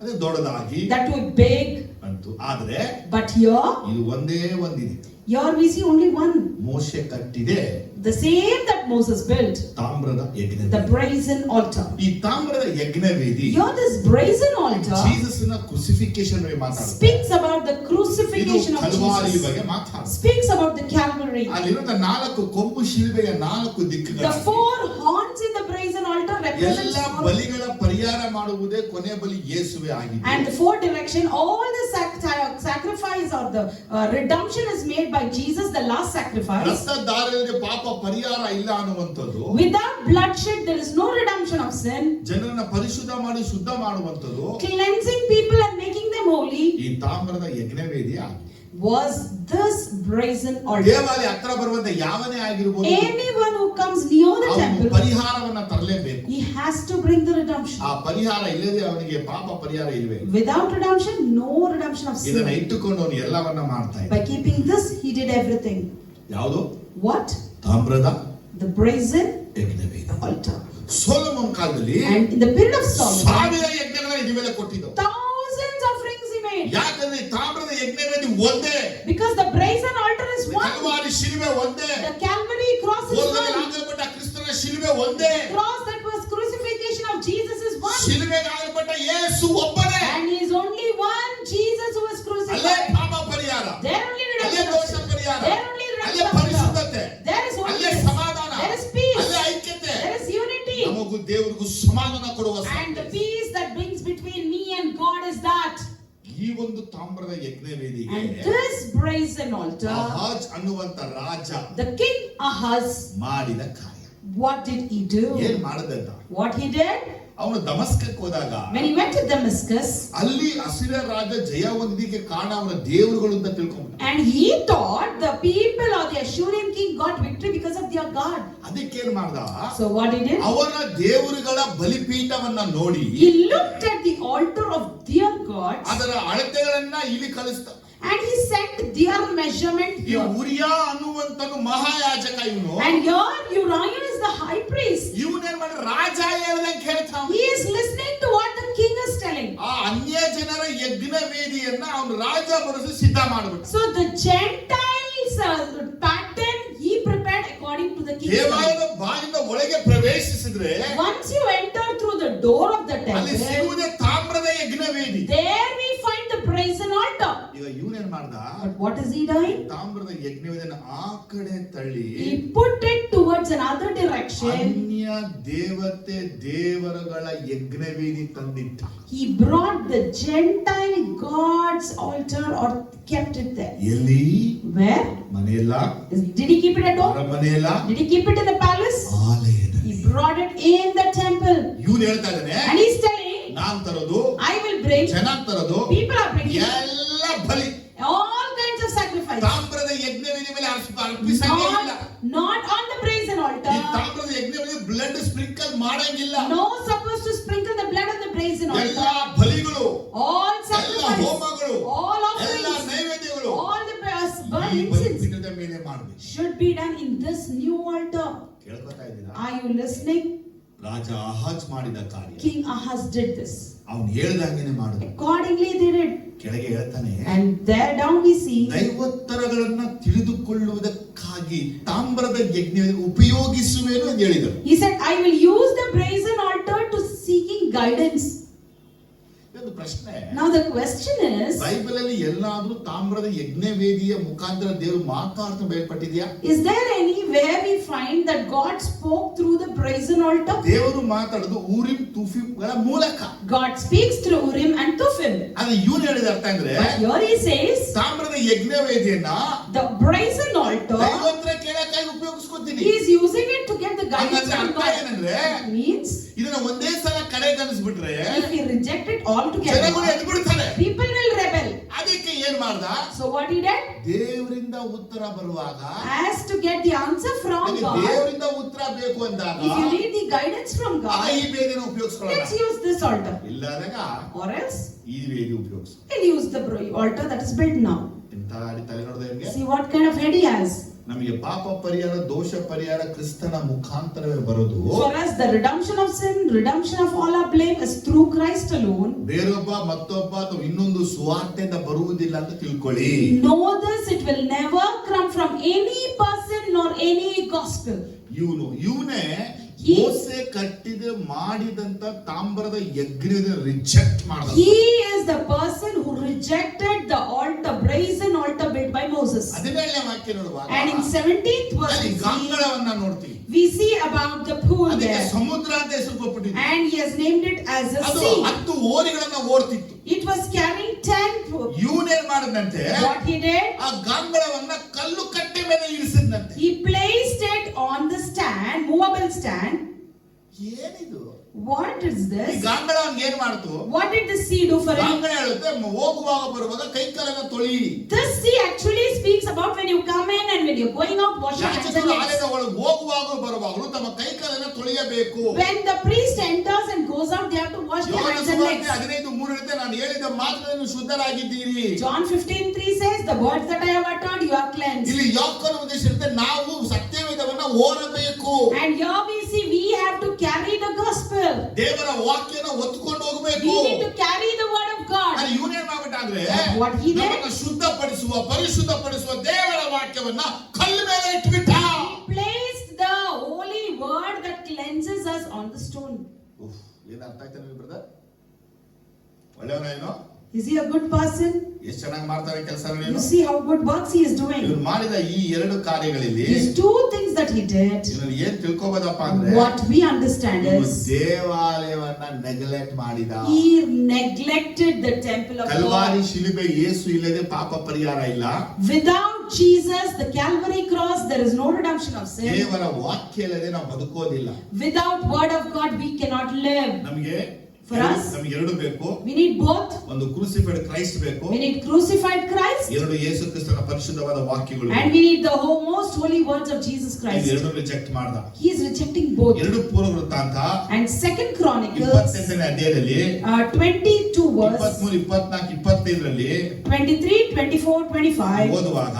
ಅದೇ ದೊಡ್ಡದಾಗಿ. That was big. ಅಂತು. ಆದರೆ But here, ಇದು ಒಂದೇ ಒಂದಿದೆ. here we see only one. ಮೋಶೆ ಕಟ್ಟಿದೆ. The same that Moses built. ತಾಮ್ರದ ಯಜ್ಞವೇದಿ. The brazen altar. ಈ ತಾಮ್ರದ ಯಜ್ಞವೇದಿ. Here this brazen altar. ಜೀಸಸ್ನ crucifixion ಬಗ್ಗೆ ಮಾತಾಡುತ್ತೆ. Speaks about the crucifixion of Calvary Jesus. ಬಗ್ಗೆ ಮಾತಾಡುತ್ತೆ. Speaks about the Calvary. ಅಲ್ಲಿರುವ 4 ಕೊಂಬು ಶಿಲುಬೆಯ 4 ದಿಕ್ಕುಗಳು. The 4 horns in the brazen altar represent ಎಲ್ಲ ಬಲಿಗಳ ಪರಿಹಾರ ಮಾಡುವುದೇ ಕೊನೆ ಬಲಿ ಯೇಸುವೇ ಆಗಿದೆ. And the 4 direction, all the sacrifice or the redemption is made by Jesus, the last sacrifice. ರಕ್ತಧಾರೆಯಲ್ಲಿ ಪಾಪ ಪರಿಹಾರ ಇಲ್ಲ ಅನ್ನುವಂಥದ್ದು. Without bloodshed there is no redemption of sin. ಜನರನ್ನ ಪರಿಶುದ್ಧ ಮಾಡಿ ಶುದ್ಧ ಮಾಡುವಂಥದ್ದು. Cleansing people and making them holy. ಈ ತಾಮ್ರದ ಯಜ್ಞವೇದಿ was this brazen altar. ದೇವಾಲಯ ಹತ್ರ ಬರುವಂತ ಯಾವನೇ ಆಗಿರಬಹುದು, Anyone who comes near the ಅವನು temple, ಪರಿಹಾರವನ್ನ ತರಲೇಬೇಕು. he has to bring the redemption. ಆ ಪರಿಹಾರ ಇಲ್ಲದೆ ಅವನಿಗೆ ಪಾಪ ಪರಿಹಾರ ಇಲ್ವೇ? Without redemption, no redemption of ಇದನ್ನ sin. ಇಟ್ಟುಕೊಂಡು ಅವನು ಎಲ್ಲವನ್ನ ಮಾಡ್ತಾ ಇದ್ದ. By keeping this, he did everything. ಯಾವುದು? What? ತಾಮ್ರದ The brazen ಯಜ್ಞವೇದಿ altar. ಸೊಲೊಮೋನ್ ಕಾಲದಲ್ಲಿ And in the period of Solomon, 1000 ಯಜ್ಞಗಳನ್ನ ಇದ್ರ ಮೇಲೆ ಕೊಟ್ಟಿದ್ದು. thousands of rings he made. ಯಾಕಂದ್ರೆ ತಾಮ್ರದ ಯಜ್ಞವೇದಿ ಒಂದೇ. Because the brazen altar is one. Calvary ಶಿಲುಬೆ ಒಂದೇ. The Calvary cross is one. ಹಾಕಲ್ಪಟ್ಟ ಕ್ರಿಸ್ತನ ಶಿಲುಬೆ ಒಂದೇ. Cross that was crucifixion of Jesus is one. ಶಿಲುಬೆಗೆ ಹಾಕಲ್ಪಟ್ಟ ಯೇಸು ಒಬ್ಬನೇ. And he is only one Jesus who was ಅಲ್ಲೇ crucified. ಪಾಪ ಪರಿಹಾರ, There only ಅಲ್ಲೇ redemption. ದೋಷ ಪರಿಹಾರ, There only ಅಲ್ಲೇ redemption. ಪರಿಶುದ್ಧತೆ, There is ಅಲ್ಲೇ holiness. ಸಮಾಧಾನ, There is peace. ಅಲ್ಲೇ ಐಕ್ಯತೆ. There is unity. ನಮಗೂ ದೇವರಿಗೂ ಸಮಾಧಾನ ಕೊಡುವ And the peace that brings between me and God is that. ಈ ಒಂದು ತಾಮ್ರದ ಯಜ್ಞವೇದಿಗೆ And this brazen altar, ಅಹಾಜ್ ಅನ್ನುವಂತ ರಾಜ the king Ahaz, ಮಾಡಿದ ಕಾರ್ಯ. what did he do? ಏನ್ ಮಾಡದಂತ? What he did? ಅವನು ದಮಸ್ಕಕ್ಕೆ ಹೋದಾಗ When he went to Damascus, ಅಲ್ಲಿ ಅಸಿರ ರಾಜ ಜಯ ಹೊಂದಿದ್ದಕ್ಕೆ ಕಾರಣ ಅವನ ದೇವರುಗಳು ಅಂತ ತಿಳ್ಕೊಂಡ. and he thought the people or the Ashurian king got victory because of their God. ಅದಕ್ಕೇನ್ ಮಾಡ್ದ? So what he did? ಅವನ ದೇವರುಗಳ ಬಲಿಪೀಠವನ್ನ ನೋಡಿ He looked at the altar of their gods ಅದರ ಅಳತೆಗಳನ್ನ ಇಲ್ಲಿ ಕಳಿಸ್ತ. and he sent their measurement ಈ here. ಉರಿಯಾ ಅನ್ನುವಂತನು ಮಹಾಯಾಜಕ ಇವನು. And here Uriah is the high priest. ಇವನೇನ್ ಮಾಡಿ ರಾಜ ಹೇಳ್ದಂಗೆ ಕೇಳ್ತಾವ. He is listening to what the king is telling. ಆ ಅನ್ಯ ಜನರ ಯಜ್ಞ ವೇದಿಯನ್ನ ಅವನು ರಾಜ ಬರೆಸಿ ಸಿದ್ಧ ಮಾಡಿಬಿಟ್ಟ. So the Gentiles pattern he prepared according to the king's ದೇವಾಲಯದ time. ಬಾಗಿಲ ಒಳಗೆ ಪ್ರವೇಶಿಸಿದ್ರೆ Once you enter through the door of the ಅಲ್ಲಿ temple, ಸಿಗುವುದೇ ತಾಮ್ರದ ಯಜ್ಞ ವೇದಿ. there we find the brazen altar. ಈಗ ಇವನೇನ್ ಮಾಡ್ದ? But what is he doing? ತಾಮ್ರದ ಯಜ್ಞವೇದಿಯನ್ನ ಆ ಕಡೆ ತಳ್ಳಿ He put it towards another direction. ಅನ್ಯ ದೇವತೆ ದೇವರುಗಳ ಯಜ್ಞವೇದಿ ತಂದಿಟ್ಟ. He brought the Gentile God's altar or kept it there. ಎಲ್ಲಿ? Where? ಮನೆಯಲ್ಲ, Did he keep it at home? ಮನೆಯಲ್ಲ, Did he keep it in the palace? ಆಲಯದಲ್ಲಿ. He brought it in the temple. ಇವ್ನು ಹೇಳ್ತಾ ಇದ್ದಾನೆ, And he's telling, ನಾನ್ ತರೋದು, I will bring, ಜನ ತರೋದು, people are bringing ಎಲ್ಲ ಬಲಿ, all kinds of sacrifices. ತಾಮ್ರದ ಯಜ್ಞವೇದಿ ಮೇಲೆ ಅರ್ಪಿಸಂಗೇ ಇಲ್ಲ. Not on the brazen ಈ altar. ತಾಮ್ರದ ಯಜ್ಞವೇದಿ ಬ್ಲಡ್ ಸ್ಪ್ರಿಂಕಲ್ ಮಾಡಂಗಿಲ್ಲ. No supposed to sprinkle the blood on the brazen ಎಲ್ಲ altar. ಬಲಿಗಳು, All ಎಲ್ಲ sacrifices, ಹೋಮಗಳು, all ಎಲ್ಲ offerings, ನೈವೇದ್ಯಗಳು all the prayers, ಈ burnt incense ಬಲಿಪೀಠದ ಮೇಲೆ ಮಾಡಬೇಕು. should be done in this new altar. ಕೇಳ್ಕೊತಾ ಇದ್ದೀರಾ? Are you listening? ರಾಜ ಅಹಾಜ್ ಮಾಡಿದ ಕಾರ್ಯ, King Ahaz did this. ಅವನು ಹೇಳ್ದಂಗೆನೆ ಮಾಡುದು. Accordingly they did. ಕೆಳಗೆ ಹೇಳ್ತಾನೆ, And there down we see, ದೈವೋತ್ತರಗಳನ್ನ ತಿಳಿದುಕೊಳ್ಳುವುದಕ್ಕಾಗಿ ತಾಮ್ರದ ಯಜ್ಞವೇದಿ ಉಪಯೋಗಿಸುವೆನು ಎಂದು ಹೇಳಿದರು. he said, I will use the brazen altar to seeking guidance. ಇದೊಂದು ಪ್ರಶ್ನೆ. Now the question is, Bible ಅಲ್ಲಿ ಎಲ್ಲಾದ್ರೂ ತಾಮ್ರದ ಯಜ್ಞವೇದಿಯ ಮುಖಾಂತರ ದೇವರು ಮಾತಾಡ್ತಾ ಬಯಲ್ಪಟ್ಟಿದ್ಯಾ? is there anywhere we find that God spoke through the brazen altar? ದೇವರು ಮಾತಾಡೋದು ಊರಿಂ ತುಫಿಮ್ಗಳ ಮೂಲಕ. God speaks through Urim and Thummim. ಅದು ಇವನು ಹೇಳಿದ ಅರ್ಥ ಅಂದ್ರೆ, But here he says, ತಾಮ್ರದ ಯಜ್ಞವೇದಿಯನ್ನ the brazen altar, ದೈವೋತ್ತರ ಕೇಳಕ್ಕಾಗಿ ಉಪಯೋಗಿಸ್ಕೊತೀನಿ. he is using it to get the guidance ಹಂಗಂದ್ರೆ from ಅರ್ಥ God. ಏನಂದ್ರೆ, Means, ಇದನ್ನ ಒಂದೇ ಸಲ ಕಡೆಗಣಿಸ್ಬಿಟ್ರೆ if we reject it all ಜನಗಳು together, ಎದ್ದು ಬಿಡ್ತಾರೆ. people will rebel. ಅದಕ್ಕೆ ಏನ್ ಮಾಡ್ದ? So what he did? ದೇವರಿಂದ ಉತ್ತರ ಬರುವಾಗ, As to get the answer from ನನಗೆ God, ದೇವರಿಂದ ಉತ್ತರ ಬೇಕು ಅಂದಾಗ if you need the guidance from ಆ God, ಈ ವೇದಿನ ಉಪಯೋಗಿಸ್ಕೊಳ್ಳೋಣ. let's use this altar. ಇಲ್ಲದಾಗ Or else, ಈ ವೇದಿ ಉಪಯೋಗಿಸ್. we'll use the altar that is built now. ಎಂತ ತಲೆ ನೋಡಿದ್ರೆ ಹೆಂಗೆ? See what kind of head he has. ನಮಗೆ ಪಾಪ ಪರಿಹಾರ, ದೋಷ ಪರಿಹಾರ ಕ್ರಿಸ್ತನ ಮುಖಾಂತರವೇ ಬರೋದು. For us, the redemption of sin, redemption of all our blame is through Christ alone. ಬೇರೊಬ್ಬ ಮತ್ತೊಬ್ಬ ಅಥವಾ ಇನ್ನೊಂದು ಸುವಾರ್ತೆಯಿಂದ ಬರುವುದಿಲ್ಲ ಅಂತ ತಿಳ್ಕೊಳ್ಳಿ. Know this, it will never come from any person nor any gospel. ಇವನೇ ಮೋಸೆ ಕಟ್ಟಿದ ಮಾಡಿದಂತ ತಾಮ್ರದ ಯಜ್ಞವನ್ನು ರಿಜೆಕ್ಟ್ ಮಾಡಿದ. He is the person who rejected the altar, brazen altar built by Moses. 17ನೇ ವಾಕ್ಯ ನೋಡುವಾಗ And in 17th verse, ಅಲ್ಲಿ ಗಂಗಳವನ್ನ ನೋಡ್ತೀವಿ. we see about the pool ಅದಕ್ಕೆ there. ಸಮುದ್ರ ಅಂತ ಹೆಸರು ಕೊಟ್ಟಿದ್ದು. And he has named it as a ಅದು sea. 10 ಓರಿಗಳನ್ನ ಓಡ್ತಿತ್ತು. It was carrying 10 pools. ಇವನೇನ್ ಮಾಡಿದಂತೆ, What he did? ಆ ಗಂಗಳವನ್ನ ಕಲ್ಲು ಕಟ್ಟೆ ಮೇಲೆ ಇಳಿಸಿದಂತೆ. He placed it on the stand, movable stand. ಏನಿದು? What is ಈ this? ಗಂಗಳ ಏನ್ ಮಾಡ್ತು? What did the sea do for him? ಗಂಗಳ ಹೇಳುತ್ತೆ, ಹೋಗುವಾಗ ಬರುವಾಗ ಕೈ ಕಾಲನ್ನ ತೊಳಿ. This sea actually speaks about when you come in and when you're going out, wash your hands and ಯಾಜಕರು legs. ಆಲಯದ ಒಳಗೆ ಹೋಗುವಾಗ ಬರುವಾಗಲೂ ತಮ್ಮ ಕೈ ಕಾಲನ್ನ ತೊಳೆಯಬೇಕು. When the priest enters and goes out, they have to wash their ಯೋಹಾನ hands and ಸುವಾರ್ತೆ legs. 15:3 ಹೇಳುತ್ತೆ, ನಾನು ಹೇಳಿದ ಮಾತುಗಳನ್ನು ಶುದ್ಧರಾಗಿದ್ದೀರಿ. John 15:3 says, the words that I have uttered, you are cleansed. ಇಲ್ಲಿ ಯಾಕೋನ ಉದ್ದೇಶ ಇರುತ್ತೆ, ನಾವು ಸತ್ಯವೇದವನ್ನ ಓದಬೇಕು. And here we see we have to carry the gospel. ದೇವರ ವಾಕ್ಯನ ಹೊತ್ತುಕೊಂಡು ಹೋಗಬೇಕು. We need to carry the word of God. ಅಲ್ಲಿ ಇವನೇನ್ ಮಾಡ್ಬಿಟ್ಟ ಅಂದ್ರೆ, What he did? ನಮ್ಮನ್ನ ಶುದ್ಧಪಡಿಸುವ ಪರಿಶುದ್ಧಪಡಿಸುವ ದೇವರ ವಾಕ್ಯವನ್ನ ಕಲ್ಲು ಮೇಲೆ ಇಟ್ಬಿಟ್ಟ. He placed the holy word that cleanses us on the stone. ಏನ್ ಅರ್ಥ ಆಯ್ತಾ ನಿಮಗೆ brother? ಒಳ್ಳೆಯವನೇನೋ? Is he a good person? ಎಷ್ಟು ಚೆನ್ನಾಗಿ ಮಾಡ್ತಾರೆ You ಕೆಲಸಗಳೇನು? see how good works he is doing. ಇವನು ಮಾಡಿದ ಈ 2 ಕಾರ್ಯಗಳಲ್ಲಿ These 2 things that he did, ಇವನು ಏನ್ ತಿಳ್ಕೋಬೋದಪ್ಪ ಅಂದ್ರೆ, what we understand ಇವನು is ದೇವಾಲಯವನ್ನ ನೆಗ್ಲೆಕ್ಟ್ ಮಾಡಿದ. he neglected the temple of Calvary God. ಶಿಲುಬೆ ಯೇಸು ಇಲ್ಲದೆ ಪಾಪ ಪರಿಹಾರ ಇಲ್ಲ. Without Jesus, the Calvary cross, there is no redemption of sin. ದೇವರ ವಾಕ್ಯ ಇಲ್ಲದೆ ನಾವು ಬದುಕೋದಿಲ್ಲ. Without word of God, we cannot live. ನಮಗೆ For us, ನಮಗೆ 2 ಬೇಕು. we need both. ಒಂದು ಕ್ರೂಸಿಫೈಡ್ ಕ್ರೈಸ್ಟ್ ಬೇಕು. We need crucified Christ, 2 ಯೇಸು ಕ್ರಿಸ್ತನ ಪರಿಶುದ್ಧವಾದ ವಾಕ್ಯಗಳು. and we need the most holy words of Jesus Christ. 2 reject ಮಾಡ್ದ. He is rejecting both. 2 ಪೂರ್ವ ವೃತ್ತಾಂತ And 2 Chronicles 28ನೇ ಅಧ್ಯಾಯದಲ್ಲಿ 22 verse 23, 24, 25ರಲ್ಲಿ 23, 24, 25. ಓದುವಾಗ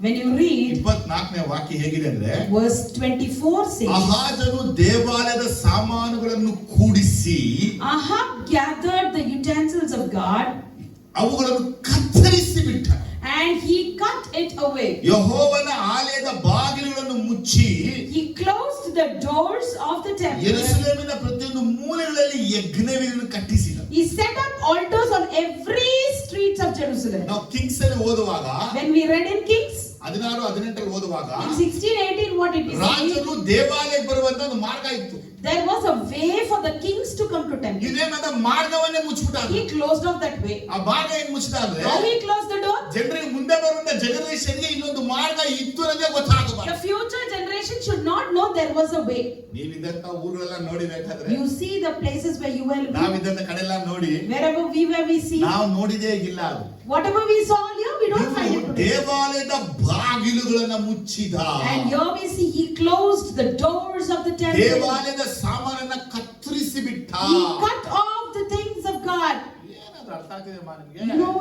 When you read 24ನೇ ವಾಕ್ಯ ಹೇಗಿದೆ ಅಂದ್ರೆ, verse 24 says, ಅಹಾಜನು ದೇವಾಲಯದ ಸಾಮಾನುಗಳನ್ನು ಕೂಡಿಸಿ Ahab gathered the utensils of God ಅವುಗಳನ್ನು ಕತ್ತರಿಸಿ ಬಿಟ್ಟ. and he cut it away. ಯೆಹೋವನ ಆಲಯದ ಬಾಗಿಲುಗಳನ್ನು ಮುಚ್ಚಿ He closed the doors of the temple. ಯೆರೂಸಲೇಮಿನ ಪ್ರತಿಯೊಂದು ಮೂಲೆಗಳಲ್ಲಿ ಯಜ್ಞವೇದಿಯನ್ನು ಕಟ್ಟಿಸಿದ. He set up altars on every streets of Jerusalem. ನಾವು ಕಿಂಗ್ಸ್ ಅಲ್ಲಿ ಓದುವಾಗ, When we read in Kings 16, 18 ಓದುವಾಗ, in 16, 18, what it is, ರಾಜನು ದೇವಾಲಯಕ್ಕೆ ಬರುವಂತ ಒಂದು ಮಾರ್ಗ ಇತ್ತು. there was a way for the kings to come to temple. ಇದೇನಂತ ಮಾರ್ಗವನ್ನೇ ಮುಚ್ಚಿಬಿಟ್ಟ. He closed off that way. ಆ ಮಾರ್ಗ ಹೆಂಗ್ ಮುಚ್ಚಿದ ಅಂದ್ರೆ, How he closed the door? ಜನರಿಗೆ ಮುಂದೆ ಬರುವಂತ ಜನರೇಷನ್ಗೆ ಇನ್ನೊಂದು ಮಾರ್ಗ ಇತ್ತು ಅನ್ನೋದೇ ಗೊತ್ತಾಗಬಾರದು. The future generation should not not know there was a way. ನೀವಿದ್ದಂತ ಊರೆಲ್ಲ ನೋಡಿಬೇಕಾದ್ರೆ, You see the places where you were living, ನಾವಿದ್ದಂತ ಕಡೆಲ್ಲ ನೋಡಿ, wherever we were, we see. ನಾವು ನೋಡಿದೇ ಇಲ್ಲ ಅದು. Whatever we saw here, we don't find it ಇವ್ನು today. ದೇವಾಲಯದ ಬಾಗಿಲುಗಳನ್ನ ಮುಚ್ಚಿದ. And here we see he closed the doors of the temple. ದೇವಾಲಯದ ಸಾಮಾನನ್ನ ಕತ್ತರಿಸಿ ಬಿಟ್ಟ. He cut off the things of God. ಏನಾದ್ರೂ ಅರ್ಥ ಆಗ್ತಿದೆ ನಿಮಗೆ? You know,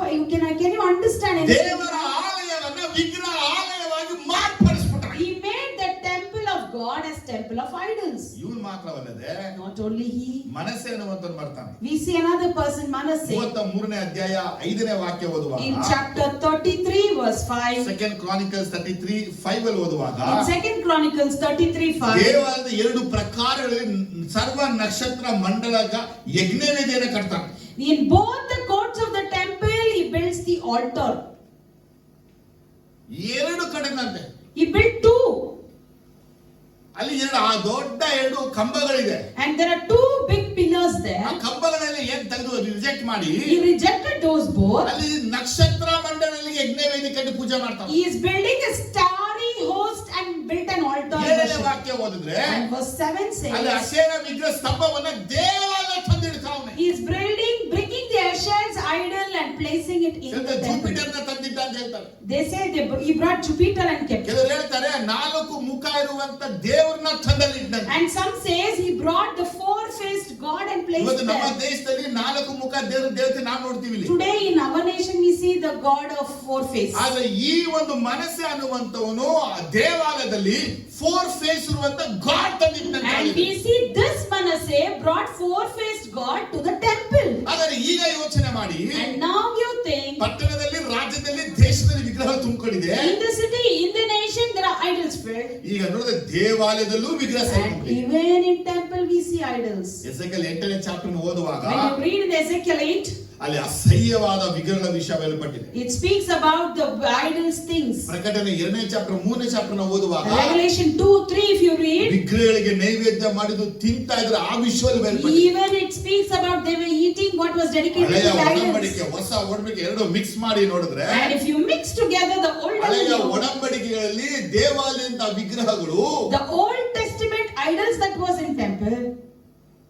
can you understand anything? ದೇವರ ಆಲಯವನ್ನ ವಿಗ್ರಹ ಆಲಯವಾಗಿ ಮಾರ್ಪಡಿಸ್ಬಿಟ್ಟ. He made the temple of God as temple of idols. ಇವನು ಮಾತ್ರವಲ್ಲದೆ Not only he. ಮನಸ್ಸೆ ಅನ್ನುವಂತದ್ದು ಮಾಡ್ತಾನೆ. We see another person, Manasseh. 33ನೇ ಅಧ್ಯಾಯ 5ನೇ ವಾಕ್ಯ ಓದುವಾಗ, In chapter 33 verse 5. Second Chronicles 33:5 ಅಲ್ಲಿ ಓದುವಾಗ, In Second Chronicles 33:5. ದೇವಾಲಯದ 2 ಪ್ರಕಾರಗಳಲ್ಲಿ ಸರ್ವ ನಕ್ಷತ್ರ ಮಂಡಲಗ ಯಜ್ಞವೇದಿಯನ್ನು ಕಟ್ತಾನೆ. In both the courts of the temple, he builds the altar. 2 ಕಡೆನಂತೆ. He built 2. ಅಲ್ಲಿ ದೊಡ್ಡ 2 ಕಂಬಗಳಿದೆ. And there are 2 big pillars ಆ there. ಕಂಬಗಳಲ್ಲಿ ಏನ್ ತೆಗೆದು ರಿಜೆಕ್ಟ್ ಮಾಡಿ, He rejected those both. ಅಲ್ಲಿ ನಕ್ಷತ್ರ ಮಂಡಲದಲ್ಲಿ ಯಜ್ಞವೇದಿ ಕಟ್ಟಿ ಪೂಜೆ ಮಾಡ್ತಾನೆ. He is building a starry host and built an altar. 7ನೇ ವಾಕ್ಯ ಓದಿದ್ರೆ, And verse 7 ಅಲ್ಲಿ says, ಅಶೇರ ವಿಗ್ರಹ ಸ್ತಂಭವನ್ನ ದೇವಾಲಯ ತಂದಿಡ್ತಾವನೆ. he is bringing the Asher's idol and placing it in the temple. ಜುಪಿಟರ್ನ ತಂದಿದ್ದ ಅಂತ ಹೇಳ್ತಾರೆ. They say he brought Jupiter and kept it. ಕೆಲವರು ಹೇಳ್ತಾರೆ 4 ಮುಖ ಇರುವಂತ ದೇವರನ್ನ ತಂದಲ್ಲಿಟ್ಟಂತೆ. And some says he brought the 4-faced God and placed ಇವತ್ತು ನಮ್ಮ there. ದೇಶದಲ್ಲಿ 4 ಮುಖ ದೇವತೆ ನಾವು ನೋಡ್ತೀವಿ ಇಲ್ಲಿ. Today in our nation we see the God of 4 faces. ಆದ್ರೆ ಈ ಒಂದು ಮನಸ್ಸೆ ಅನ್ನುವಂತವನು ಆ ದೇವಾಲಯದಲ್ಲಿ 4 ಫೇಸ್ ಇರುವಂತ god ತಂದಿಟ್ಟಂತೆ. And we see this Manasseh brought 4-faced God to the temple. ಆದರೆ ಈಗ ಯೋಚನೆ ಮಾಡಿ, And now you think, ಪಟ್ಟಣದಲ್ಲಿ, ರಾಜ್ಯದಲ್ಲಿ, ದೇಶದಲ್ಲಿ ವಿಗ್ರಹ ತುಂಬಿಕೊಂಡಿದೆ. in the city, in the nation, there are idols filled. ಈಗ ನೋಡಿದ್ರೆ ದೇವಾಲಯದಲ್ಲೂ ವಿಗ್ರಹ And ಸೇರಿಕೊಂಡಿದೆ. even in temple we see idols. Ezekiel 8ನೇ ಚಾಪ್ಟರ್ ಓದುವಾಗ, When you read in Ezekiel 8, ಅಲ್ಲಿ ಅಸಹ್ಯವಾದ ವಿಗ್ರಹಗಳ ವಿಷಯ ಹೇಳಲ್ಪಟ್ಟಿದೆ. it speaks about the idols things. ಪ್ರಕಟಣೆ 2ನೇ ಚಾಪ್ಟರ್ 3ನೇ ಚಾಪ್ಟರ್ ಓದುವಾಗ, Revelation 2:3 if you read, ವಿಗ್ರಹಗಳಿಗೆ ನೈವೇದ್ಯ ಮಾಡಿದ್ದು ತಿಂತಾ ಇದ್ರೆ ಆ ವಿಷಯದಲ್ಲಿ ಹೇಳಲ್ಪಟ್ಟಿದೆ. even it speaks about they were eating what was dedicated ಹಳೆಯ to the idols. ಒಡಂಬಡಿಕೆ ಹೊಸ ಒಡಂಬಡಿಕೆ ಎರಡು ಮಿಕ್ಸ್ ಮಾಡಿ ನೋಡಿದ್ರೆ, And if you mix together the old and ಹಳೆಯ the new, ಒಡಂಬಡಿಕೆಗಳಲ್ಲಿ ದೇವಾಲಯದ ವಿಗ್ರಹಗಳು, the Old Testament idols that was in temple,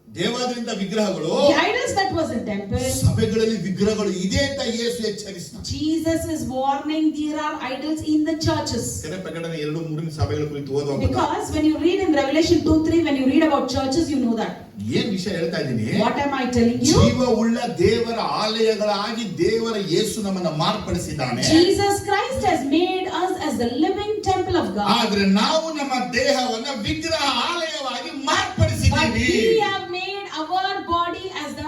ದೇವಾಲಯದ ವಿಗ್ರಹಗಳು, the idols that was in temple, ಸಭೆಗಳಲ್ಲಿ ವಿಗ್ರಹಗಳು ಇದೆ ಅಂತ ಯೇಸು ಎಚ್ಚರಿಸ್ತಾನೆ. Jesus is warning there are idols in the churches. ಪ್ರಕಟಣೆ 2-3 ಸಭೆಗಳ ಕುರಿತು ಓದುವಾಗ, Because when you read in Revelation 2:3, when you read about churches, you know that. ಏನ್ ವಿಷಯ ಹೇಳ್ತಾ ಇದ್ದೀನಿ? What am I telling you? ಜೀವವುಳ್ಳ ದೇವರ ಆಲಯಗಳಾಗಿ ದೇವರ ಯೇಸು ನಮ್ಮನ್ನ ಮಾರ್ಪಡಿಸಿದ್ದಾನೆ. Jesus Christ has made us as the living temple of God. ಆದ್ರೆ ನಾವು ನಮ್ಮ ದೇಹವನ್ನ ವಿಗ್ರಹ ಆಲಯವಾಗಿ But ಮಾರ್ಪಡಿಸಿದ್ದೀವಿ. we have made our body as the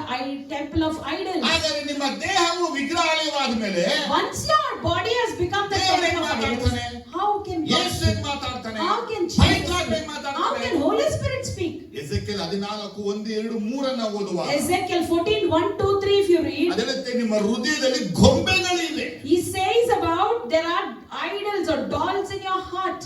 temple of idols. ಆದರೆ ನಿಮ್ಮ ದೇಹವು ವಿಗ್ರಹ ಆಲಯವಾದ ಮೇಲೆ Once your body has become the ದೇವರು temple of idols, ಮಾತಾಡ್ತಾನೆ. how can ಯೇಸು God ಏನ್ ಮಾತಾಡ್ತಾನೆ? How can ಪವಿತ್ರಾತ್ಮ ಏನ್ how ಮಾತಾಡ್ತಾನೆ? can Holy Spirit speak? ಎಸೆಕಿಯೇಲ್ 14:1-2-3 ಓದುವಾಗ, Ezekiel 14:1-3 if you read, ಅದರಂತೆ ನಿಮ್ಮ ಹೃದಯದಲ್ಲಿ ಗೊಂಬೆಗಳಿವೆ. he says about there are idols or dolls in your heart.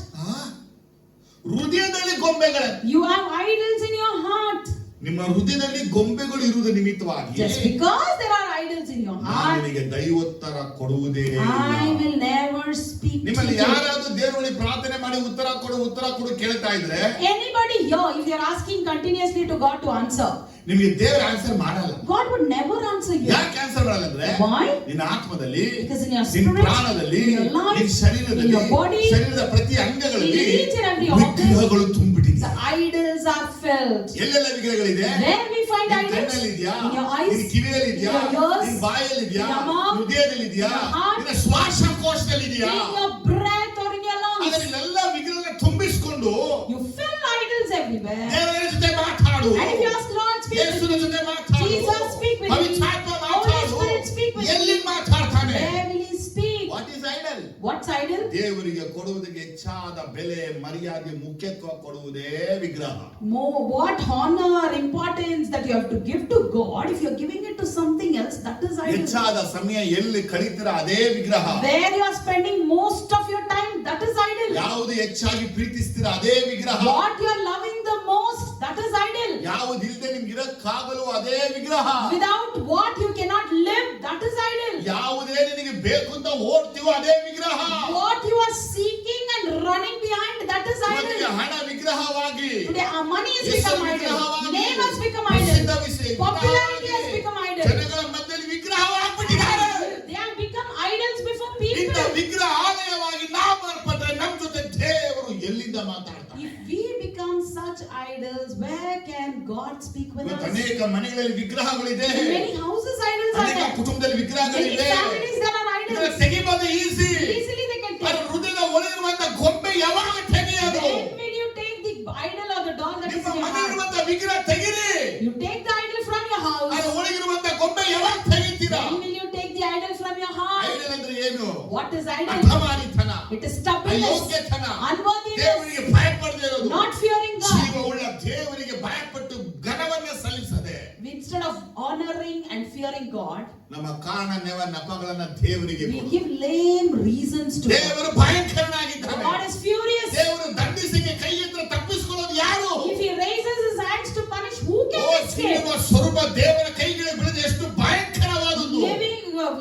ಹೃದಯದಲ್ಲಿ ಗೊಂಬೆಗಳು. You have idols in your heart. ನಿಮ್ಮ ಹೃದಯದಲ್ಲಿ ಗೊಂಬೆಗಳು ಇರುವುದರ ನಿಮಿತ್ತವಾಗಿ Just because there are idols in your ನಾನು heart, ನಿನಗೆ ದೈವೋತ್ತರ ಕೊಡುವುದೇ ಇಲ್ಲ. I will never speak to ನಿಮ್ಮಲ್ಲಿ you. ಯಾರಾದ್ರೂ ದೇವರಲ್ಲಿ ಪ್ರಾರ್ಥನೆ ಮಾಡಿ ಉತ್ತರ ಕೊಡು ಕೇಳ್ತಾ ಇದ್ರೆ, Anybody here, if you are asking continuously to God to answer, ನಿಮಗೆ ದೇವರ ಆನ್ಸರ್ ಮಾಡಲ್ಲ. God would never answer you. ಯಾಕೆ ಆನ್ಸರ್ ಮಾಡಲ್ಲ ಅಂದ್ರೆ, Why? ನಿನ್ನ ಆತ್ಮದಲ್ಲಿ, Because in your ನಿನ್ನ spirit, ಪ್ರಾಣದಲ್ಲಿ, in your life, ನಿನ್ನ ಶರೀರದಲ್ಲಿ, in your body, ಶರೀರದ ಪ್ರತಿ ಅಂಗಗಳಲ್ಲಿ in each and every organ, ವಿಗ್ರಹಗಳು ತುಂಬಿಟ್ಟಿದೆ. the idols are filled. ಎಲ್ಲೆಲ್ಲ ವಿಗ್ರಹಗಳಿದೆ? Where we find ನಿನ್ನ idols? ಕಣ್ಣಲ್ಲಿದ್ಯಾ? In your eyes, ನಿನ್ನ ಕಿವಿಯಲ್ಲಿದ್ಯಾ? in your ears, ನಿನ್ನ ಬಾಯಲ್ಲಿದ್ಯಾ? in your mouth, ಹೃದಯದಲ್ಲಿದ್ಯಾ? in your heart, ನಿನ್ನ ಶ್ವಾಸಕೋಶದಲ್ಲಿದ್ಯಾ? in your breath or in your lungs. ಅದನ್ನೆಲ್ಲ ವಿಗ್ರಹಗಳನ್ನ ತುಂಬಿಸಿಕೊಂಡು You fill idols everywhere. ದೇವರ ಜೊತೆ ಮಾತಾಡು. And if you ask Lord, speak with ಯೇಸುವಿನ me. ಜೊತೆ ಮಾತಾಡು. Jesus, speak with me. ಪವಿತ್ರಾತ್ಮ Holy ಮಾತಾಡು. Spirit, speak with me. ಎಲ್ಲಿ ಮಾತಾಡ್ತಾನೆ? Where will he speak? What is idol? What's idol? ದೇವರಿಗೆ ಕೊಡುವುದಕ್ಕೆ ಹೆಚ್ಚಾದ ಬೆಲೆ, ಮರ್ಯಾದೆ, ಮುಖ್ಯತ್ವ ಕೊಡುವುದೇ ವಿಗ್ರಹ. More what honor, importance that you have to give to God. If you're giving it to something else, that is idol. ಹೆಚ್ಚಾದ ಸಮಯ ಎಲ್ಲಿ ಕಳೀತೀರ ಅದೇ ವಿಗ್ರಹ. Where you are spending most of your time, that is idol. ಯಾವುದು ಹೆಚ್ಚಾಗಿ ಪ್ರೀತಿಸ್ತೀರ ಅದೇ ವಿಗ್ರಹ. What you are loving the most, that that is idol. ಯಾವುದಿಲ್ಲದೆ ನಿಮ್ಗೆ ಇರಕ್ಕಾಗಲು ಅದೇ ವಿಗ್ರಹ. Without what you cannot live, that is idol. ಯಾವುದೇ ನಿನಗೆ ಬೇಕು ಅಂತ ಓಡ್ತೀವೋ ಅದೇ ವಿಗ್ರಹ. What you are seeking and running behind, that is ಇವತ್ತಿಗೆ idol. ಹಣ ವಿಗ್ರಹವಾಗಿ, Today our money has ಹೆಸರು become idol. ವಿಗ್ರಹವಾಗಿ, Name has become ಪ್ರಸಿದ್ಧ idol. ವಿಷಯ Popularity has become idol. ಜನಗಳ ಮಧ್ಯದಲ್ಲಿ ವಿಗ್ರಹವಾಗ್ಬಿಟ್ಟಿದ್ದಾರೆ. They have become idols before ಇಂಥ people. ವಿಗ್ರಹ ಆಲಯವಾಗಿ ನಾವು ಮಾರ್ಪಟ್ರೆ ನಮ್ಮ ಜೊತೆ ದೇವರು ಎಲ್ಲಿಂದ ಮಾತಾಡ್ತಾರೆ? If we become such idols, where can God speak with ಇವತ್ತು us? ಅನೇಕ ಮನೆಗಳಲ್ಲಿ ವಿಗ್ರಹಗಳಿದೆ, In many houses idols are ಅನೇಕ there. ಕುಟುಂಬದಲ್ಲಿ Many ವಿಗ್ರಹಗಳಿದೆ. families there are ಇದನ್ನ idols. ತೆಗಿಬೋದು ಈಸಿ. Easily they can ಅದರ take. ಹೃದಯದ ಒಳಗಿರುವಂತ ಗೊಂಬೆ ಯಾವಾಗ ತೆಗೆಯೋದು? When will you take the idol or the doll that is ನಿಮ್ಮ in your ಮನೆ heart? ಇರುವಂತ ವಿಗ್ರಹ ತೆಗಿರಿ. You take the idol from your house. ಅದರ ಒಳಗಿರುವಂತ ಗೊಂಬೆ ಯಾವಾಗ ತೆಗಿತೀರಾ? When will you take the idol from your heart? Idol ಅಂದ್ರೆ ಏನು? What is idol? ಅಧಮಾರಿತನ, It is stubbornness, ಅಯೋಗ್ಯತನ, unworthiness, ದೇವರಿಗೆ ಭಯಪಡದೆ ಇರೋದು, not fearing God. ಜೀವವುಳ್ಳ ದೇವರಿಗೆ ಭಯಪಟ್ಟು ಘನವನ್ನ ಸಲ್ಲಿಸದೆ Instead of honoring and fearing God, ನಮ್ಮ ಕಾರಣ ನೆವ ನೆಪಗಳನ್ನ ದೇವರಿಗೆ we ಕೊಡು. give lame reasons to God. ದೇವರು ಭಯಂಕರನಾಗಿದ್ದಾನೆ. God is furious. ದೇವರು ದಂಡಿಸಿಗೆ ಕೈ ಎತ್ತರ ತಪ್ಪಿಸಿಕೊಳ್ಳೋದು ಯಾರು? If he raises his hands to punish, who O can escape? ಜೀವ ಸ್ವರೂಪ ದೇವರ ಕೈಗೆ ಬೀಳದೆ ಎಷ್ಟು ಭಯಂಕರವಾದದ್ದು.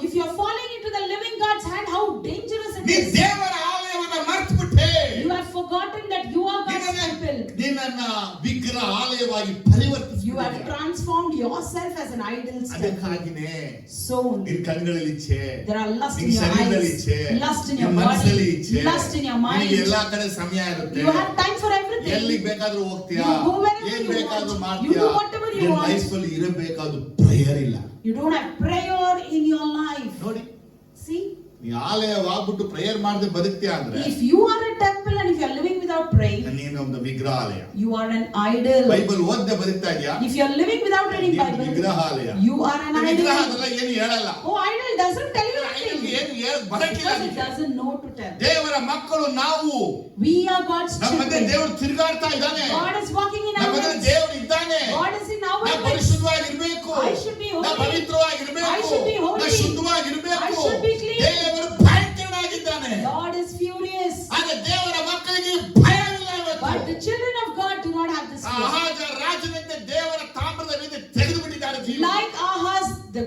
If you are falling into the living God's hand, how dangerous it ನೀ is. ದೇವರ ಆಲಯವನ್ನ ಮರೆತುಬಿಟ್ಟೆ. You have forgotten that you are God's temple. ನಿನ್ನನ್ನ ವಿಗ್ರಹ ಆಲಯವಾಗಿ ಪರಿವರ್ತಿಸಿ. You have transformed yourself as an idol's temple. ಅದಕ್ಕಾಗಿನೇ So ನಿನ್ನ ಕಣ್ಗಳಲ್ಲಿ ಇಚ್ಛೆ, there are lust in ನಿನ್ನ your ಶರೀರದಲ್ಲಿ eyes, ಇಚ್ಛೆ, lust in ನಿನ್ನ your ಮನಸ್ಸಲ್ಲಿ body, ಇಚ್ಛೆ, lust in your mind. ನಿನಗೆ ಎಲ್ಲಾ ಕಡೆ ಸಮಯ ಇರುತ್ತೆ. You have time for everything. ಎಲ್ಲಿಗೆ ಬೇಕಾದ್ರೂ ಹೋಗ್ತೀಯಾ, You go wherever ಏನ್ you ಬೇಕಾದ್ರೂ want. ಮಾಡ್ತೀಯಾ. You do whatever you ನಿನ್ನ want. ಲೈಫಲ್ಲಿ ಇರಬೇಕಾದ ಪ್ರೇಯರ್ ಇಲ್ಲ. You don't have prayer in your life. ನೋಡಿ, See, ನೀ ಆಲಯವಾಗ್ಬಿಟ್ಟು ಪ್ರೇಯರ್ ಮಾಡದೆ ಬದುಕ್ತೀಯಾ ಅಂದ್ರೆ if you are a temple and if you are living without praying, ನೀನು ಒಂದು ವಿಗ್ರಹಾಲಯ. you are an idol. Bible ಓದದೆ ಬದುಕ್ತಾ ಇದೆಯಾ? If you are living without reading ನೀನು Bible, ವಿಗ್ರಹಾಲಯ. you are an ವಿಗ್ರಹ idol. ಅದೆಲ್ಲ ಏನು ಹೇಳಲ್ಲ. Oh, idol doesn't tell you ಐಡಲ್ಗೆ anything ಏನು ಹೇಳಕ್ ಬರಕಿಲ್ಲ. because it doesn't know to tell. ದೇವರ ಮಕ್ಕಳು ನಾವು, We are God's ನಮ್ಮ ಮಧ್ಯೆ children. ದೇವರು ತಿರುಗಾಡ್ತಾ ಇದ್ದಾನೆ. God is walking in ನಮ್ಮ our ಮಧ್ಯೆ midst. ದೇವರು ಇದ್ದಾನೆ. God is in our ನಾವು midst. ಪರಿಶುದ್ಧವಾಗಿರ್ಬೇಕು, I should be holy. ನಾವು ಪವಿತ್ರವಾಗಿರ್ಬೇಕು, I should be holy. ನಾವು ಶುದ್ಧವಾಗಿರ್ಬೇಕು. I should be clean. ದೇವರು ಭಯಂಕರನಾಗಿದ್ದಾನೆ. God is furious. ಆದ್ರೆ ದೇವರ ಮಕ್ಕಳಿಗೆ ಭಯವಿಲ್ಲ ಇವತ್ತು. But the children of God do not have this fear. ಆಹಾಜ ರಾಜನಂತೆ ದೇವರ ತಾಮ್ರದ ಮೇಲೆ ತೆಗೆದು ಬಿಟ್ಟಿದ್ದಾರೆ ಜೀವ. Like Ahaz, the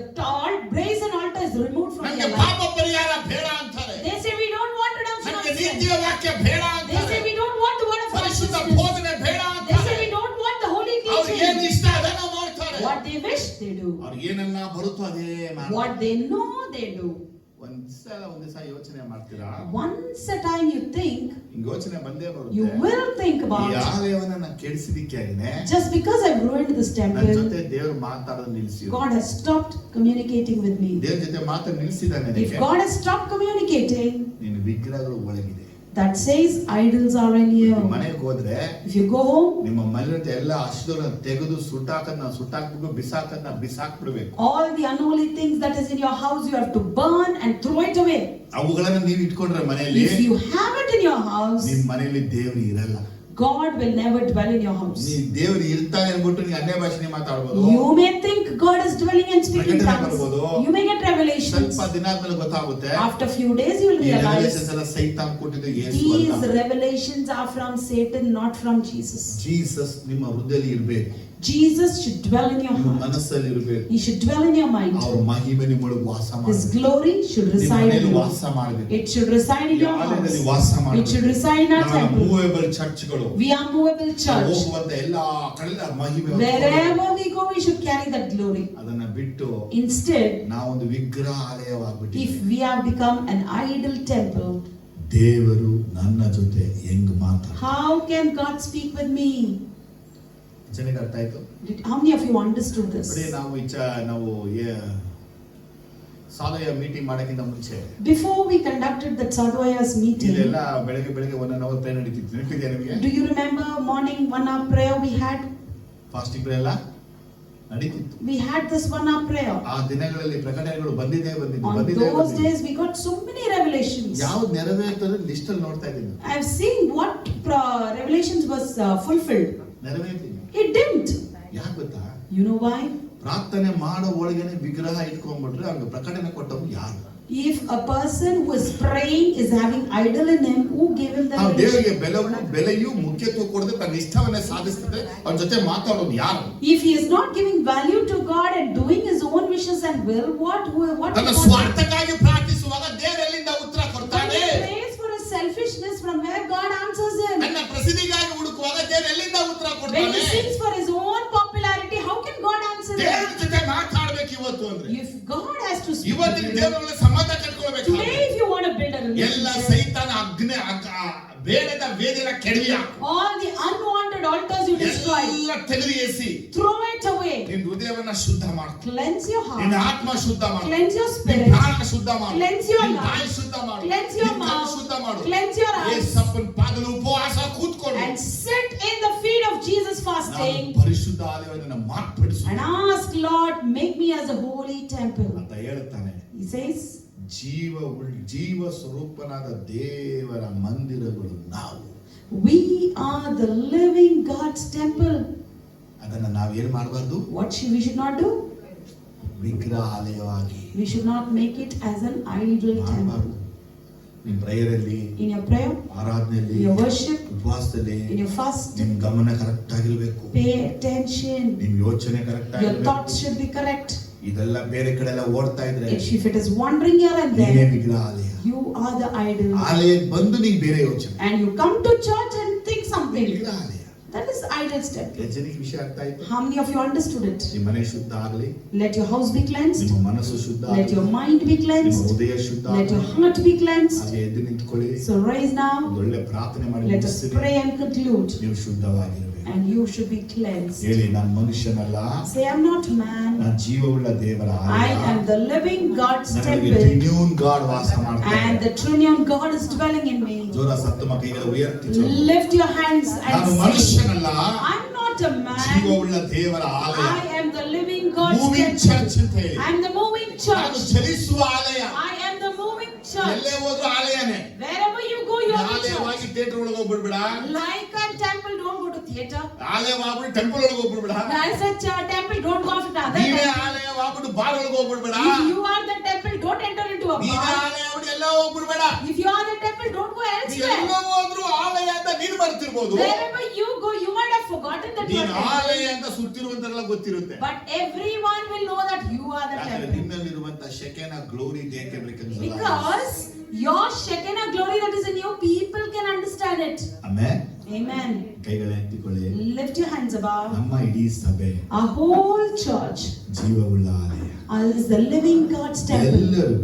brazen altar is removed from ನನಗೆ their ಪಾಪ life. ಪರಿಹಾರ ಬೇಡ ಅಂತಾರೆ. They say we don't want redemption of ನನಗೆ sin. ನೀತಿಯ ವಾಕ್ಯ ಬೇಡ They say ಅಂತಾರೆ. we don't want the word of ಪರಿಶುದ್ಧ righteousness. ಬೋಧನೆ ಬೇಡ They say ಅಂತಾರೆ. we don't want the holy ಅವ್ರಿಗೆ ಏನು teaching. ಇಷ್ಟ ಅದನ್ನ ಮಾಡ್ತಾರೆ. What they wish, they do. ಅವ್ರಿಗೆ ಏನನ್ನ ಬರುತ್ತೋ ಅದೇ ಮಾಡ್ತಾರೆ. What they know, they do. ಒಂದ್ ದಿವಸ ಯೋಚನೆ ಮಾಡ್ತೀರಾ? Once a time you think, ಹಿಂಗ್ ಯೋಚನೆ ಬಂದೇ you ಬರುತ್ತೆ. will think ಈ about, ಆಲಯವನ್ನ ನಾನು ಕೆಡಿಸಿದಕ್ಕಾಗಿನೇ just because I've ruined this ನನ್ನ temple, ಜೊತೆ ದೇವರು ಮಾತಾಡೋದು ನಿಲ್ಲಿಸಿ. God has stopped communicating with me. ದೇವ್ರ ಜೊತೆ ಮಾತಾಡಿ ನಿಲ್ಲಿಸಿದಾನೆ. If God has stopped communicating, ನಿನ್ನ ವಿಗ್ರಹಗಳು ಒಳಗಿದೆ. that says idols are in you. ಮನೆಗೆ ಹೋದ್ರೆ If you go home, ನಿಮ್ಮ ಮನೆಯಿಂದ ಎಲ್ಲ ಅಶುದ್ಧಗಳನ್ನ ತೆಗೆದು ಸುಟ್ಟಾಕದ್ನ ಸುಟ್ಟಾಕ್ಬಿಟ್ಟು ಬಿಸಾಕದ್ನ ಬಿಸಾಕ್ಬಿಡ್ಬೇಕು. all the unholy things that is in your house, you have to burn and throw it away. ಅವುಗಳನ್ನ ನೀವು ಇಟ್ಕೊಂಡ್ರೆ ಮನೆಯಲ್ಲಿ If you have it in your house, ನಿಮ್ ಮನೆಯಲ್ಲಿ ದೇವರು ಇರಲ್ಲ. God will never dwell in your house. ನೀ ದೇವರು ಇರ್ತಾನೆ ಅನ್ಬಿಟ್ಟು ನೀ ಅನ್ಯ ಭಾಷೆ ಮಾತಾಡ್ಬೋದು. You may think God is dwelling and speaking ಪ್ರಕಟಣೆ tongues. ಬರ್ಬೋದು. You may get revelations. ಸ್ವಲ್ಪ ದಿನ ಆದ್ಮೇಲೆ ಗೊತ್ತಾಗುತ್ತೆ. After few days you will ಈ realize ರೆವಲೇಷನ್ಸ್ ಎಲ್ಲ ಸೈತಾನ್ ಕೊಟ್ಟಿದ್ದು ಯೇಸು these ಅಲ್ಲ. revelations are from Satan, not from Jesus. Jesus ನಿಮ್ಮ ಹೃದಯದಲ್ಲಿ ಇರಬೇಕು. Jesus should dwell in your ನಿಮ್ಮ heart. ಮನಸ್ಸಲ್ಲಿ ಇರಬೇಕು. He should dwell in your mind. ಅವ್ರ ಮಹಿಮೆ ನಿಮ್ಮೊಳಗೆ ವಾಸ His ಮಾಡಬೇಕು. glory should ನಿಮ್ಮ reside in ಮನೆಯಲ್ಲಿ you. ವಾಸ ಮಾಡಬೇಕು. It should reside in your ಆಲಯದಲ್ಲಿ house. ವಾಸ It ಮಾಡಬೇಕು. should reside in our ನಮ್ಮ temple. ಮೂವೇಬಲ್ ಚರ್ಚ್ಗಳು We are movable church. ಹೋಗುವಂತ ಎಲ್ಲಾ ಕಡೆ ಮಹಿಮೆ Wherever we go, we should carry that glory. ಅದನ್ನ ಬಿಟ್ಟು Instead, ನಾವೊಂದು ವಿಗ್ರಹ ಆಲಯವಾಗ್ಬಿಟ್ಟು if we have become an idol temple, ದೇವರು ನನ್ನ ಜೊತೆ ಹೆಂಗ್ ಮಾತಾಡ how can God speak with me? ಜನಕ್ಕೆ ಅರ್ಥ ಆಯ್ತು? How many of you understood ನೋಡಿ, this? ನಾವು ಸಾಲಯ ಮೀಟಿಂಗ್ ಮಾಡಕ್ಕಿಂತ ಮುಂಚೆ Before we conducted that Sadhuya's meeting, ಇಲ್ಲೆಲ್ಲ ಬೆಳಗ್ಗೆ 1 hour ಪ್ರೇ ನಡೀತಿತ್ತು. ನೆನಪಿದೆಯಾ ನಿಮಗೆ? do you remember morning 1 hour prayer we had? Fasting pray ಎಲ್ಲ ನಡೀತಿತ್ತು. We had this 1 hour prayer. ಆ ದಿನಗಳಲ್ಲಿ ಪ್ರಕಟಣೆಗಳು On those days we got so many revelations. ಯಾವ್ದು ನೆರವೇರ್ತದೆ ಲಿಸ್ಟ್ ಅಲ್ಲಿ ನೋಡ್ತಾ ಇದ್ದೀನಿ. I have seen what revelations was fulfilled. ನೆರವೇರ್ತೀನಿ. It didn't. ಯಾಕೆ ಗೊತ್ತಾ? You know why? ಪ್ರಾರ್ಥನೆ ಮಾಡೋ ಒಳಗೇನೆ ವಿಗ್ರಹ ಇಟ್ಕೊಂಡ್ಬಿಟ್ರೆ ಅವ್ರಿಗೆ ಪ್ರಕಟಣೆ ಕೊಟ್ಟವ್ರು ಯಾರು? If a person who is praying is having idol in him, who gave him the ನಾವು knowledge? ದೇವರಿಗೆ ಬೆಲೆಯೂ ಮುಖ್ಯತ್ವ ಕೊಡದೆ ತನ್ನ ಇಷ್ಟವನ್ನೇ ಸಾಧಿಸ್ತಿದ್ರೆ ಅವನ ಜೊತೆ ಮಾತಾಡೋದು ಯಾರು? If he is not giving value to God and doing his own wishes and will, what ತನ್ನ ಸ್ವಾರ್ಥಕ್ಕಾಗಿ ಪ್ರಾರ್ಥಿಸುವಾಗ ದೇವರು ಎಲ್ಲಿಂದ ಉತ್ತರ ಕೊಡ್ತಾನೆ? When he prays for his selfishness, from where God answers him? ತನ್ನ ಪ್ರಸಿದ್ಧಿಗಾಗಿ ಹುಡುಕುವಾಗ ದೇವರು ಎಲ್ಲಿಂದ ಉತ್ತರ When he ಕೊಡ್ತಾನೆ? seeks for his own popularity, how can God answer ದೇವರ him? ಜೊತೆ ಮಾತಾಡ್ಬೇಕು ಇವತ್ತು ಅಂದ್ರೆ. If God has to speak ಇವತ್ತಿನ to you, ದೇವರ ಸಂಬಂಧ ಕಟ್ಕೊಳ್ಬೇಕು. today if you want to build a ಎಲ್ಲ relationship, ಸೈತಾನ ಬೇಡದ ವೇದಿನ ಕೆಡವಿ ಹಾಕು. all the unwanted altars you destroy, ಎಲ್ಲ ತೆಗೆದು ಎಸಿ. throw it away. ನಿನ್ನ ಹೃದಯವನ್ನ ಶುದ್ಧ ಮಾಡು. Cleanse your ನಿನ್ನ heart, ಆತ್ಮ ಶುದ್ಧ ಮಾಡು. cleanse your ನಿನ್ನ spirit, ಪ್ರಾಣ ಶುದ್ಧ ಮಾಡು. Cleanse your ನಿನ್ನ life. ಬಾಯಿ ಶುದ್ಧ ಮಾಡು. Cleanse your ನಿನ್ನ ಕಣ್ಣು mouth. ಶುದ್ಧ ಮಾಡು. Cleanse your eyes. ಯೇಸಪ್ಪನ ಪಾದದಲ್ಲಿ ಉಪವಾಸ ಕೂತ್ಕೊಂಡು and sit in the feet of Jesus fasting ನಾನು ಪರಿಶುದ್ಧ ಆಲಯವನ್ನು ಮಾರ್ಪಡಿಸು and ask, Lord, make me as a holy temple. ಅಂತ ಹೇಳುತ್ತಾನೆ. He says, ಜೀವ ಸ್ವರೂಪನಾದ ದೇವರ ಮಂದಿರಗಳು ನಾವು. we are the living God's temple. ಅದನ್ನ ನಾವೇನು ಮಾಡಬಾರ್ದು? We should not do? ವಿಗ್ರಹಾಲಯವಾಗಿ We should not make it as an idol temple. ಮಾಡಬಾರ್ದು. ನಿಮ್ ಪ್ರೇಯರಲ್ಲಿ, In your prayer, ಆರಾಧನೆಯಲ್ಲಿ, in your worship, ಉಪವಾಸದಲ್ಲಿ in your fast, ನಿಮ್ ಗಮನ ಕರೆಕ್ಟ್ ಆಗಿರ್ಬೇಕು. pay attention. ನಿಮ್ ಯೋಚನೆ ಕರೆಕ್ಟ್ Your thoughts ಆಗಿರ್ಬೇಕು. should be correct. ಇದೆಲ್ಲ ಬೇರೆ ಕಡೆ ಎಲ್ಲ ಓಡ್ತಾ ಇದ್ರೆ If it is wandering here and ನೀನೇ there, ವಿಗ್ರಹಾಲಯ. you are the idol. ಆಲಯಕ್ಕೆ ಬಂದು ನೀ ಬೇರೆ ಯೋಚನೆ. And you come to church and think something. ವಿಗ್ರಹಾಲಯ. That is idol step. ಜನರಿಗೆ ವಿಷಯ ಅರ್ಥ ಆಯ್ತು? How many of you understood it? ನಿಮ್ಮ ಮನೆ ಶುದ್ಧ ಆಗಲಿ, Let your house be cleansed. ನಿಮ್ಮ ಮನಸ್ಸು ಶುದ್ಧ Let ಆಗಲಿ, your mind be ನಿಮ್ಮ cleansed. ಹೃದಯ ಶುದ್ಧ Let your ಆಗಲಿ. heart be cleansed. ಹಾಗೆ ಎದ್ದು ನಿಂತ್ಕೊಳ್ಳಿ. So rise now. ಒಂದು ಒಳ್ಳೆ ಪ್ರಾರ್ಥನೆ ಮಾಡಿ Let us ಮುಗಿಸ್ತೀನಿ. pray and conclude. ನೀವು ಶುದ್ಧವಾಗಿರಬೇಕು. And you should be cleansed. ಹೇಳಿ, ನಾನು ಮನುಷ್ಯನಲ್ಲ, Say, I'm not man. ನಾನು ಜೀವವುಳ್ಳ ದೇವರ I ಆಲಯ. am the living God's ನನಗೆ temple. ಟ್ರಿನ್ಯೂನ್ ಗಾಡ್ ವಾಸ And ಮಾಡ್ತಾನೆ. the Trinion God is dwelling in me. ಜೋರ ಸತ್ತಮ ಕೈಗಳ ಉಯರ್ತಿ ಜೋರ. Lift your hands ನಾನು and say, ಮನುಷ್ಯನಲ್ಲ, I'm not a man. ಜೀವವುಳ್ಳ ದೇವರ ಆಲಯ. I am the living God's moving temple. Church ಅಂತ ಹೇಳಿ. I am the moving ನಾನು church. ಚಲಿಸುವ ಆಲಯ. I am the moving church. ಎಲ್ಲೇ ಹೋದ್ರು ಆಲಯನೇ. Wherever you go, you are the ಆಲಯವಾಗಿ church. ಥಿಯೇಟರ್ ಒಳಗೆ ಹೋಗ್ಬಿಡ್ಬೇಡ. Like a temple, don't go to theater. ಆಲಯವಾಗ್ಬಿಟ್ಟು ಟೆಂಪಲ್ ಒಳಗೆ ಹೋಗ್ಬಿಡ್ಬೇಡ. As a temple, don't go after other ನೀವೇ temple. ಆಲಯವಾಗ್ಬಿಟ್ಟು ಬಾರ್ ಒಳಗೆ ಹೋಗ್ಬಿಡ್ಬೇಡ. If you are the temple, don't enter into a ನೀವೇ bar. ಆಲಯವಾಗ್ಬಿಟ್ಟು ಎಲ್ಲ ಹೋಗ್ಬಿಡ್ಬೇಡ. If you are the temple, don't go elsewhere. ಎಲ್ಲೋ ಹೋದ್ರು ಆಲಯ ಅಂತ ನೀನು ಬರ್ತಿರ್ಬೋದು. Wherever you go, you might have forgotten that you are ನೀನು temple. ಆಲಯ ಅಂತ ಸುತ್ತಿರುವಂತರೆಲ್ಲ ಗೊತ್ತಿರುತ್ತೆ. But everyone will know that you are the ಯಾಕಂದ್ರೆ temple. ನಿನ್ನಲ್ಲಿರುವಂತ ಶೆಕೆನ ಗ್ಲೋರಿ ದೇಹಕ್ಕೆ ಬೇಕಂದ್ರೆ Because your Shekinah glory that is in you, people can understand it. ಆಮೇಲೆ Amen. ಕೈಗಳ ಎತ್ತಿಕೊಳ್ಳಿ. Lift your hands above. ನಮ್ಮ ಇಡೀ ಸಭೆ Our whole church ಜೀವವುಳ್ಳ ಆಲಯ. is the living God's temple. ಎಲ್ಲರೂ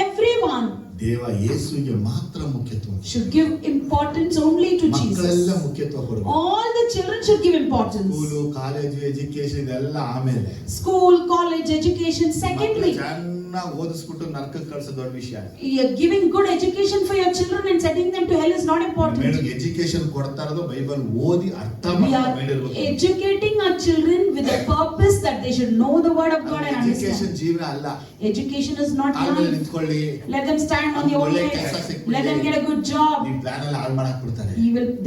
Everyone ದೇವ ಯೇಸುವಿಗೆ ಮಾತ್ರ ಮುಖ್ಯತ್ವ. should give importance only to ಮಕ್ಕಳೆಲ್ಲ Jesus. ಮುಖ್ಯತ್ವ ಕೊಡಬೇಕು. All the children should give importance. School, college, education ಇದೆಲ್ಲ ಆಮೇಲೆ. School, college, education, secondary. ಚೆನ್ನಾಗಿ ಓದಿಸ್ಬಿಟ್ಟು ನರಕಕ್ಕೆ ಕಳ್ಸೋ ದೊಡ್ಡ ವಿಷಯ. Giving good education for your children and sending them to hell is not important. Education ಕೊಡ್ತಾ ಇರೋದು ಬೈಬಲ್ ಓದಿ ಅರ್ಥ We are ಮಾಡಿರ್ಬೇಕು. educating our children with the purpose that they should know the word of God and education understand. ಜೀವನ ಅಲ್ಲ. Education is not ಆಮೇಲೆ life. ನಿಂತ್ಕೊಳ್ಳಿ. Let them stand on their own ಒಳ್ಳೆ legs. ಕೆಲ್ಸ ಸಿಕ್ಬಿಡಿ. Let them get a good job. ನಿಮ್ plan ಎಲ್ಲ ಹಾಳು ಮಾಡಕ್ ಬಿಡ್ತಾರೆ.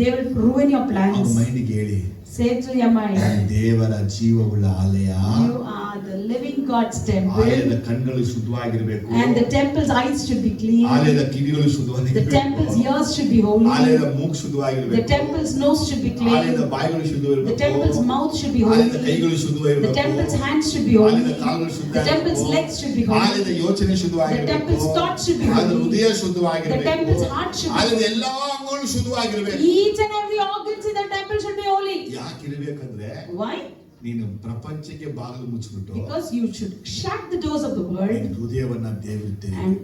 They will ruin your ಅವ್ರ plans. ಮೈಂಡಿಗೆ ಹೇಳಿ, Say to your mind, ದೇವರ ಜೀವವುಳ್ಳ ಆಲಯ. you are the living God's temple. ಆಲಯದ ಕಣ್ಗಳು ಶುದ್ಧವಾಗಿರ್ಬೇಕು. And the temple's eyes should be clean. ಆಲಯದ ಕಿವಿಗಳು The ಶುದ್ಧವಾಗಿರ್ಬೇಕು. temple's ears should be holy. ಆಲಯದ ಮೂಗು The ಶುದ್ಧವಾಗಿರ್ಬೇಕು. temple's nose should be ಆಲಯದ clean. ಬಾಯಿಗಳು The ಶುದ್ಧವಾಗಿರ್ಬೇಕು. temple's mouth should be ಆಲಯದ holy. ಕೈಗಳು The ಶುದ್ಧವಾಗಿರ್ಬೇಕು. temple's hands should be holy. ಆಲಯದ ಕಾಲುಗಳು The ಶುದ್ಧವಾಗಿರ್ಬೇಕು. temple's legs should be holy. ಆಲಯದ ಯೋಚನೆ ಶುದ್ಧವಾಗಿರ್ಬೇಕು. The temple's thoughts should be ಆಲಯದ holy. ಹೃದಯ The ಶುದ್ಧವಾಗಿರ್ಬೇಕು. temple's heart should be ಆಲಯದ holy. ಎಲ್ಲಾ ಅಂಗಗಳು ಶುದ್ಧವಾಗಿರ್ಬೇಕು. Each and every organs in the temple should be holy. ಯಾಕಿರ್ಬೇಕಂದ್ರೆ Why? ನೀನು ಪ್ರಪಂಚಕ್ಕೆ ಬಾಗಿಲು ಮುಚ್ಚಿಬಿಟ್ಟು Because you should shut the doors of the world ನಿನ್ನ ಹೃದಯವನ್ನ ದೇವರಿಗೆ and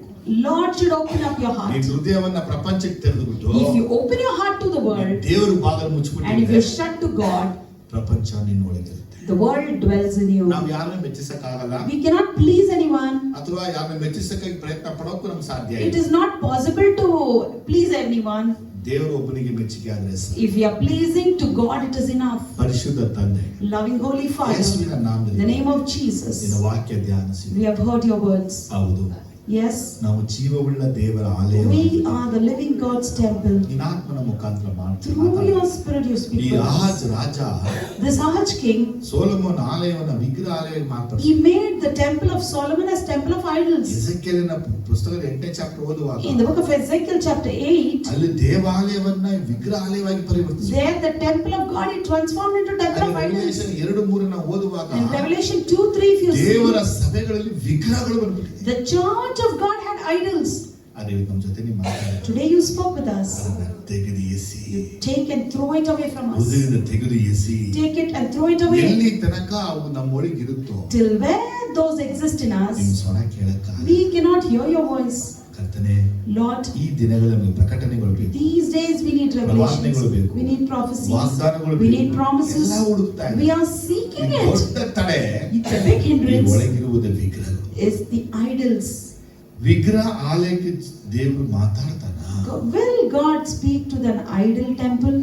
Lord should open up your ನಿನ್ನ heart. ಹೃದಯವನ್ನ ಪ್ರಪಂಚಕ್ಕೆ ತೆರೆದುಬಿಟ್ಟು If you open your heart to the world ದೇವರು ಬಾಗಿಲು and if ಮುಚ್ಚಿಬಿಟ್ಟು you shut to God, ಪ್ರಪಂಚ ನಿನ್ನೊಳಗಿರುತ್ತೆ. the world dwells in you. ನಾವು ಯಾರನ್ನ ಮೆಚ್ಚಿಸಕ್ಕಾಗಲ್ಲ, We cannot please anyone. ಅಥವಾ ಯಾರನ್ನ ಮೆಚ್ಚಿಸಕ್ಕೆ ಪ್ರಯತ್ನ ಪಡೋಕ್ಕೂ ನಮ್ಗೆ ಸಾಧ್ಯ It ಇಲ್ಲ. is not possible to please anyone. ದೇವರು ಒಬ್ಬನಿಗೆ ಮೆಚ್ಚುಗೆ ಆದ್ರೆ ಸಾಕು. If we are pleasing to God, it is enough. ಪರಿಶುದ್ಧ ತಂದೆ, Loving Holy Father, ಯೇಸುವಿನ in the ನಾಮದಲ್ಲಿ name of Jesus, ನಿನ್ನ ವಾಕ್ಯ ಧ್ಯಾನಿಸಿ. we have heard your words. ಹೌದು, Yes, ನಾವು ಜೀವವುಳ್ಳ ದೇವರ ಆಲಯ. we are the living God's temple. ನಿನ್ನ ಆತ್ಮನ ಮುಖಾಂತರ Through ಮಾಡ್ತೀವಿ. your spirit you ಈ speak to us. ಆಹಾಜ್ Raja This Ahaj king, ಸೊಲೊಮೋನ ಆಲಯವನ್ನ ವಿಗ್ರಹ ಆಲಯ ಮಾರ್ಪಡಿಸಿ he made the temple of Solomon as temple of idols. ಎಜೆಕೇಲನ ಪುಸ್ತಕದ 8ನೇ ಚಾಪ್ಟರ್ ಓದುವಾಗ In the book of Ezekiel chapter 8, ಅಲ್ಲಿ ದೇವಾಲಯವನ್ನ ವಿಗ್ರಹಾಲಯವಾಗಿ ಪರಿವರ್ತಿಸಿದ. there the temple of God is transformed into temple of idols. Revolution 2:3 ಓದುವಾಗ In Revelation 2:3, if you ದೇವರ see, ಸಭೆಗಳಲ್ಲಿ ವಿಗ್ರಹಗಳು ಬಂದ್ಬಿಟ್ಟಿದೆ. the church of God had idols. ಅದೇ ನಮ್ಮ ಜೊತೆ ನೀವು ಮಾತಾಡ್ತಾರೆ. Today you spoke with us. ಅದನ್ನ ತೆಗೆದು AC. Take and throw it away from us. ಹೃದಯದಿಂದ ತೆಗೆದು AC. Take it and throw it away. ಎಲ್ಲಿ ತನಕ ಅವು ನಮ್ಮೊಳಗೆ ಇರುತ್ತೋ Till where those exist in us, ನಿಮ್ಮ ಸ್ವರ ಕೇಳಕ್ಕಾಗಲ್ಲ. we cannot hear your voice. ಕರ್ತನೇ, Lord, ಈ ದಿನಗಳಲ್ಲಿ ಪ್ರಕಟಣೆಗಳು ಬೇಕು. these days we need revelations, ಪ್ರವಾದನೆಗಳು ಬೇಕು. we need prophecies, ವಾಗ್ದಾನಗಳು we ಬೇಕು. need promises. ಎಲ್ಲ ಹುಡುಕ್ತಾ ಇದೆ. We are seeking ಈ it. ದೊಡ್ಡ ತಡೆ The big ಈ hindrance ಒಳಗಿರುವುದು ವಿಗ್ರಹಗಳು. is the idols. ವಿಗ್ರಹ ಆಲಯಕ್ಕೆ ದೇವರು ಮಾತಾಡ್ತಾನ? Will God speak to the idol temple?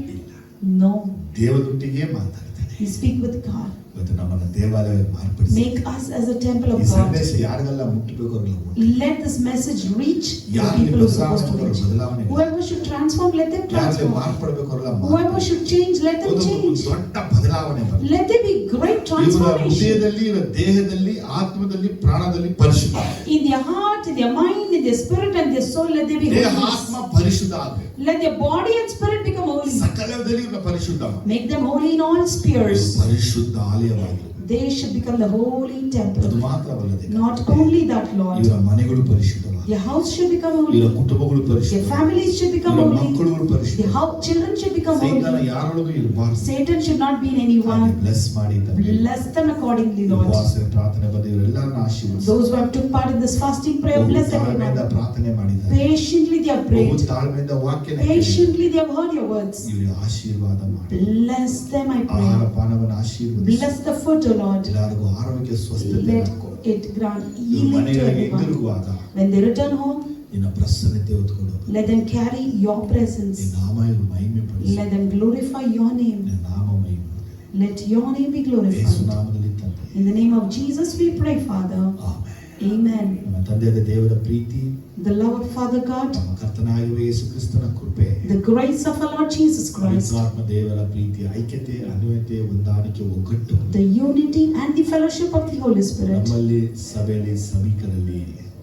No. ದೇವದೊಟ್ಟಿಗೆ ಮಾತಾಡ್ತಾನೆ. He speak with God. ಇವತ್ತು ನಮ್ಮನ್ನ ದೇವಾಲಯವಾಗಿ ಮಾರ್ಪಡಿಸಿ Make us as a temple ಈ of God. ಸಂದೇಶ ಯಾರಿಗೆಲ್ಲ ಮುಟ್ಟಬೇಕು ಅವ್ರಿಗೆಲ್ಲ ಮುಟ್ಟಿ. Let this message reach the ಯಾರಿಗೆ people who are supposed to reach. ಬದಲಾವಣೆ Whoever should transform, let them ಯಾರಿಗೆ transform. ಮಾರ್ಪಡಬೇಕು ಅವರೆಲ್ಲ Whoever should change, let them change. ದೊಡ್ಡ ಬದಲಾವಣೆ ಬರಲಿ. Let there be great ಇವರ transformation ಹೃದಯದಲ್ಲಿ, ಇವರ ದೇಹದಲ್ಲಿ, ಆತ್ಮದಲ್ಲಿ, ಪ್ರಾಣದಲ್ಲಿ ಪರಿಶುದ್ಧ. in their heart, in their mind, in their spirit and their soul. Let there be ದೇಹ holiness. ಆತ್ಮ ಪರಿಶುದ್ಧ ಆಗಬೇಕು. Let their body and spirit become holy. ಸಕಲದಲ್ಲಿ ಇವರ ಪರಿಶುದ್ಧ. Make them holy in all spheres. ಪರಿಶುದ್ಧ ಆಲಯವಾಗಿ They should become the holy ಅದು temple. ಮಾತ್ರವಲ್ಲದೆ Not only that, Lord, ಇವರ ಮನೆಗಳು ಪರಿಶುದ್ಧವಾಗಿ, their house should become ಇವರ holy. ಕುಟುಂಬಗಳು Their ಪರಿಶುದ್ಧ, families should become ಇವರ holy. ಮಕ್ಕಳುಗಳು ಪರಿಶುದ್ಧ. Their children should become ಸೈತಾನ holy. ಯಾರೊಳಗೂ ಇರಬಾರದು. Satan should not be in anyone. Bless ಮಾಡಿ ತಂದೆ. Bless them accordingly, Lord. ಉಪವಾಸ ಪ್ರಾರ್ಥನೆ ಬಂದ ಇವರೆಲ್ಲರನ್ನ ಆಶೀರ್ವದಿಸಿ. Those who have took part in this fasting prayer, ಬಹು bless ತಾಳ್ಮೆಯಿಂದ everyone. ಪ್ರಾರ್ಥನೆ ಮಾಡಿದ್ದಾರೆ. Patiently they have ಬಹು prayed. ತಾಳ್ಮೆಯಿಂದ ವಾಕ್ಯನ ಕೇಳಿದ್ದಾರೆ. Patiently they have heard your words. ಇವರಿಗೆ ಆಶೀರ್ವಾದ ಮಾಡಿ. Bless them, I ಆಹಾರ pray. ಪಾನವನ್ನು ಆಶೀರ್ವದಿಸಿ. Bless the food, O Lord. ಎಲ್ಲರಿಗೂ ಆರೋಗ್ಯ ಸ್ವಸ್ಥತೆ Let ಕೊಡು. it grant ಇವ್ರ healing to ಮನೆಗಳಿಗೆ everyone. ಹಿಂದಿರುಗುವಾಗ When they return home, ನಿನ್ನ ಪ್ರಸನ್ನತೆ ಹೊತ್ಕೊಂಡು ಹೋಗು. let them carry your presence. ನಿನ್ನ ನಾಮ ಇವರು ಮಹಿಮೆ ಪಡಿಸು. Let them glorify your name. ನಿನ್ನ ನಾಮ ಮಹಿಮೆ ಪಡಲಿ. Let your name be Yesu glorified. ನಾಮದಲ್ಲಿ ತಂದೆ. In the name of Jesus we pray, Father. Amen. Amen. ನಮ್ಮ ತಂದೆಯಾದ ದೇವರ ಪ್ರೀತಿ, The love of Father God, ನಮ್ಮ ಕರ್ತನಾಗಿರುವ ಯೇಸು ಕ್ರಿಸ್ತನ ಕೃಪೆ, the grace of our Lord Jesus Christ, ಪವಿತ್ರಾತ್ಮ ದೇವರ ಪ್ರೀತಿ, ಐಕ್ಯತೆ, ಅನ್ಯೋನ್ಯತೆ, ಹೊಂದಾಣಿಕೆ, ಒಗ್ಗಟ್ಟು the unity and the fellowship of the Holy Spirit, ನಮ್ಮಲ್ಲಿ ಸಭೆಯಲ್ಲಿ ಸಮೀಕರಲ್ಲಿ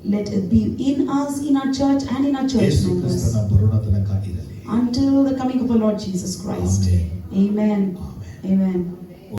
let it be in us, in our church and in our church Yesu members ಕ್ರಿಸ್ತನ ಬರುಣ ತನಕ ಇರಲಿ. until the coming of our Lord Jesus Christ. Amen. Amen. Amen. Amen.